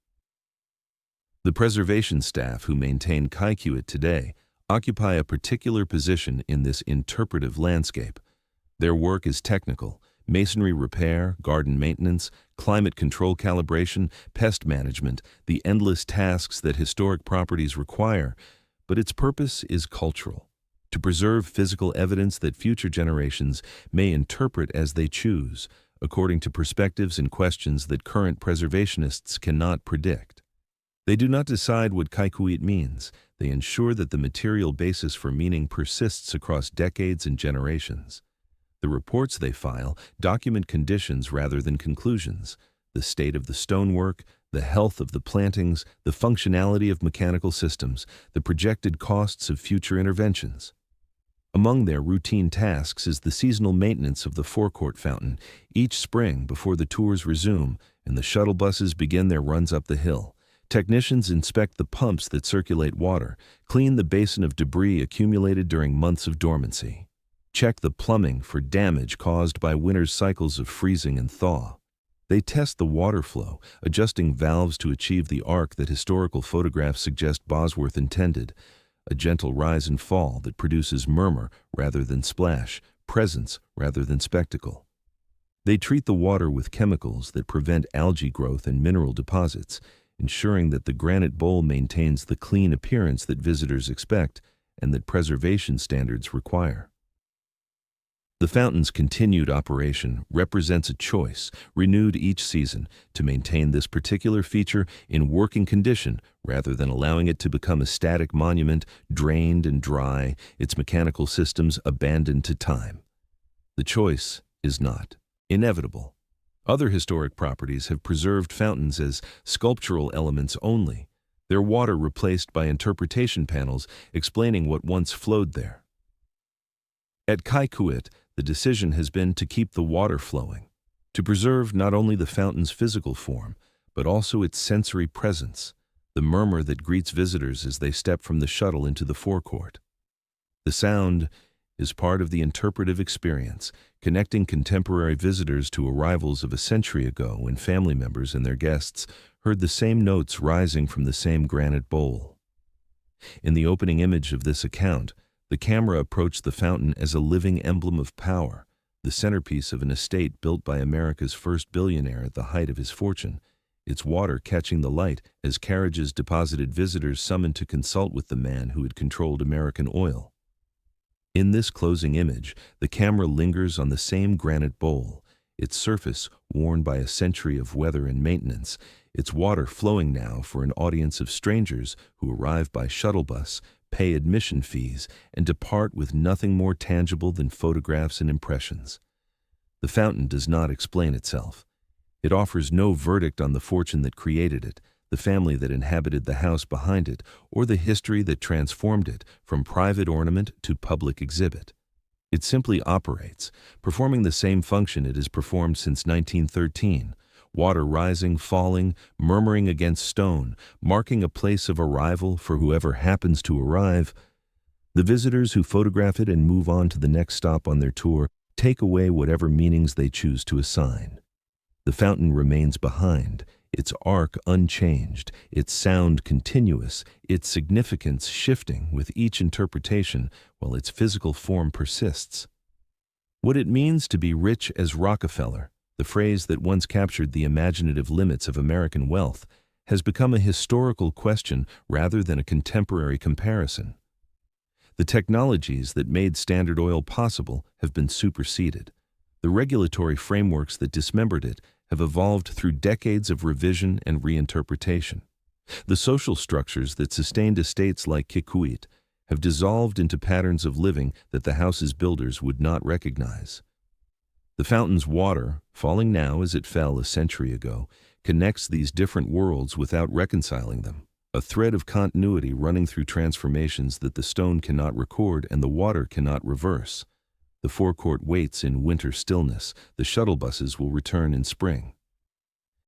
The preservation staff who maintain Kykuit today occupy a particular position in this interpretive landscape. Their work is technical: masonry repair, garden maintenance, climate control calibration, pest management, the endless tasks that historic properties require, but its purpose is cultural: to preserve physical evidence that future generations may interpret as they choose, according to perspectives and questions that current preservationists cannot predict. They do not decide what Kykuit means. They ensure that the material basis for meaning persists across decades and generations. The reports they file document conditions rather than conclusions: the state of the stonework, the health of the plantings, the functionality of mechanical systems, the projected costs of future interventions. Among their routine tasks is the seasonal maintenance of the forecourt fountain each spring before the tours resume and the shuttle buses begin their runs up the hill. Technicians inspect the pumps that circulate water, clean the basin of debris accumulated during months of dormancy, check the plumbing for damage caused by winter's cycles of freezing and thaw. They test the water flow, adjusting valves to achieve the arc that historical photographs suggest Bosworth intended, a gentle rise and fall that produces murmur rather than splash, presence rather than spectacle. They treat the water with chemicals that prevent algae growth and mineral deposits, ensuring that the granite bowl maintains the clean appearance that visitors expect and that preservation standards require. The fountain's continued operation represents a choice, renewed each season, to maintain this particular feature in working condition rather than allowing it to become a static monument, drained and dry, its mechanical systems abandoned to time. The choice is not inevitable. Other historic properties have preserved fountains as sculptural elements only, their water replaced by interpretation panels explaining what once flowed there. At Kykuit, the decision has been to keep the water flowing, to preserve not only the fountain's physical form, but also its sensory presence, the murmur that greets visitors as they step from the shuttle into the forecourt. The sound is part of the interpretive experience, connecting contemporary visitors to arrivals of a century ago when family members and their guests heard the same notes rising from the same granite bowl. In the opening image of this account, the camera approached the fountain as a living emblem of power, the centerpiece of an estate built by America's first billionaire at the height of his fortune, its water catching the light as carriages deposited visitors summoned to consult with the man who had controlled American oil. In this closing image, the camera lingers on the same granite bowl, its surface worn by a century of weather and maintenance, its water flowing now for an audience of strangers who arrive by shuttle bus, pay admission fees, and depart with nothing more tangible than photographs and impressions. The fountain does not explain itself. It offers no verdict on the fortune that created it, the family that inhabited the house behind it, or the history that transformed it from private ornament to public exhibit. It simply operates, performing the same function it has performed since 1913, water rising, falling, murmuring against stone, marking a place of arrival for whoever happens to arrive. The visitors who photograph it and move on to the next stop on their tour take away whatever meanings they choose to assign. The fountain remains behind, its arc unchanged, its sound continuous, its significance shifting with each interpretation while its physical form persists. What it means to be rich as Rockefeller, the phrase that once captured the imaginative limits of American wealth, has become a historical question rather than a contemporary comparison. The technologies that made Standard Oil possible have been superseded. The regulatory frameworks that dismembered it have evolved through decades of revision and reinterpretation. The social structures that sustained estates like Kykuit have dissolved into patterns of living that the house's builders would not recognize. The fountain's water, falling now as it fell a century ago, connects these different worlds without reconciling them, a thread of continuity running through transformations that the stone cannot record and the water cannot reverse. The forecourt waits in winter stillness. The shuttle buses will return in spring.